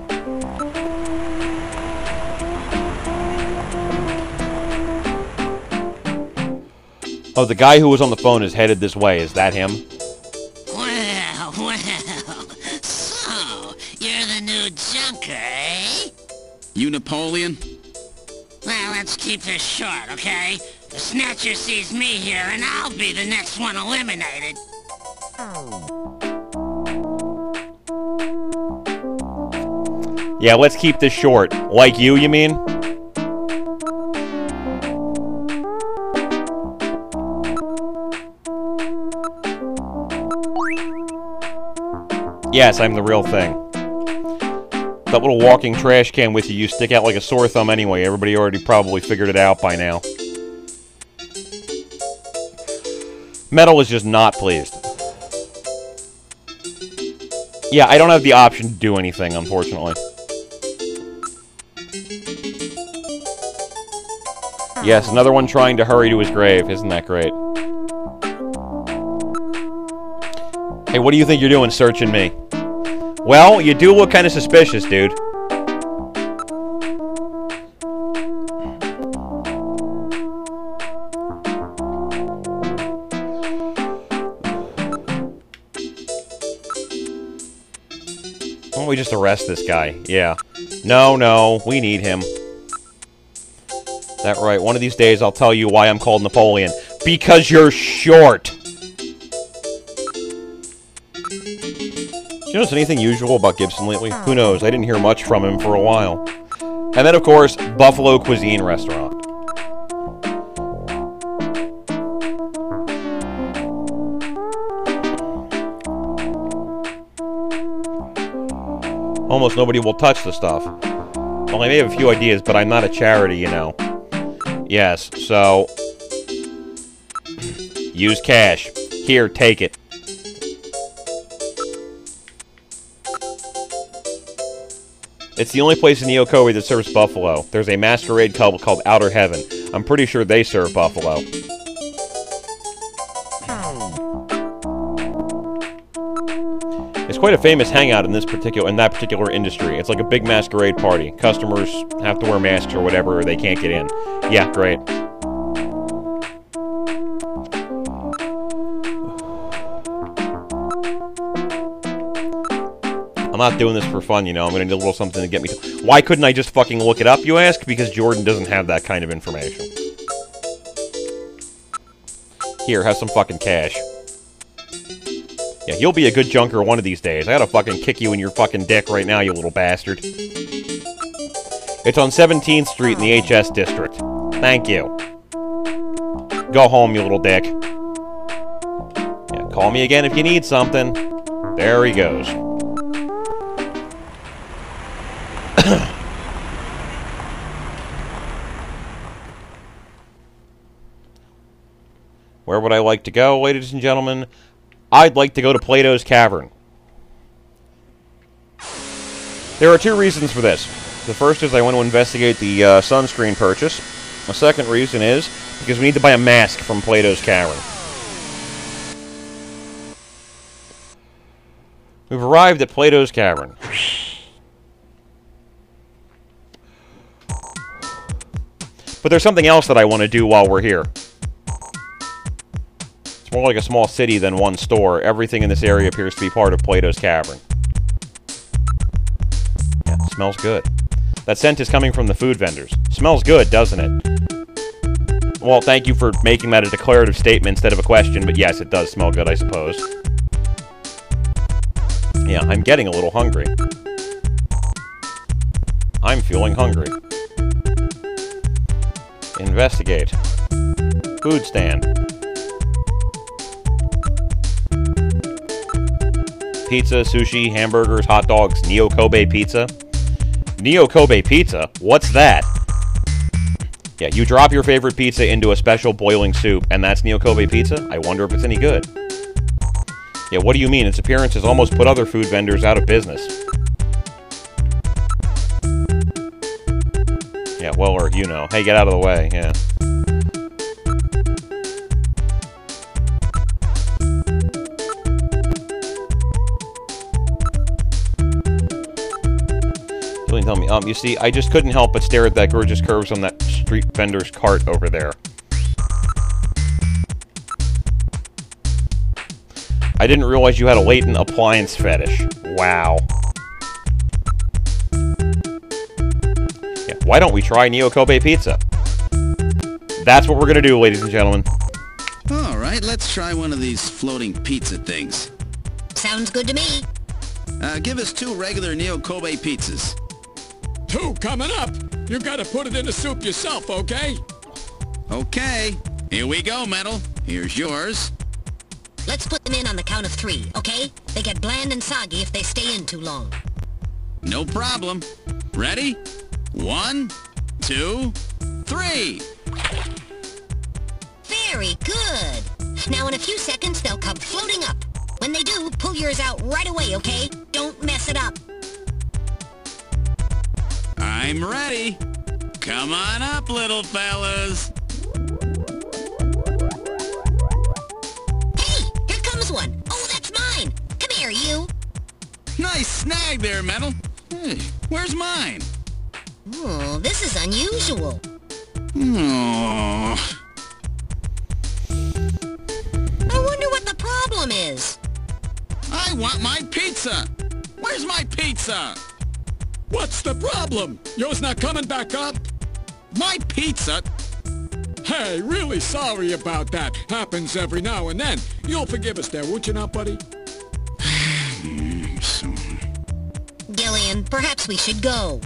S1: Oh, the guy who was on the phone is headed this way. Is that him?
S11: Well. So, you're the new junker, eh?
S3: You Napoleon?
S11: Well, let's keep this short, okay? The Snatcher sees me here, and I'll be the next one eliminated.
S1: Yeah, let's keep this short. Like you mean? Yes, I'm the real thing. That little walking trash can with you stick out like a sore thumb anyway. Everybody already probably figured it out by now. Metal is just not pleased. Yeah, I don't have the option to do anything, unfortunately. Yes, another one trying to hurry to his grave. Isn't that great? Hey, what do you think you're doing searching me? Well, you do look kind of suspicious, dude. Why don't we just arrest this guy? Yeah. No, we need him. That right. One of these days I'll tell you why I'm called Napoleon. Because you're short! You notice anything usual about Gibson lately? Who knows? I didn't hear much from him for a while. And then, of course, Buffalo Cuisine Restaurant. Almost nobody will touch the stuff. Well, I may have a few ideas, but I'm not a charity, you know. Yes, so... use cash. Here, take it. It's the only place in Neokobe that serves buffalo. There's a masquerade club called Outer Heaven. I'm pretty sure they serve buffalo. It's quite a famous hangout in that particular industry. It's like a big masquerade party. Customers have to wear masks or whatever, or they can't get in. Yeah, great. I'm not doing this for fun, you know. I'm going to need a little something to get me to... Why couldn't I just fucking look it up, you ask? Because Jordan doesn't have that kind of information. Here, have some fucking cash. Yeah, you'll be a good junker one of these days. I gotta fucking kick you in your fucking dick right now, you little bastard. It's on 17th Street in the HS District. Thank you. Go home, you little dick. Yeah, call me again if you need something. There he goes. Where would I like to go, ladies and gentlemen? I'd like to go to Plato's Cavern. There are two reasons for this. The first is I want to investigate the sunscreen purchase. The second reason is because we need to buy a mask from Plato's Cavern. We've arrived at Plato's Cavern. But there's something else that I want to do while we're here. It's more like a small city than one store. Everything in this area appears to be part of Plato's Cavern. Yeah, it smells good. That scent is coming from the food vendors. Smells good, doesn't it? Well, thank you for making that a declarative statement instead of a question, but yes, it does smell good, I suppose. Yeah, I'm getting a little hungry. I'm feeling hungry. Investigate. Food stand. Pizza, sushi, hamburgers, hot dogs, Neokobe pizza. Neokobe pizza? What's that? Yeah, you drop your favorite pizza into a special boiling soup, and that's Neokobe pizza? I wonder if it's any good. Yeah, what do you mean? Its appearance has almost put other food vendors out of business. Yeah, well, or, you know. Hey, get out of the way, yeah. Tell me, you see, I just couldn't help but stare at that gorgeous curves on that street vendor's cart over there. I didn't realize you had a latent appliance fetish. Wow. Yeah, why don't we try Neokobe pizza? That's what we're gonna do, ladies and gentlemen.
S5: Alright, let's try one of these floating pizza things.
S8: Sounds good to me.
S5: Give us 2 regular Neokobe pizzas.
S12: 2 coming up. You gotta put it in the soup yourself, okay?
S5: Okay. Here we go, Metal. Here's yours.
S8: Let's put them in on the count of 3, okay? They get bland and soggy if they stay in too long.
S5: No problem. Ready? 1, 2, 3.
S8: Very good. Now in a few seconds, they'll come floating up. When they do, pull yours out right away, okay? Don't mess it up.
S5: I'm ready. Come on up, little fellas.
S8: Hey, here comes one. Oh, that's mine.
S3: Nice snag there, Metal. Hey, where's mine?
S8: Oh, this is unusual.
S3: Oh.
S8: I wonder what the problem is.
S3: I want my pizza. Where's my pizza?
S12: What's the problem? Yours not coming back up?
S3: My pizza?
S12: Hey, really sorry about that. Happens every now and then. You'll forgive us there, won't you now, buddy?
S3: Soon.
S8: Gillian, perhaps we should go.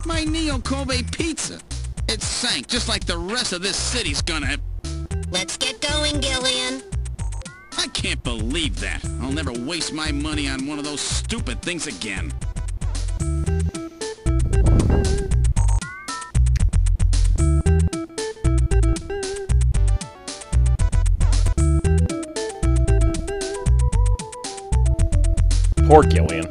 S3: My Neo Kobe pizza. It sank just like the rest of this city's gonna.
S8: Let's get going, Gillian.
S3: I can't believe that. I'll never waste my money on one of those stupid things again.
S1: Poor Gillian.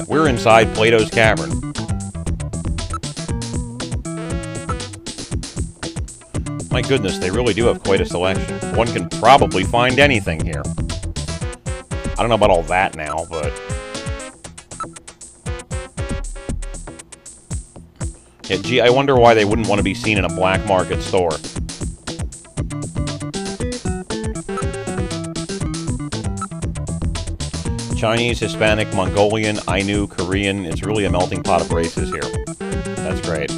S1: We're inside Plato's Cavern. My goodness, they really do have quite a selection. One can probably find anything here. I don't know about all that now, but... yeah, gee, I wonder why they wouldn't want to be seen in a black market store. Chinese, Hispanic, Mongolian, Ainu, Korean. It's really a melting pot of races here. That's great.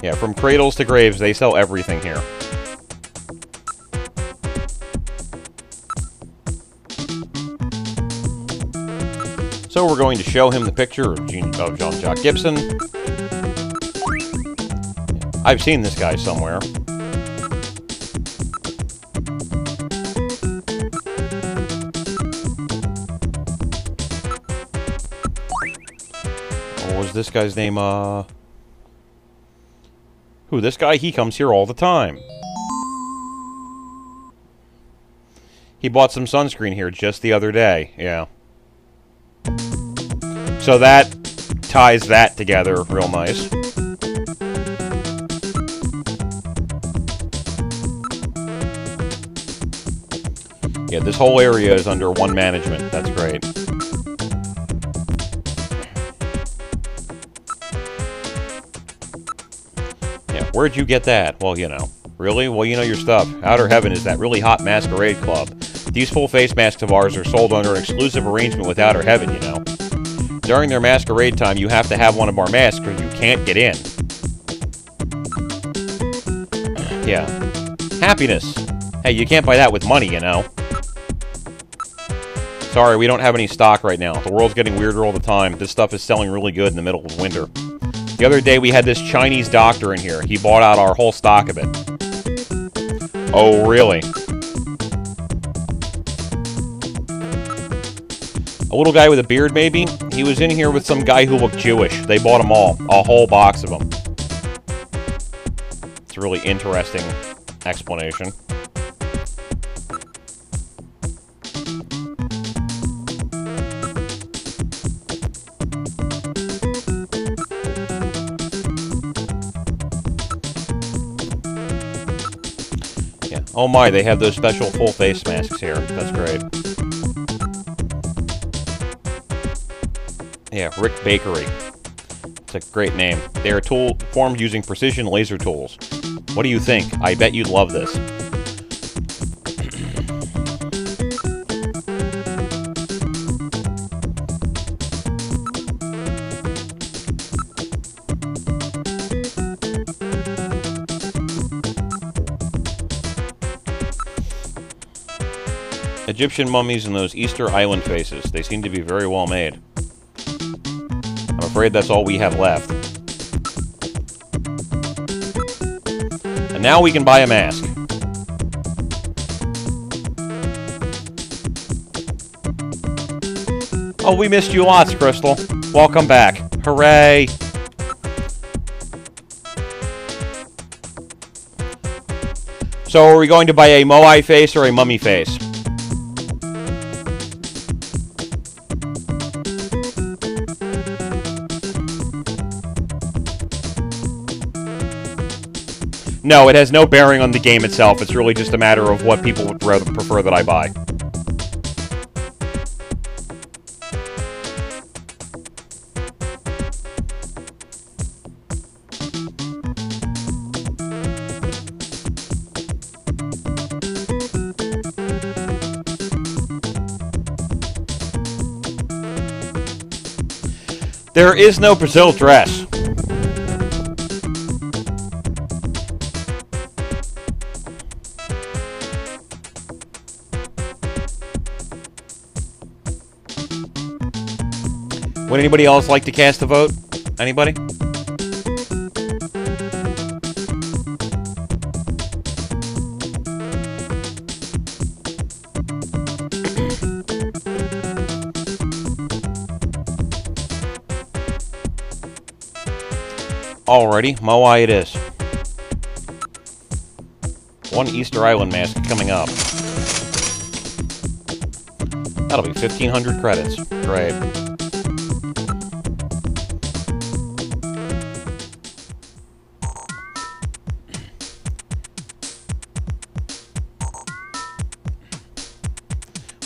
S1: Yeah, from cradles to graves, they sell everything here. So we're going to show him the picture of Jean-Jacques Gibson. I've seen this guy somewhere. What was this guy's name? Who, this guy? He comes here all the time. He bought some sunscreen here just the other day. Yeah. So that ties that together real nice. Yeah, this whole area is under one management. That's great. Yeah, where'd you get that? Well, you know. Really? Well, you know your stuff. Outer Heaven is that really hot masquerade club. These full face masks of ours are sold under an exclusive arrangement with Outer Heaven, you know. During their masquerade time, you have to have one of our masks or you can't get in. Yeah. Happiness. Hey, you can't buy that with money, you know. Sorry, we don't have any stock right now. The world's getting weirder all the time. This stuff is selling really good in the middle of winter. The other day, we had this Chinese doctor in here. He bought out our whole stock of it. Oh, really? A little guy with a beard, maybe? He was in here with some guy who looked Jewish. They bought them all. A whole box of them. It's a really interesting explanation. Yeah. Oh my, they have those special full face masks here. That's great. Yeah, Rick Bakery. It's a great name. They are formed using precision laser tools. What do you think? I bet you'd love this. Egyptian mummies and those Easter Island faces. They seem to be very well made. I'm afraid that's all we have left. And now we can buy a mask. Oh, we missed you lots, Crystal. Welcome back. Hooray! So, are we going to buy a Moai face or a mummy face? No, it has no bearing on the game itself. It's really just a matter of what people would rather prefer that I buy. There is no Brazil dress. Would anybody else like to cast a vote? Anybody? Alrighty, Moai it is. One Easter Island mask coming up. That'll be 1,500 credits. Great.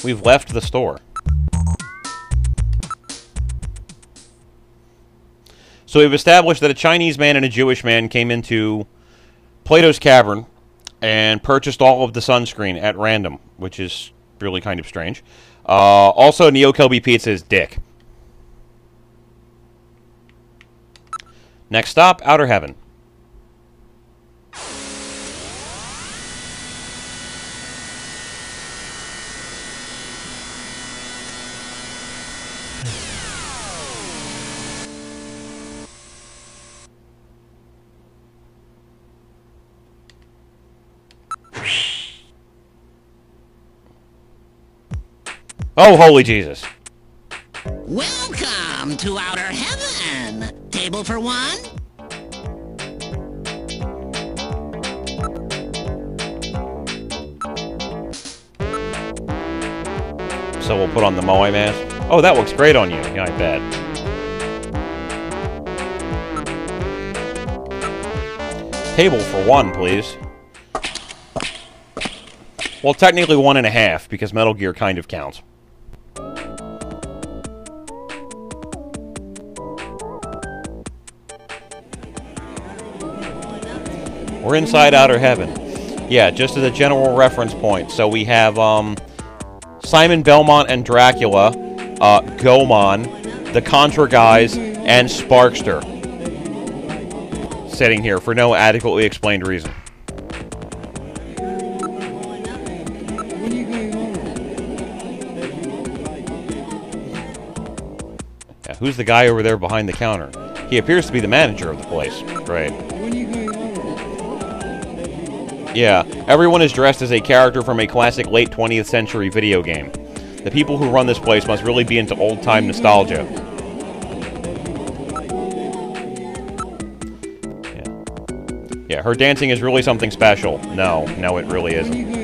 S1: We've left the store. So we've established that a Chinese man and a Jewish man came into Plato's Cavern and purchased all of the sunscreen at random, which is really kind of strange. Also, Neo Kobe Pizza is dick. Next stop, Outer Heaven. Oh, holy Jesus.
S11: Welcome to Outer Heaven. Table for one?
S1: So we'll put on the Moai mask. Oh, that looks great on you. Yeah, I bet. Table for one, please. Well, technically 1.5, because Metal Gear kind of counts. We're inside Outer Heaven. Yeah, just as a general reference point. So we have Simon Belmont and Dracula, Gomon, the Contra guys, and Sparkster sitting here for no adequately explained reason. Yeah, who's the guy over there behind the counter? He appears to be the manager of the place. Great. Yeah, everyone is dressed as a character from a classic late 20th century video game. The people who run this place must really be into old-time nostalgia. Yeah, her dancing is really something special. No, it really isn't.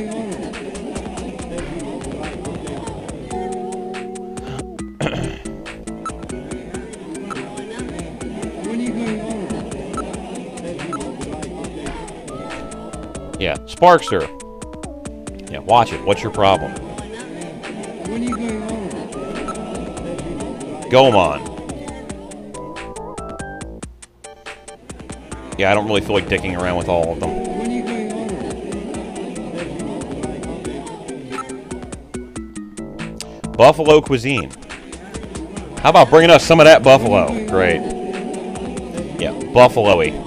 S1: Yeah, Sparkster. Yeah, watch it. What's your problem? Gomon. Yeah, I don't really feel like dicking around with all of them. Buffalo cuisine. How about bringing us some of that buffalo? Great. Yeah, buffalo-y.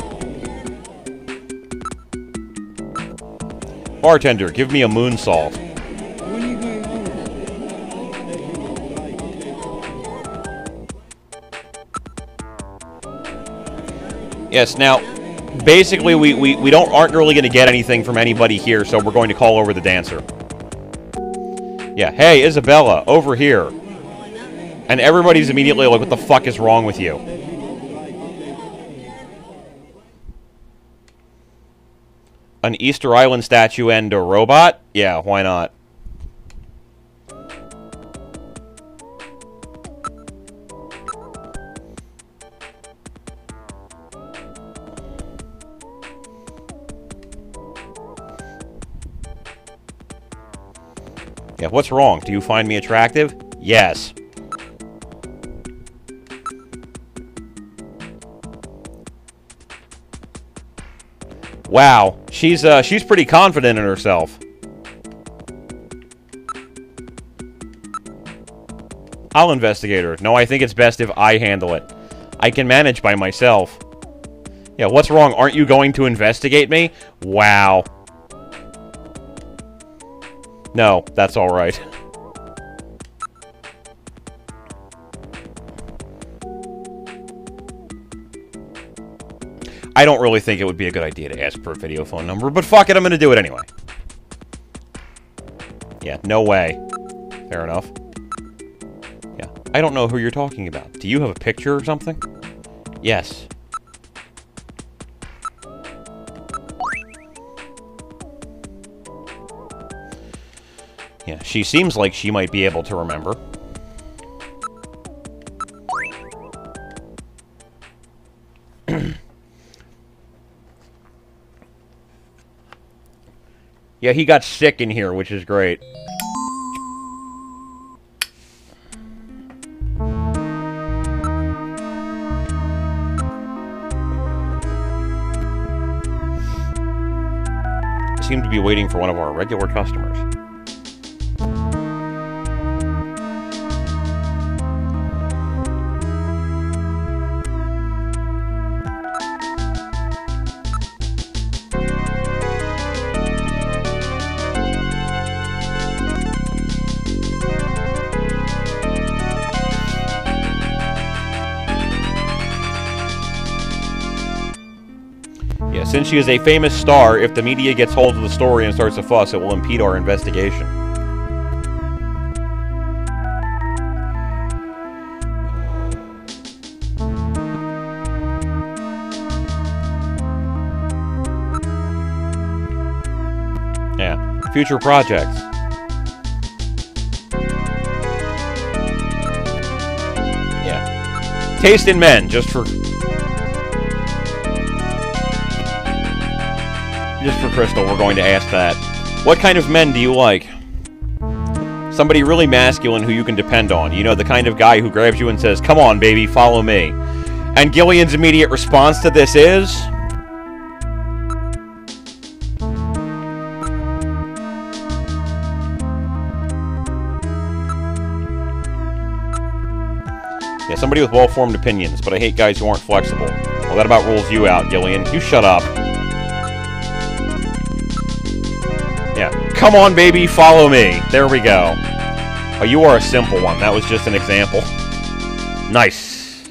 S1: Bartender, give me a moonsault. Yes, now, basically, we aren't really going to get anything from anybody here, so we're going to call over the dancer. Yeah, hey, Isabella, over here. And everybody's immediately like, what the fuck is wrong with you? An Easter Island statue and a robot? Yeah, why not? Yeah, what's wrong? Do you find me attractive? Yes. Wow, she's pretty confident in herself. I'll investigate her. No, I think it's best if I handle it. I can manage by myself. Yeah, what's wrong? Aren't you going to investigate me? Wow. No, that's all right. I don't really think it would be a good idea to ask for a video phone number, but fuck it, I'm gonna do it anyway. Yeah, no way. Fair enough. Yeah, I don't know who you're talking about. Do you have a picture or something? Yes. Yeah, she seems like she might be able to remember. Yeah, he got sick in here, which is great. Seem to be waiting for one of our regular customers. Since she is a famous star, if the media gets hold of the story and starts a fuss, it will impede our investigation. Yeah. Future projects. Yeah. Taste in men, just for Crystal, we're going to ask that. What kind of men do you like? Somebody really masculine who you can depend on. You know, the kind of guy who grabs you and says, "Come on, baby, follow me." And Gillian's immediate response to this is... yeah, somebody with well-formed opinions, but I hate guys who aren't flexible. Well, that about rules you out, Gillian. You shut up. Yeah. Come on, baby, follow me. There we go. Oh, you are a simple one. That was just an example. Nice.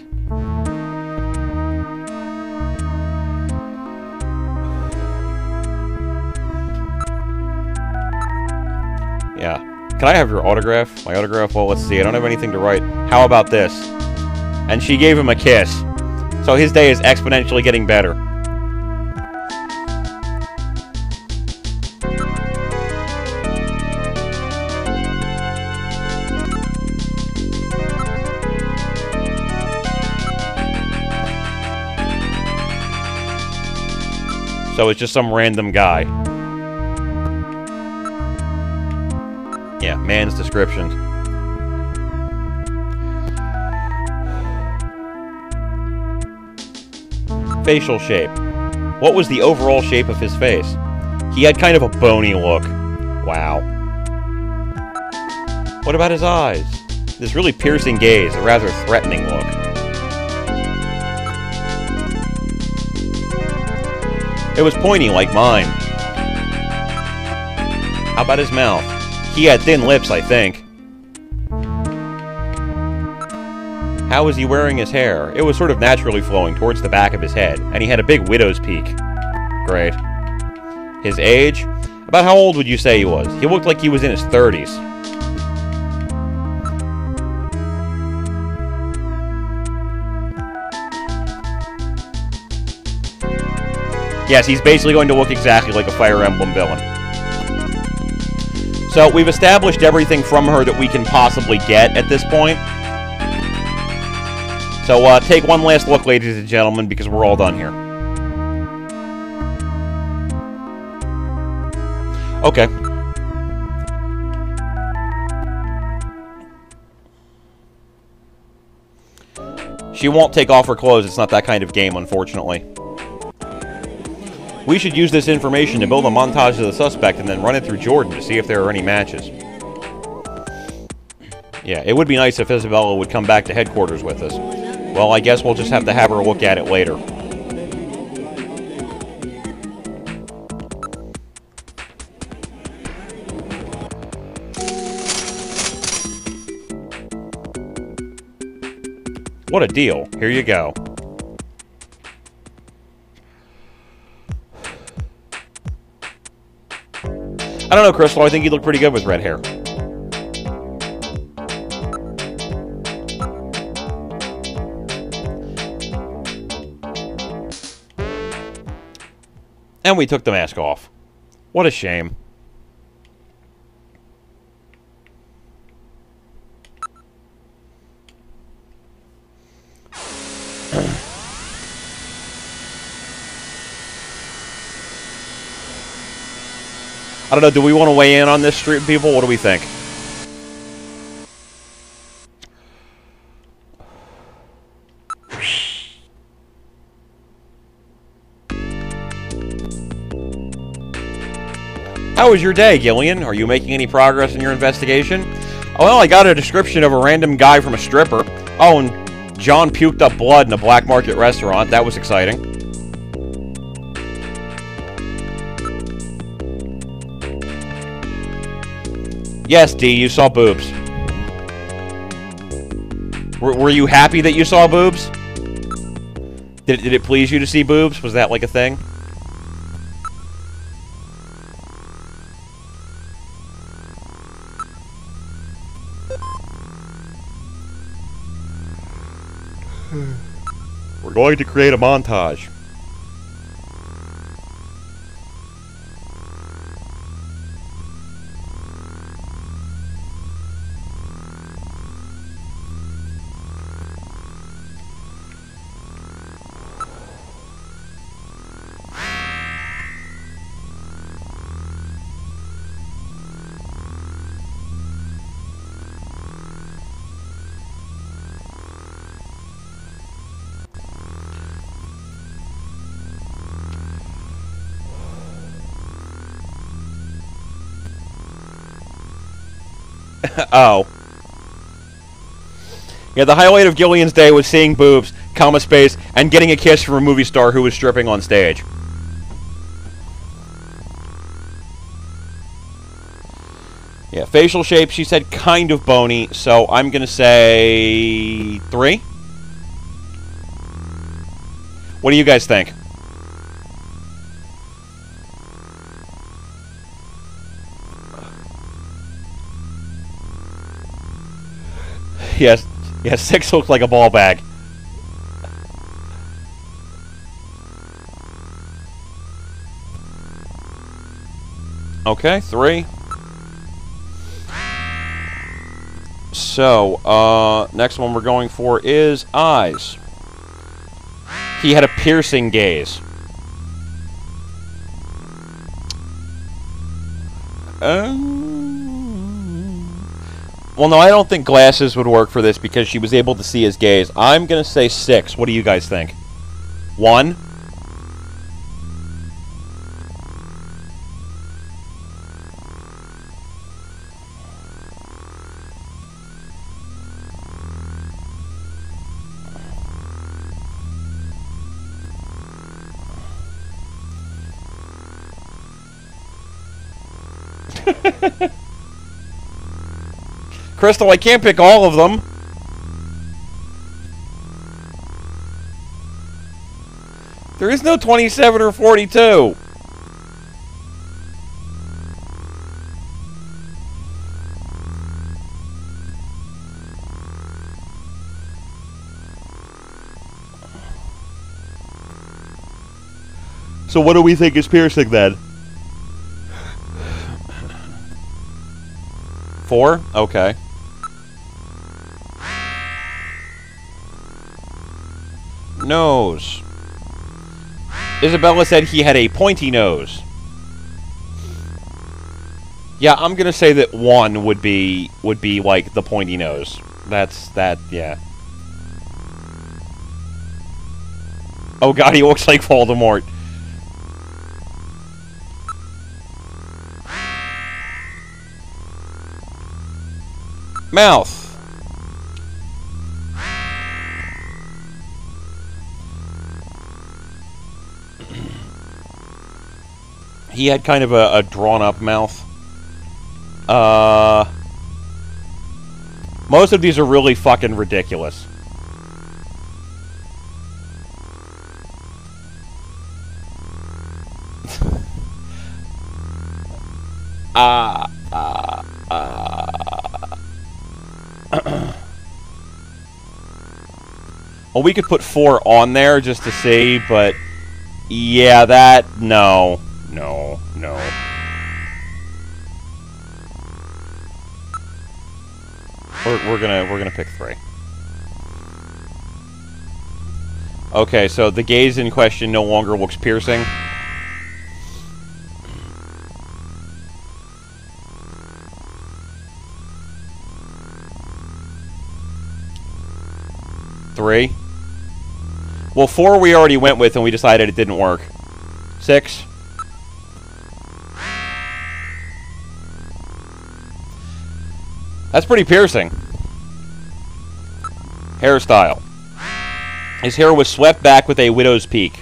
S1: Yeah. Can I have your autograph? My autograph? Well, let's see. I don't have anything to write. How about this? And she gave him a kiss. So his day is exponentially getting better. So it's just some random guy. Yeah, man's description. Facial shape. What was the overall shape of his face? He had kind of a bony look. Wow. What about his eyes? This really piercing gaze, a rather threatening look. It was pointy like mine. How about his mouth? He had thin lips, I think. How was he wearing his hair? It was sort of naturally flowing towards the back of his head, and he had a big widow's peak. Great. His age? About how old would you say he was? He looked like he was in his 30s. Yes, he's basically going to look exactly like a Fire Emblem villain. So, we've established everything from her that we can possibly get at this point. So, take one last look, ladies and gentlemen, because we're all done here. Okay. She won't take off her clothes. It's not that kind of game, unfortunately. We should use this information to build a montage of the suspect and then run it through Jordan to see if there are any matches. Yeah, it would be nice if Isabella would come back to headquarters with us. Well, I guess we'll just have to have her look at it later. What a deal. Here you go. I don't know, Crystal. I think you look pretty good with red hair. And we took the mask off. What a shame. I don't know, do we want to weigh in on this, street people? What do we think? How was your day, Gillian? Are you making any progress in your investigation? Oh, well, I got a description of a random guy from a stripper. Oh, and John puked up blood in a black market restaurant. That was exciting. Yes, D, you saw boobs. Were you happy that you saw boobs? Did it please you to see boobs? Was that like a thing? We're going to create a montage. Oh. Yeah, the highlight of Gillian's day was seeing boobs, comma space, and getting a kiss from a movie star who was stripping on stage. Yeah, facial shape, she said kind of bony, so I'm gonna say 3. What do you guys think? Yes, 6 looks like a ball bag. Okay, 3. So, next one we're going for is eyes. He had a piercing gaze. Well, no, I don't think glasses would work for this because she was able to see his gaze. I'm going to say 6. What do you guys think? 1? Crystal, I can't pick all of them. There is no 27 or 42. So what do we think is piercing then? 4? Okay. Nose. Isabella said he had a pointy nose. Yeah, I'm gonna say that 1 would be like the pointy nose. Yeah. Oh god, he looks like Voldemort. Mouth. He had kind of a drawn-up mouth. Most of these are really fucking ridiculous. Well, we could put 4 on there just to see, but yeah, that no. We're gonna pick 3. Okay, so the gaze in question no longer looks piercing. Three. Well, 4 we already went with, and we decided it didn't work. 6. That's pretty piercing. Hairstyle. His hair was swept back with a widow's peak.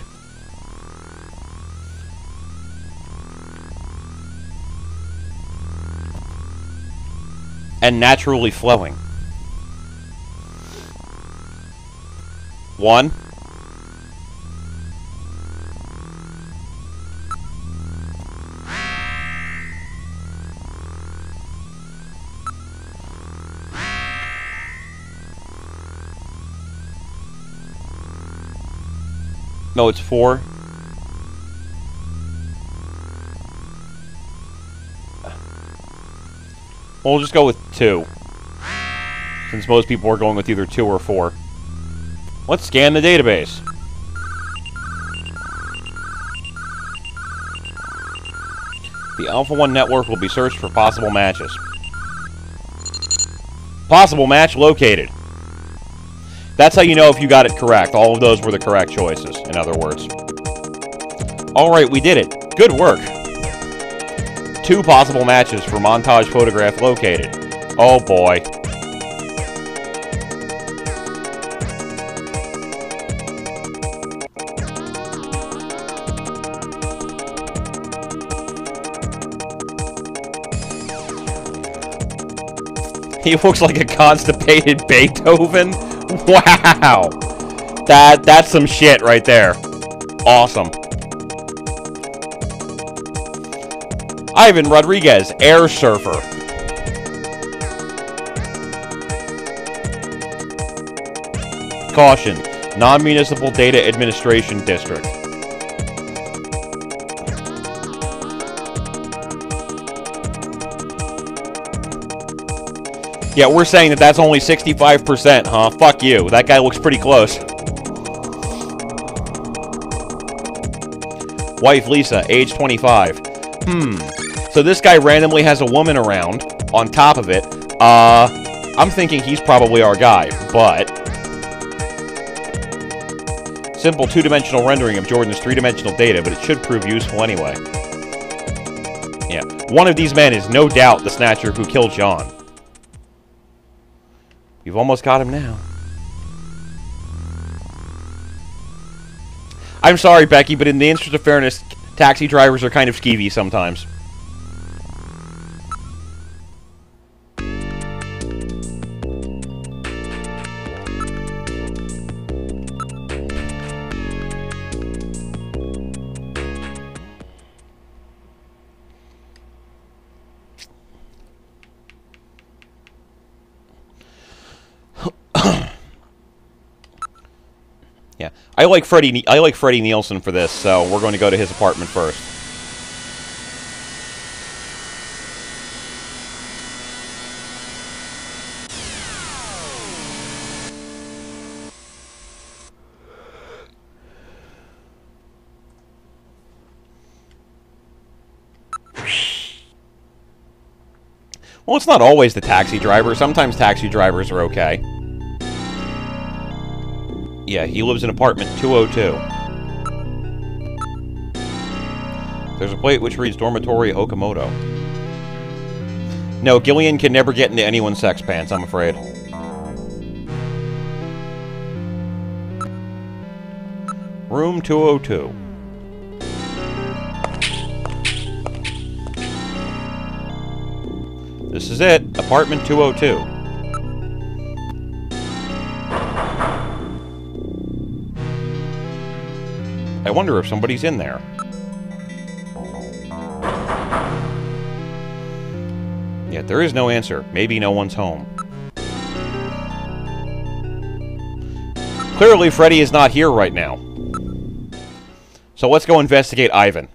S1: And naturally flowing. 1. No, it's 4. We'll just go with 2. Since most people are going with either 2 or 4. Let's scan the database. The Alpha 1 network will be searched for possible matches. Possible match located. That's how you know if you got it correct. All of those were the correct choices, in other words. Alright, we did it. Good work. 2 possible matches for montage photograph located. Oh boy. He looks like a constipated Beethoven. Wow! That's some shit right there. Awesome. Ivan Rodriguez, Air Surfer. Caution, Non-Municipal Data Administration District. Yeah, we're saying that that's only 65%, huh? Fuck you. That guy looks pretty close. Wife Lisa, age 25. So this guy randomly has a woman around, on top of it. I'm thinking he's probably our guy, but... Simple 2-dimensional rendering of Jordan's 3-dimensional data, but it should prove useful anyway. Yeah, one of these men is no doubt the Snatcher who killed John. You've almost got him now. I'm sorry, Becky, but in the interest of fairness, taxi drivers are kind of skeevy sometimes. Yeah, I like Freddie Nielsen for this, so we're going to go to his apartment first. Well, it's not always the taxi driver. Sometimes taxi drivers are okay. Yeah, he lives in apartment 202. There's a plate which reads Dormitory Okamoto. No, Gillian can never get into anyone's sex pants, I'm afraid. Room 202. This is it. Apartment 202. I wonder if somebody's in there. Yet there is no answer. Maybe no one's home. Clearly, Freddy is not here right now. So let's go investigate Ivan.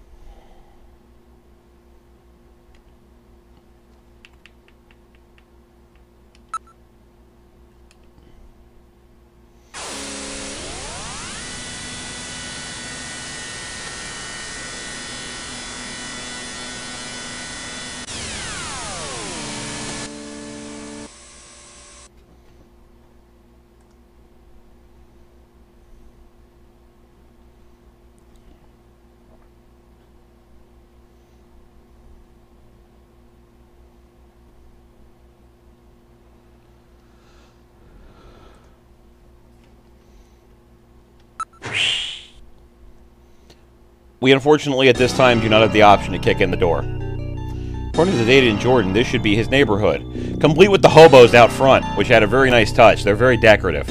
S1: We unfortunately at this time do not have the option to kick in the door. According to Data and Jordan, this should be his neighborhood, complete with the hobos out front, which had a very nice touch. They're very decorative.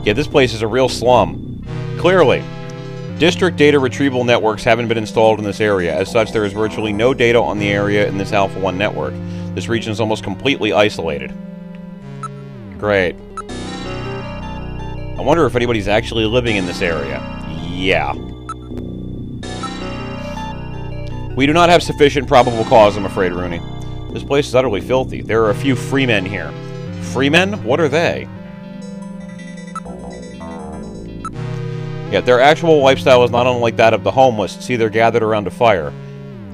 S1: Yeah, this place is a real slum. Clearly. District data retrieval networks haven't been installed in this area. As such, there is virtually no data on the area in this Alpha 1 network. This region is almost completely isolated. Great. I wonder if anybody's actually living in this area. Yeah. We do not have sufficient probable cause, I'm afraid, Rooney. This place is utterly filthy. There are a few freemen here. Freemen? What are they? Yet their actual lifestyle is not unlike that of the homeless. See, they're gathered around a fire.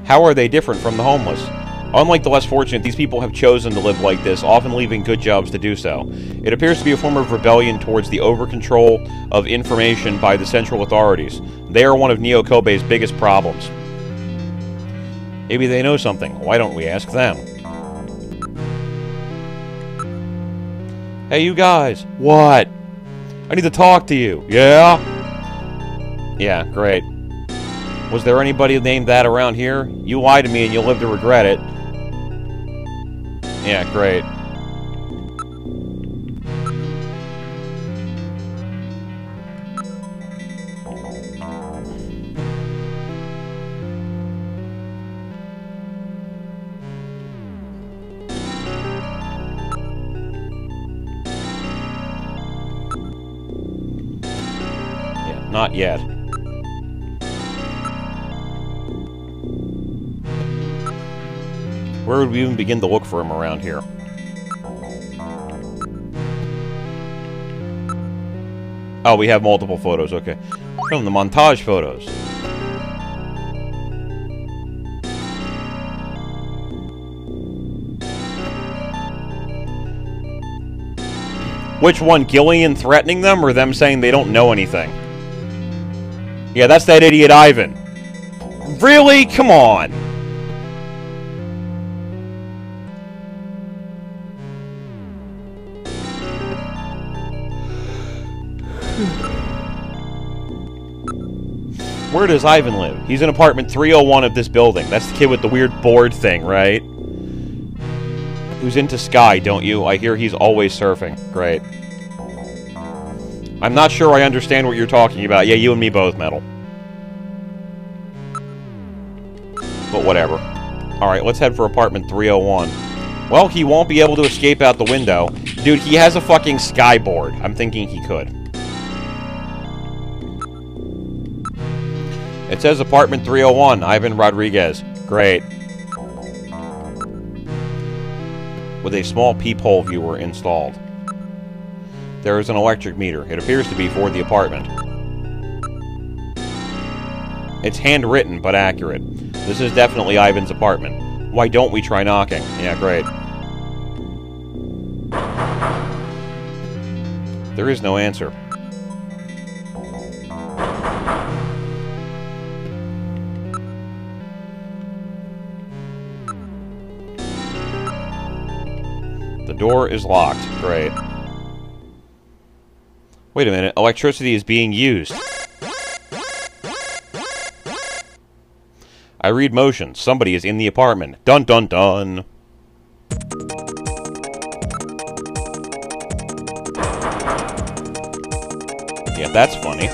S1: How are they different from the homeless? Unlike the less fortunate, these people have chosen to live like this, often leaving good jobs to do so. It appears to be a form of rebellion towards the over-control of information by the central authorities. They are one of Neo Kobe's biggest problems. Maybe they know something. Why don't we ask them? Hey, you guys. What? I need to talk to you. Yeah? Yeah, great. Was there anybody named that around here? You lie to me and you'll live to regret it. Yeah, great. Not yet. Where would we even begin to look for him around here? Oh, we have multiple photos, okay. From the montage photos. Which one? Gillian threatening them, or them saying they don't know anything? Yeah, that's that idiot Ivan. Really? Come on. Where does Ivan live? He's in apartment 301 of this building. That's the kid with the weird board thing, right? Who's into Sky, don't you? I hear he's always surfing. Great. I'm not sure I understand what you're talking about. Yeah, you and me both, Metal. But whatever. Alright, let's head for apartment 301. Well, he won't be able to escape out the window. Dude, he has a fucking skyboard. I'm thinking he could. It says apartment 301, Ivan Rodriguez. Great. With a small peephole viewer installed. There is an electric meter. It appears to be for the apartment. It's handwritten, but accurate. This is definitely Ivan's apartment. Why don't we try knocking? Yeah, great. There is no answer. The door is locked. Great. Wait a minute. Electricity is being used. I read motion. Somebody is in the apartment. Dun dun dun. Yeah, that's funny.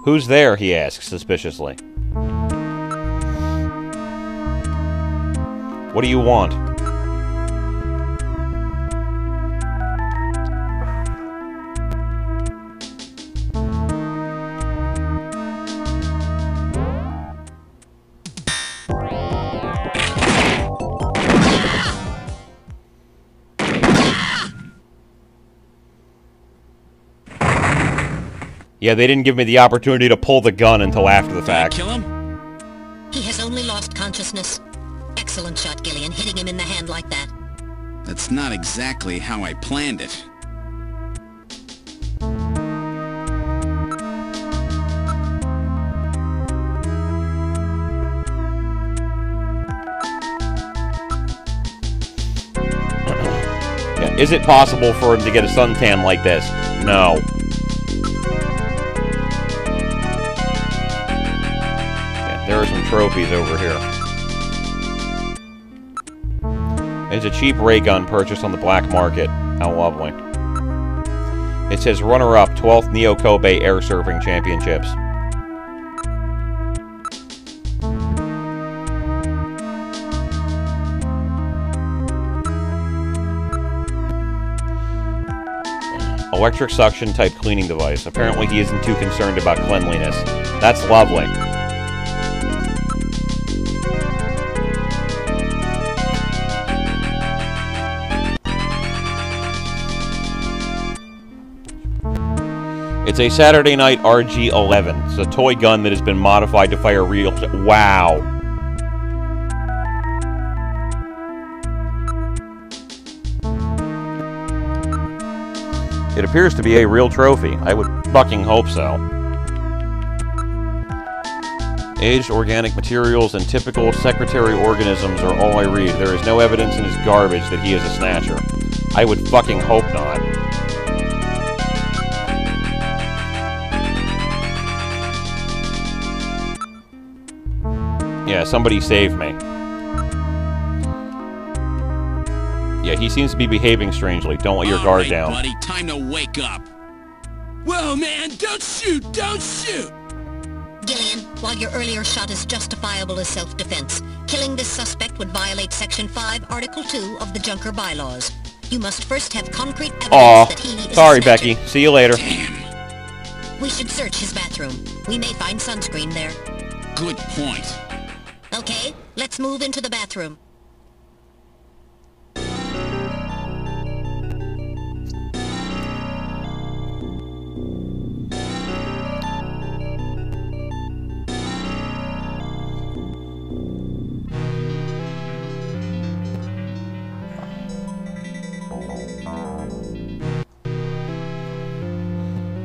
S1: Who's there? He asks suspiciously. What do you want? Yeah, they didn't give me the opportunity to pull the gun until after the fact.
S8: Kill him? He has only lost consciousness. Excellent shot, Gillian, hitting him in the hand like that.
S3: That's not exactly how I planned it.
S1: Yeah, is it possible for him to get a suntan like this? No. There are some trophies over here. It's a cheap ray gun purchased on the black market. How lovely. It says runner-up, 12th Neo Kobe Air Surfing Championships. Electric suction type cleaning device. Apparently he isn't too concerned about cleanliness. That's lovely. It's a Saturday Night RG-11. It's a toy gun that has been modified to fire real... Wow. It appears to be a real trophy. I would fucking hope so. Aged organic materials and typical secretary organisms are all I read. There is no evidence in his garbage that he is a snatcher. I would fucking hope not. Yeah, somebody save me. Yeah, he seems to be behaving strangely. Don't let your guard down.
S7: All right, buddy, time to wake up.
S12: Whoa, man, don't shoot, don't shoot!
S8: Gillian, while your earlier shot is justifiable as self-defense, killing this suspect would violate Section 5, Article 2 of the Junker Bylaws. You must first have concrete evidence that he is
S1: sorry,
S8: a snatcher.
S1: Becky. See you later.
S7: Damn.
S8: We should search his bathroom. We may find sunscreen there.
S7: Good point.
S8: Okay, let's move into the bathroom.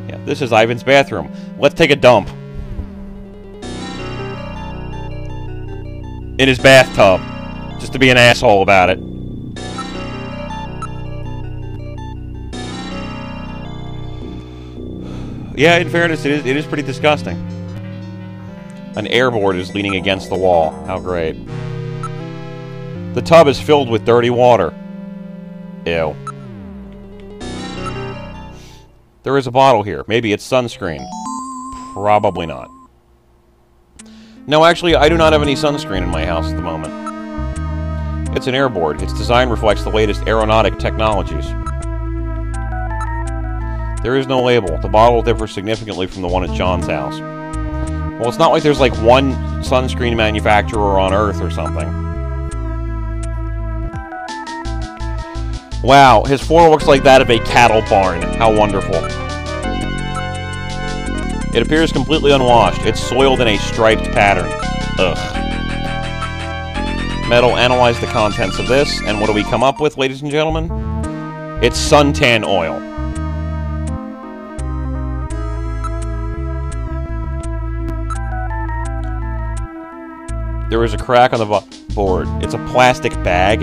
S1: Yeah, this is Ivan's bathroom. Let's take a dump. In his bathtub, just to be an asshole about it. Yeah, in fairness, it is pretty disgusting. An airboard is leaning against the wall. How great. The tub is filled with dirty water. Ew. There is a bottle here. Maybe it's sunscreen. Probably not. No, actually, I do not have any sunscreen in my house at the moment. It's an airboard. Its design reflects the latest aeronautic technologies. There is no label. The bottle differs significantly from the one at John's house. Well, it's not like there's like one sunscreen manufacturer on Earth or something. Wow, his floor looks like that of a cattle barn. How wonderful. It appears completely unwashed. It's soiled in a striped pattern. Ugh. Metal, analyze the contents of this, and what do we come up with, ladies and gentlemen? It's suntan oil. There is a crack on the board. It's a plastic bag.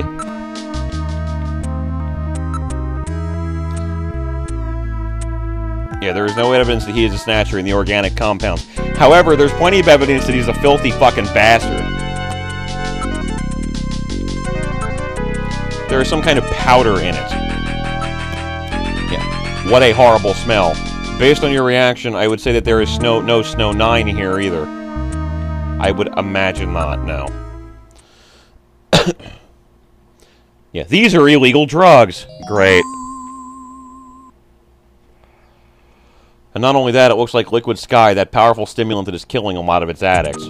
S1: Yeah, there is no evidence that he is a Snatcher in the organic compounds. However, there's plenty of evidence that he's a filthy fucking bastard. There is some kind of powder in it. Yeah, what a horrible smell. Based on your reaction, I would say that there is no Snow 9 here either. I would imagine not, no. Yeah, these are illegal drugs. Great. And not only that, it looks like Liquid Sky, that powerful stimulant that is killing a lot of its addicts.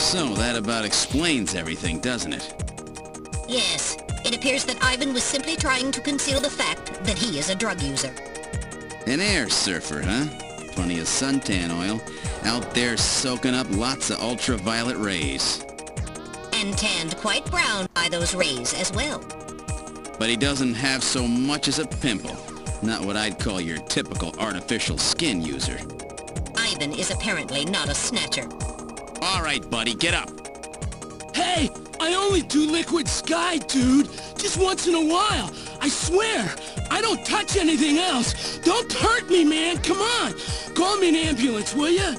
S3: So, that about explains everything, doesn't it?
S8: Yes. It appears that Ivan was simply trying to conceal the fact that he is a drug user.
S3: An air surfer, huh? Plenty of suntan oil. Out there soaking up lots of ultraviolet rays.
S8: And tanned quite brown by those rays as well.
S3: But he doesn't have so much as a pimple. Not what I'd call your typical artificial skin user.
S8: Ivan is apparently not a Snatcher.
S3: All right, buddy, get up.
S13: Hey, I only do Liquid Sky, dude. Just once in a while. I swear. I don't touch anything else. Don't hurt me, man. Come on. Call me an ambulance, will ya?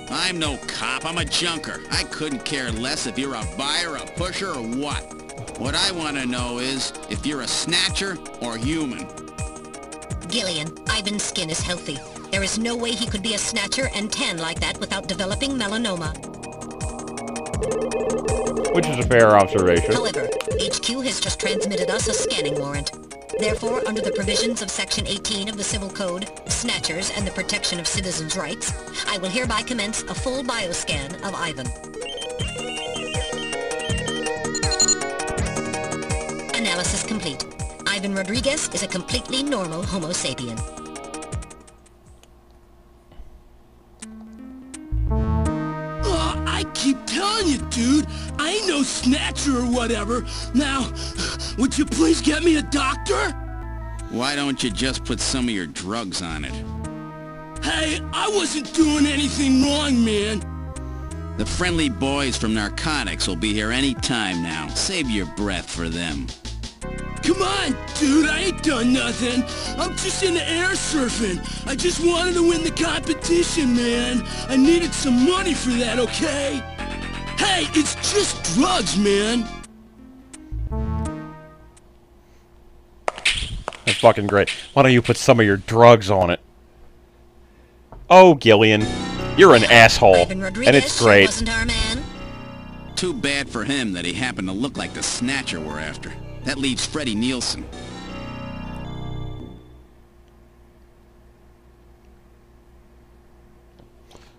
S3: I'm no cop. I'm a junker. I couldn't care less if you're a buyer, a pusher, or what. What I want to know is if you're a Snatcher or human.
S8: Gillian, Ivan's skin is healthy. There is no way he could be a Snatcher and tan like that without developing melanoma.
S1: Which is a fair observation.
S8: However, HQ has just transmitted us a scanning warrant. Therefore, under the provisions of Section 18 of the Civil Code, Snatchers and the Protection of Citizens' Rights, I will hereby commence a full bioscan of Ivan. Analysis complete. Ivan Rodriguez is a completely normal Homo sapien.
S13: I keep telling you, dude, I ain't no Snatcher or whatever. Now, would you please get me a doctor?
S3: Why don't you just put some of your drugs on it?
S13: Hey, I wasn't doing anything wrong, man.
S3: The friendly boys from narcotics will be here any time now. Save your breath for them.
S13: Come on, dude, I ain't done nothing. I'm just into air surfing. I just wanted to win the competition, man. I needed some money for that, okay? Hey, it's just drugs, man.
S1: That's fucking great. Why don't you put some of your drugs on it? Oh, Gillian, you're an asshole, and it's great.
S8: Wasn't our man?
S3: Too bad for him that he happened to look like the Snatcher we're after. That leaves Freddie Nielsen.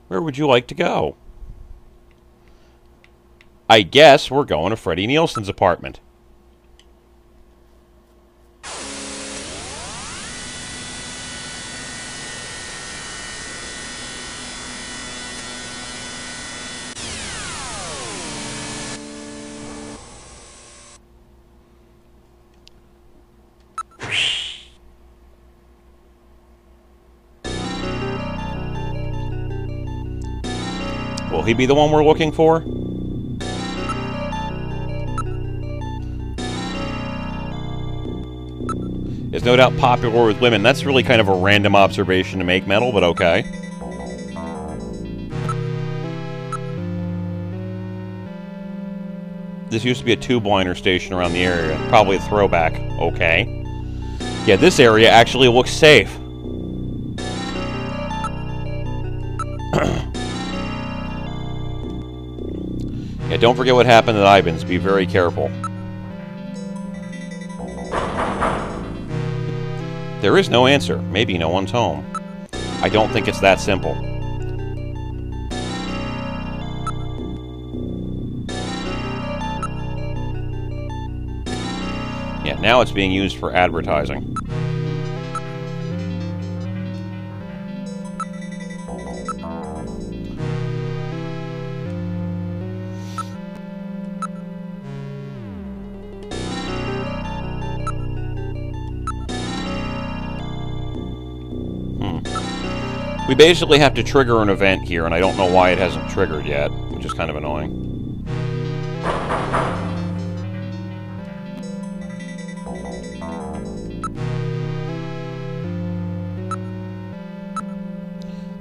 S1: Where would you like to go? I guess we're going to Freddie Nielsen's apartment. Will he be the one we're looking for? Is no doubt popular with women. That's really kind of a random observation to make, Metal, but okay. This used to be a tube liner station around the area. Probably a throwback. Okay. Yeah, this area actually looks safe. Yeah, don't forget what happened at Ivan's. Be very careful. There is no answer. Maybe no one's home. I don't think it's that simple. Yeah, now it's being used for advertising. We basically have to trigger an event here, and I don't know why it hasn't triggered yet, which is kind of annoying.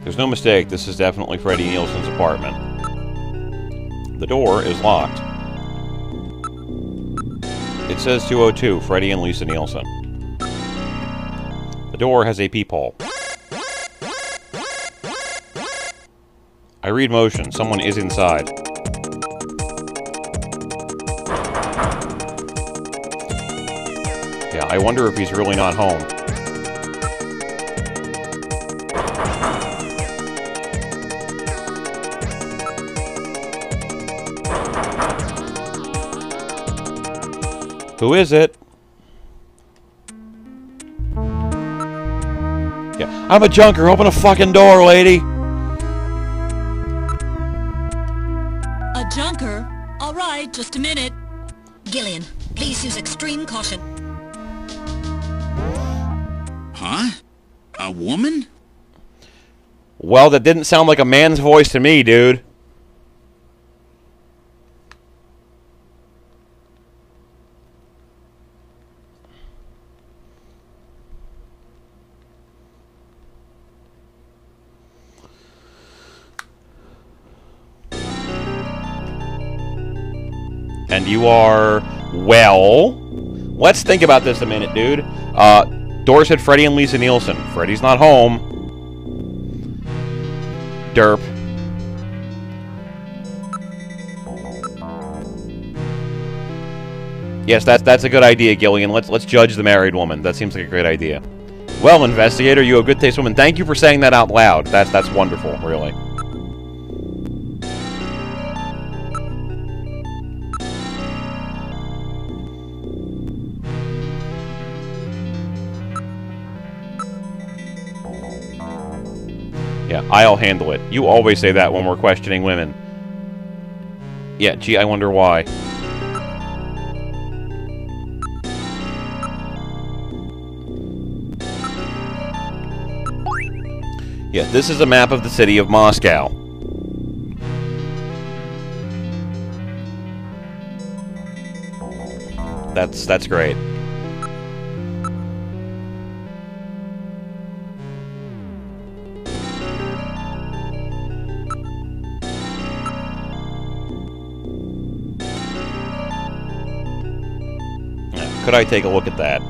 S1: There's no mistake, this is definitely Freddie Nielsen's apartment. The door is locked. It says 202, Freddie and Lisa Nielsen. The door has a peephole. I read motion. Someone is inside. Yeah, I wonder if he's really not home. Who is it? Yeah, I'm a junker. Open a fucking door, lady.
S6: A junker? All right, just a minute.
S8: Gillian, please use extreme caution.
S7: Huh? A woman?
S1: Well, that didn't sound like a man's voice to me, dude. And you are, well, let's think about this a minute, dude. Door said Freddie and Lisa Nielsen. Freddie's not home. Derp. Yes, that's a good idea, Gillian. Let's judge the married woman. That seems like a great idea. Well, investigator, you a good taste woman. Thank you for saying that out loud. That's wonderful, really. Yeah, I'll handle it. You always say that when we're questioning women. Yeah, gee, I wonder why. Yeah, this is a map of the city of Moscow. That's great. Could I take a look at that?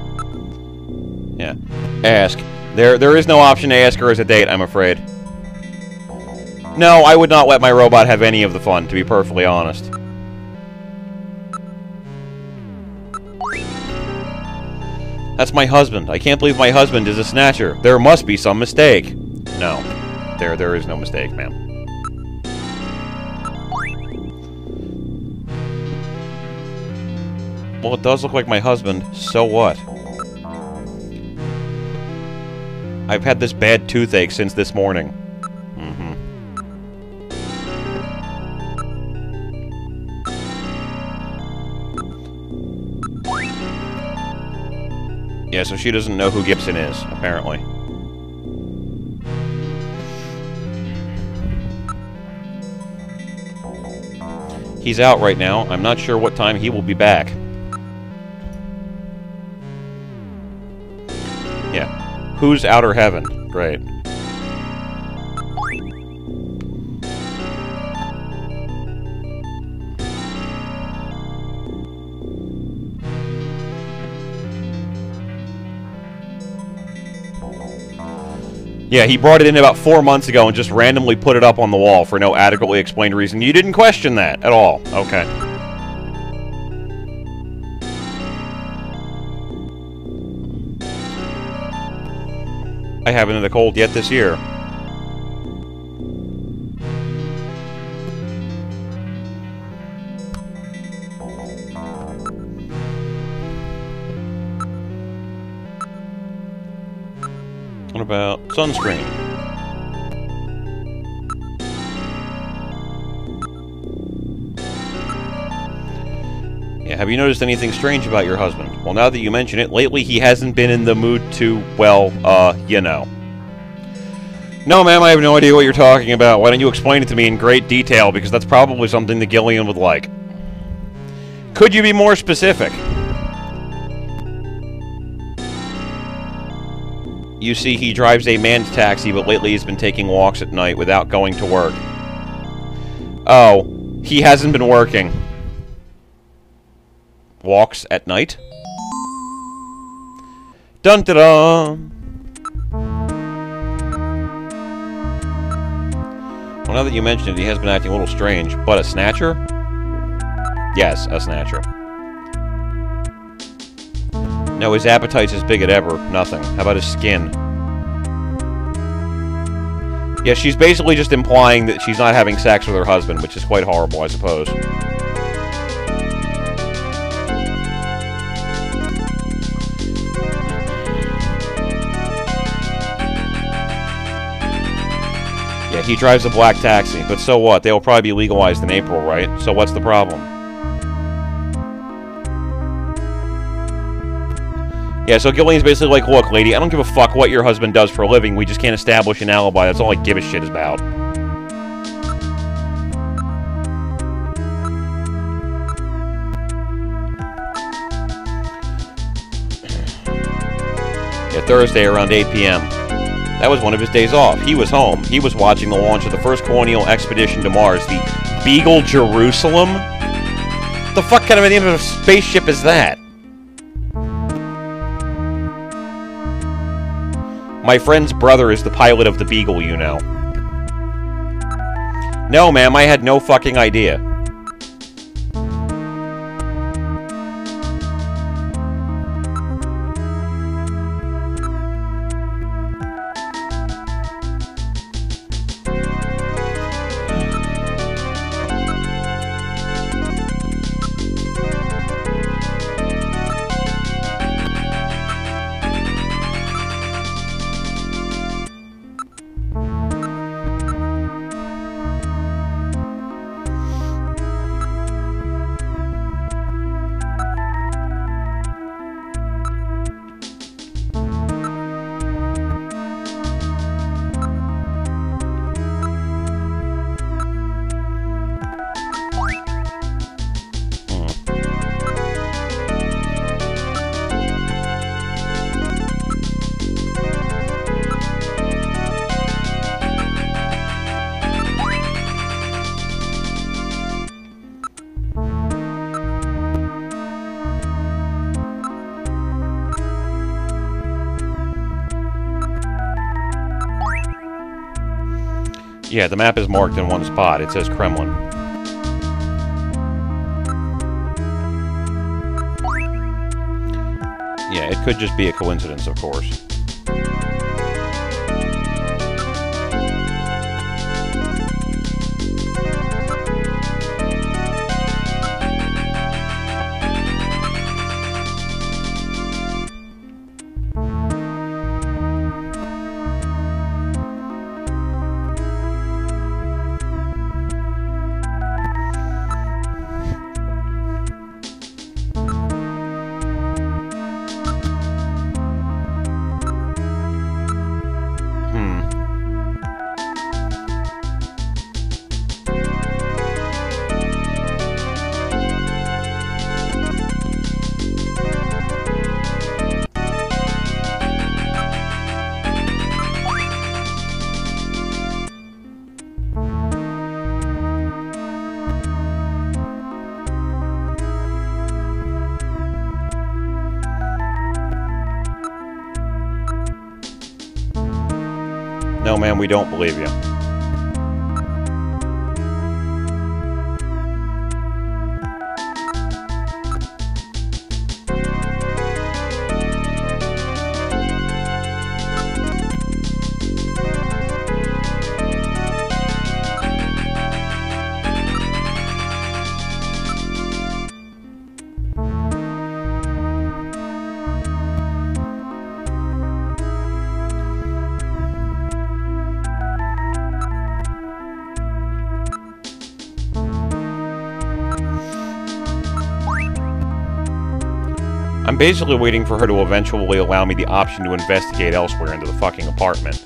S1: Yeah. Ask. There is no option to ask her as a date, I'm afraid. No, I would not let my robot have any of the fun, to be perfectly honest. That's my husband. I can't believe my husband is a snatcher. There must be some mistake. No. There is no mistake, ma'am. Well, it does look like my husband. So what? I've had this bad toothache since this morning. Mm-hmm. Yeah, so she doesn't know who Gibson is, apparently. He's out right now. I'm not sure what time he will be back. Yeah. Who's outer heaven? Great. Yeah, he brought it in about 4 months ago and just randomly put it up on the wall for no adequately explained reason. You didn't question that at all. Okay. I haven't had a cold yet this year. What about sunscreen? Yeah, have you noticed anything strange about your husband? Well, now that you mention it, lately he hasn't been in the mood to, well, you know. No, ma'am, I have no idea what you're talking about. Why don't you explain it to me in great detail, because that's probably something that Gillian would like. Could you be more specific? You see, he drives a manned taxi, but lately he's been taking walks at night without going to work. Oh, he hasn't been working. Walks at night? Dun-da-dun! Well, now that you mention it, he has been acting a little strange. But a Snatcher? Yes, a Snatcher. No, his appetite's as big as ever. Nothing. How about his skin? Yeah, she's basically just implying that she's not having sex with her husband, which is quite horrible, I suppose. Yeah, he drives a black taxi, but so what? They'll probably be legalized in April, right? So what's the problem? Yeah, so Gillian's basically like, look, lady, I don't give a fuck what your husband does for a living. We just can't establish an alibi. That's all I give a shit about. Yeah, Thursday around 8 p.m. That was one of his days off. He was home. He was watching the launch of the first colonial expedition to Mars, the Beagle Jerusalem? What the fuck kind of a name of a spaceship is that? My friend's brother is the pilot of the Beagle, you know. No, ma'am, I had no fucking idea. Yeah, the map is marked in one spot. It says Kremlin. Yeah, it could just be a coincidence, of course. No, ma'am, we don't believe you. I'm basically waiting for her to eventually allow me the option to investigate elsewhere into the fucking apartment.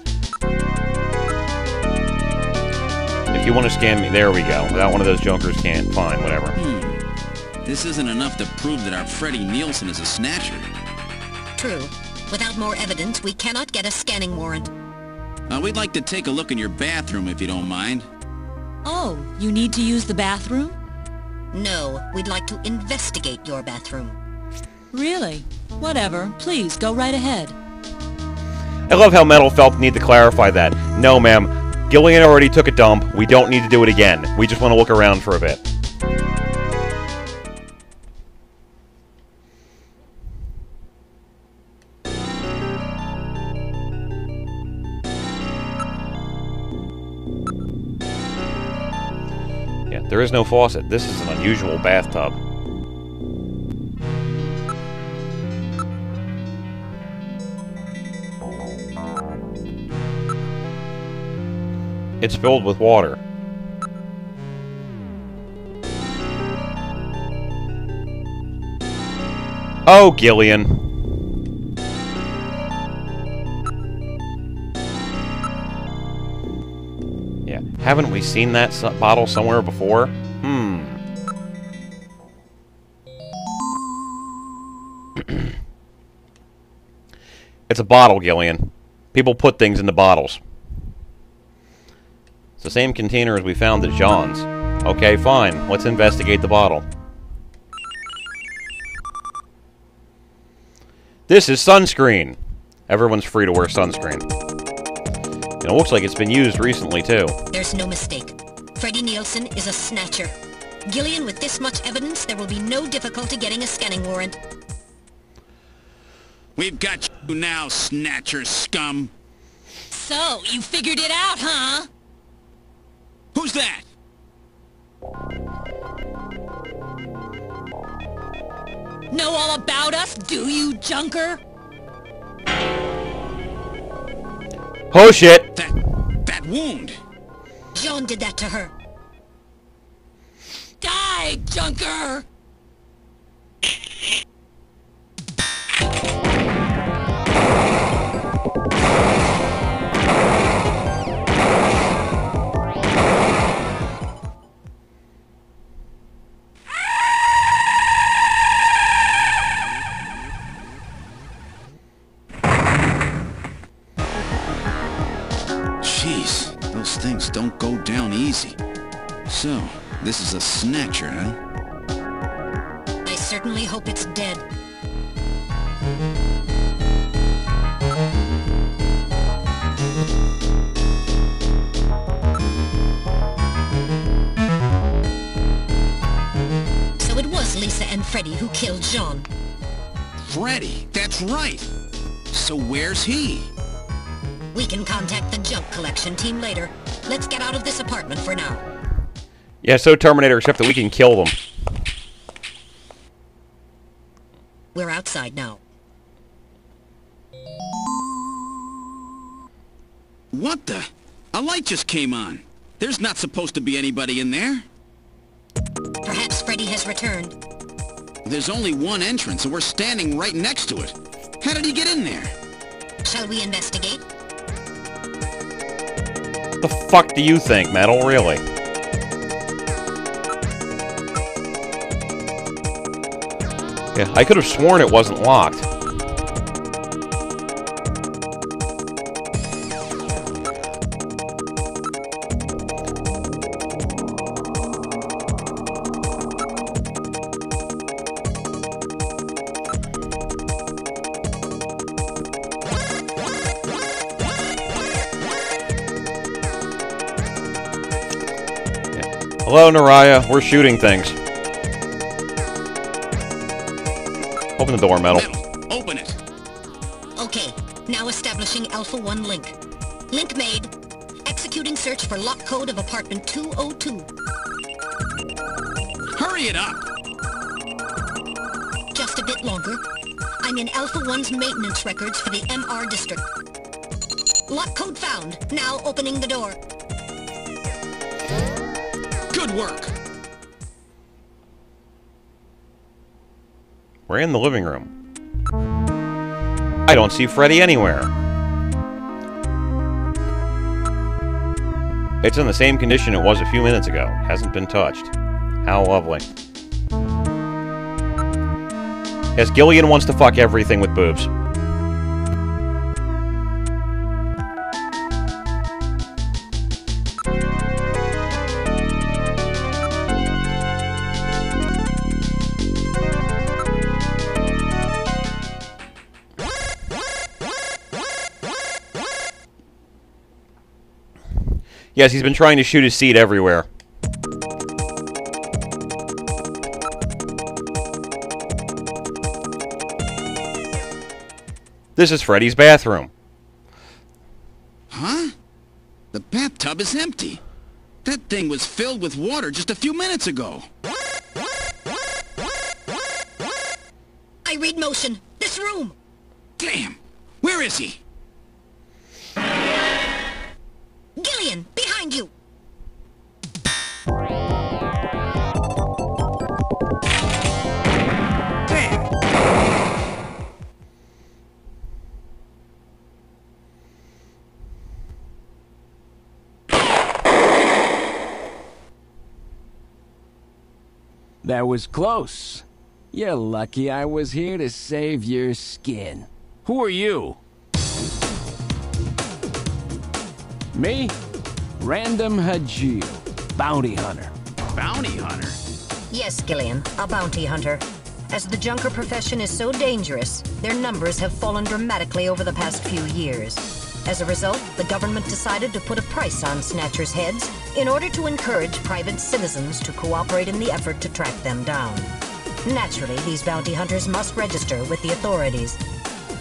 S1: you want to scan me, there we go. Without one of those junkers can't. Fine, whatever.
S3: This isn't enough to prove that our Freddie Nielsen is a snatcher.
S8: True. Without more evidence, we cannot get a scanning warrant.
S3: We'd like to take a look in your bathroom, if you don't mind.
S6: Oh, you need to use the bathroom?
S8: No, we'd like to investigate your bathroom.
S6: Really? Whatever. Please, go right ahead.
S1: I love how Metal felt the need to clarify that. No, ma'am. Gillian already took a dump. We don't need to do it again. We just want to look around for a bit. Yeah, there is no faucet. This is an unusual bathtub. It's filled with water. Oh, Gillian. Yeah, haven't we seen that bottle somewhere before? It's a bottle, Gillian. People put things into bottles. It's the same container as we found at Jean's. Okay, fine. Let's investigate the bottle. This is sunscreen. Everyone's free to wear sunscreen. And it looks like it's been used recently, too.
S8: There's no mistake. Freddie Nielsen is a snatcher. Gillian, with this much evidence, there will be no difficulty getting a scanning warrant.
S3: We've got you now, snatcher scum.
S6: So, you figured it out, huh?
S3: Who's that?
S6: Know all about us, do you, junker?
S1: Oh shit!
S3: That wound!
S8: Jean did that to her.
S6: Die, junker!
S3: Jeez, those things don't go down easy. So, this is a snatcher, huh?
S8: I certainly hope it's dead. So it was Lisa and Freddie who killed Jean.
S3: Freddie, that's right. So where's he?
S8: We can contact the junk collection team later. Let's get out of this apartment for now.
S1: Yeah, so Terminator, except that we can kill them.
S8: We're outside now.
S3: What the? A light just came on. There's not supposed to be anybody in there.
S8: Perhaps Freddie has returned.
S3: There's only one entrance, and we're standing right next to it. How did he get in there?
S8: Shall we investigate?
S1: What the fuck do you think, Metal? Really? Yeah, I could have sworn it wasn't locked. Hello, Naraya. We're shooting things. Open the door, Metal.
S3: Open it.
S8: Okay, now establishing Alpha 1 link. Link made. Executing search for lock code of apartment 202.
S3: Hurry it up.
S8: Just a bit longer. I'm in Alpha 1's maintenance records for the MR district. Lock code found. Now opening the door.
S3: Good work.
S1: We're in the living room. I don't see Freddy anywhere. It's in the same condition it was a few minutes ago. Hasn't been touched. How lovely. Yes, Gillian wants to fuck everything with boobs. Yes, he's been trying to shoot his seed everywhere. This is Freddy's bathroom.
S3: Huh? The bathtub is empty. That thing was filled with water just a few minutes ago.
S8: I read motion. This room.
S3: Damn. Where is he?
S8: Gillian, behind you.
S13: That was close. You're lucky I was here to save your skin. Who are you? Me? Random Hajil, bounty hunter.
S3: Bounty hunter?
S8: Yes, Gillian, a bounty hunter. As the junker profession is so dangerous, their numbers have fallen dramatically over the past few years. As a result, the government decided to put a price on Snatcher's heads in order to encourage private citizens to cooperate in the effort to track them down. Naturally, these bounty hunters must register with the authorities.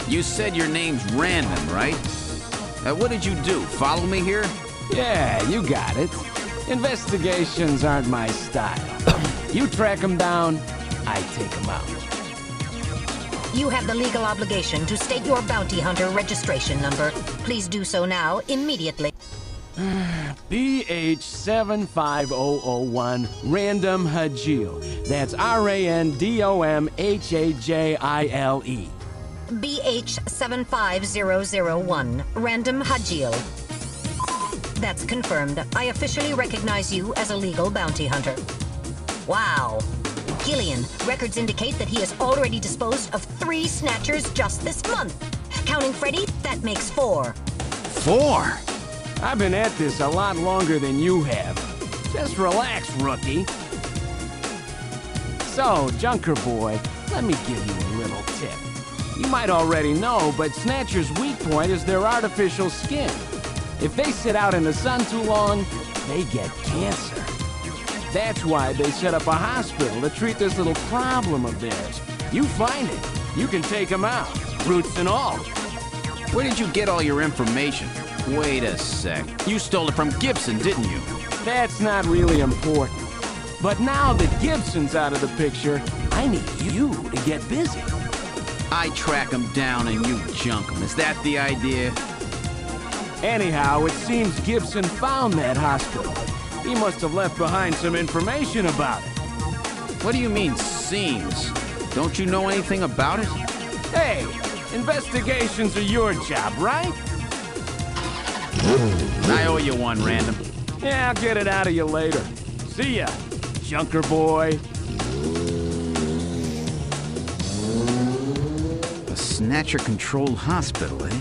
S3: You said your name's Random, right? What did you do? Follow me here?
S13: Yeah, you got it. Investigations aren't my style. You track them down, I take them out.
S8: You have the legal obligation to state your bounty hunter registration number. Please do so now, immediately.
S13: BH75001, Random Hajil. That's RANDOMHAJILE.
S8: BH75001, Random Hajil. That's confirmed. I officially recognize you as a legal bounty hunter. Wow. Gillian, records indicate that he has already disposed of 3 snatchers just this month. Counting Freddy, that makes 4.
S3: 4?
S13: I've been at this a lot longer than you have. Just relax, rookie. So, Junker Boy, let me give you a little tip. You might already know, but Snatcher's weak point is their artificial skin. If they sit out in the sun too long, they get cancer. That's why they set up a hospital to treat this little problem of theirs. You find it, you can take them out, roots and all.
S3: Where did you get all your information? Wait a sec. You stole it from Gibson, didn't you?
S13: That's not really important. But now that Gibson's out of the picture, I need you to get busy.
S3: I track him down and you junk him. Is that the idea?
S13: Anyhow, it seems Gibson found that hospital. He must have left behind some information about it.
S3: What do you mean, seems? Don't you know anything about it?
S13: Hey, investigations are your job, right?
S3: I owe you one, Random.
S13: Yeah, I'll get it out of you later. See ya, Junker Boy.
S3: A Snatcher-controlled hospital, eh?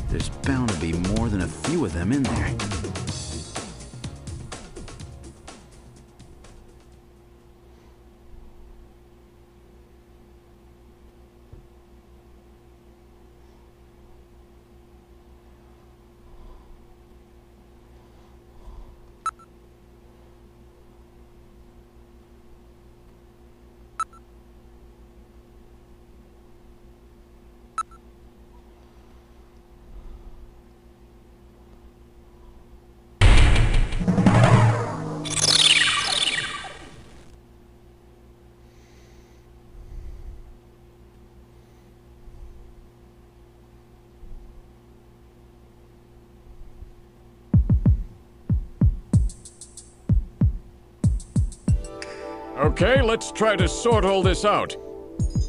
S3: There's bound to be more than a few of them in there.
S12: Okay, let's try to sort all this out.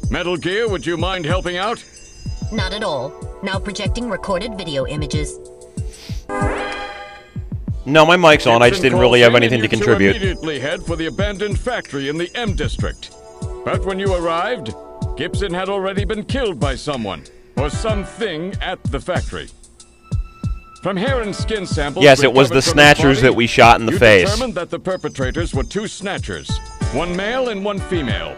S12: Metal Gear, would you mind helping out?
S8: Not at all. Now projecting recorded video images.
S1: No, my mic's on. I just didn't really have anything to contribute.
S14: Immediately head for the abandoned factory in the M district. But when you arrived, Gibson had already been killed by someone or something at the factory. From hair and skin samples,
S1: yes, it was the Snatchers that we shot in the face.
S14: You determined that the perpetrators were 2 Snatchers, one male and one female.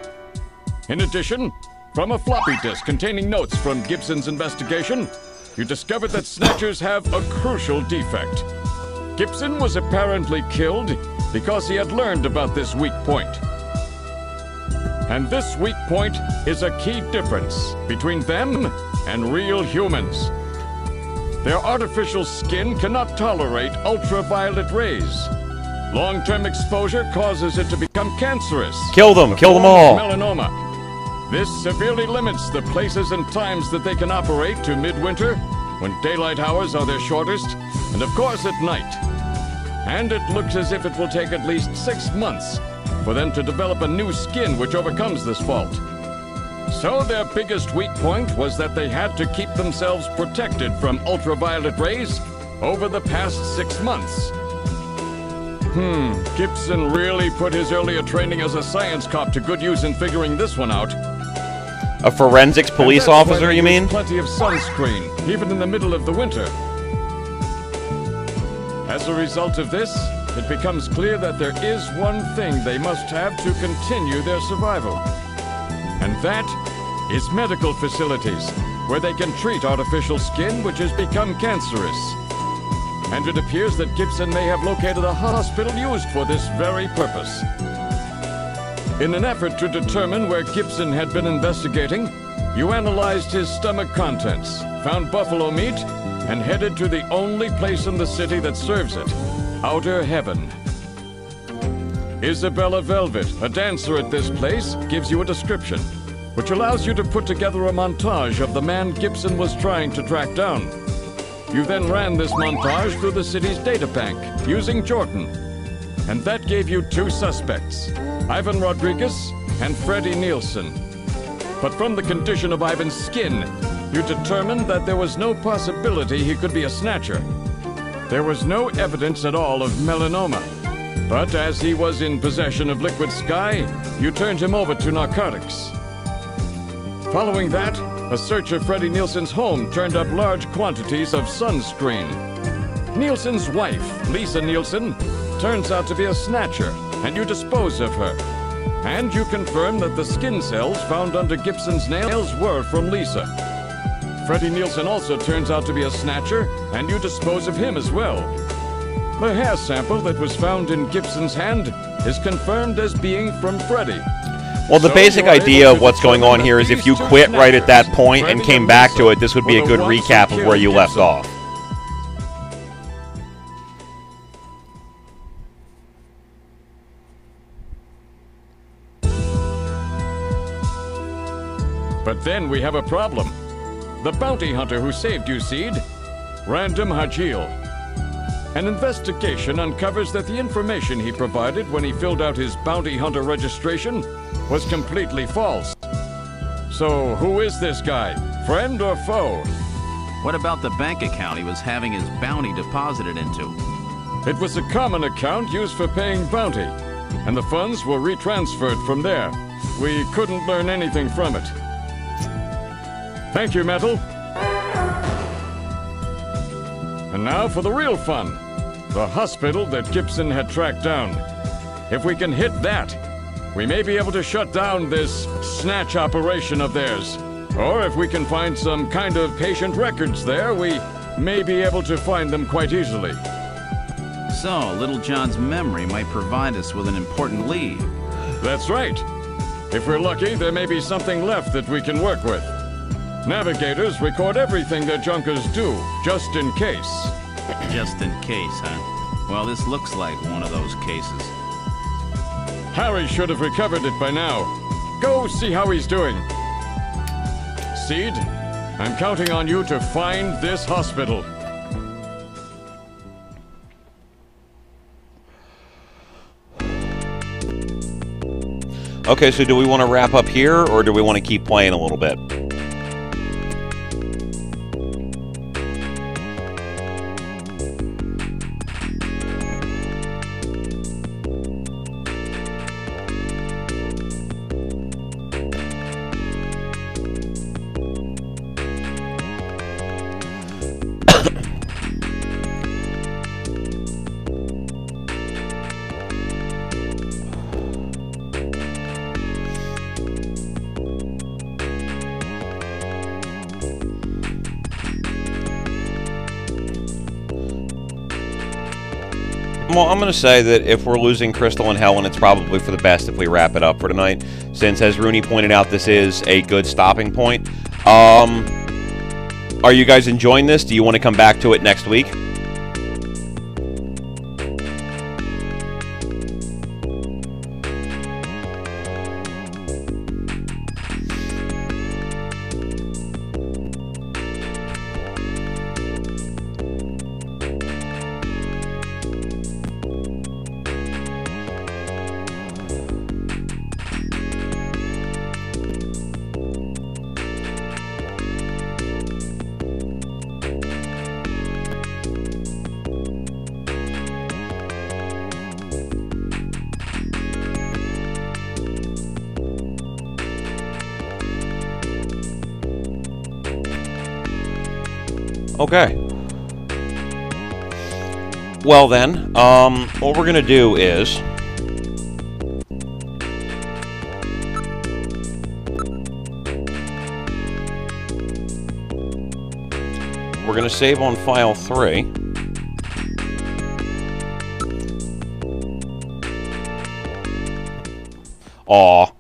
S14: In addition, from a floppy disk containing notes from Gibson's investigation, you discovered that Snatchers have a crucial defect. Gibson was apparently killed because he had learned about this weak point. And this weak point is a key difference between them and real humans. Their artificial skin cannot tolerate ultraviolet rays. Long-term exposure causes it to become cancerous.
S1: Kill them all.
S14: Melanoma. This severely limits the places and times that they can operate to midwinter, when daylight hours are their shortest, and of course at night. And it looks as if it will take at least 6 months for them to develop a new skin which overcomes this fault. So their biggest weak point was that they had to keep themselves protected from ultraviolet rays over the past 6 months. Gibson really put his earlier training as a science cop to good use in figuring this one out.
S1: A forensics police officer, you mean?
S14: Plenty of sunscreen, even in the middle of the winter. As a result of this, it becomes clear that there is one thing they must have to continue their survival. And that is medical facilities, where they can treat artificial skin which has become cancerous. And it appears that Gibson may have located a hospital used for this very purpose. In an effort to determine where Gibson had been investigating, you analyzed his stomach contents, found buffalo meat, and headed to the only place in the city that serves it, Outer Heaven. Isabella Velvet, a dancer at this place, gives you a description, which allows you to put together a montage of the man Gibson was trying to track down. You then ran this montage through the city's data bank, using Jordan. And that gave you 2 suspects, Ivan Rodriguez and Freddie Nielsen. But from the condition of Ivan's skin, you determined that there was no possibility he could be a Snatcher. There was no evidence at all of melanoma. But as he was in possession of liquid sky, you turned him over to narcotics. Following that, a search of Freddie Nielsen's home turned up large quantities of sunscreen. Nielsen's wife, Lisa Nielsen, turns out to be a Snatcher, and you dispose of her. And you confirm that the skin cells found under Gibson's nails were from Lisa. Freddie Nielsen also turns out to be a Snatcher, and you dispose of him as well. The hair sample that was found in Gibson's hand is confirmed as being from Freddie.
S1: Well, the basic idea of what's going on here is if you quit right at that point and came back to it, this would be a good recap of where you left off.
S14: But then we have a problem. The bounty hunter who saved you, Seed, Random Hajil. An investigation uncovers that the information he provided when he filled out his bounty hunter registration was completely false. So, who is this guy? Friend or foe?
S5: What about the bank account he was having his bounty deposited into?
S14: It was a common account used for paying bounty, and the funds were retransferred from there. We couldn't learn anything from it. Thank you, Metal. And now for the real fun. The hospital that Gibson had tracked down. If we can hit that, we may be able to shut down this snatch operation of theirs. Or if we can find some kind of patient records there, we may be able to find them quite easily.
S5: So, Little John's memory might provide us with an important lead.
S14: That's right. If we're lucky, there may be something left that we can work with. Navigators record everything their junkers do, just in case.
S5: Just in case, huh? Well, this looks like one of those cases.
S14: Harry should have recovered it by now. Go see how he's doing. Seed, I'm counting on you to find this hospital.
S1: Okay, so do we want to wrap up here, or do we want to keep playing a little bit? Well, I'm going to say that if we're losing Crystal and Helen, it's probably for the best if we wrap it up for tonight, since, as Rooney pointed out, this is a good stopping point. Are you guys enjoying this? Do you want to come back to it next week? Okay. Well then, what we're gonna do is we're gonna save on file 3. Aw.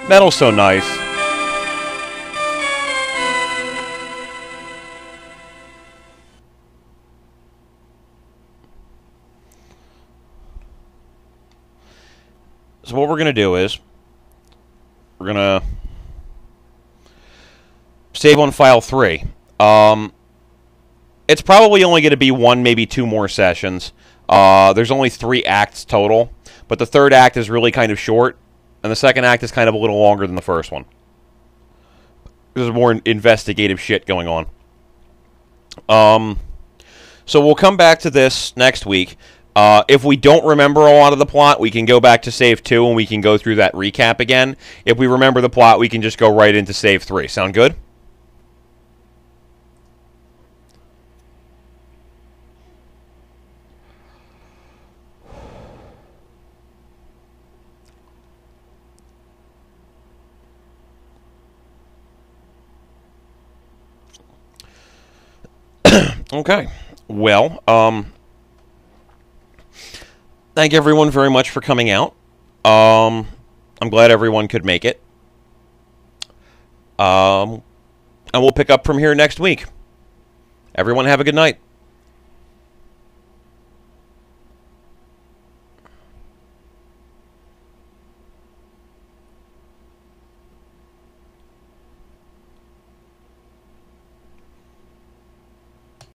S1: Metal's so nice. So what we're going to do is, we're going to save on file 3. It's probably only going to be 1, maybe 2 more sessions. There's only 3 acts total, but the third act is really kind of short, and the second act is kind of a little longer than the first one. There's more investigative shit going on. So we'll come back to this next week. If we don't remember a lot of the plot, we can go back to save 2 and we can go through that recap again. If we remember the plot, we can just go right into save 3. Sound good? Okay. Well, thank everyone very much for coming out. I'm glad everyone could make it. And we'll pick up from here next week. Everyone have a good night.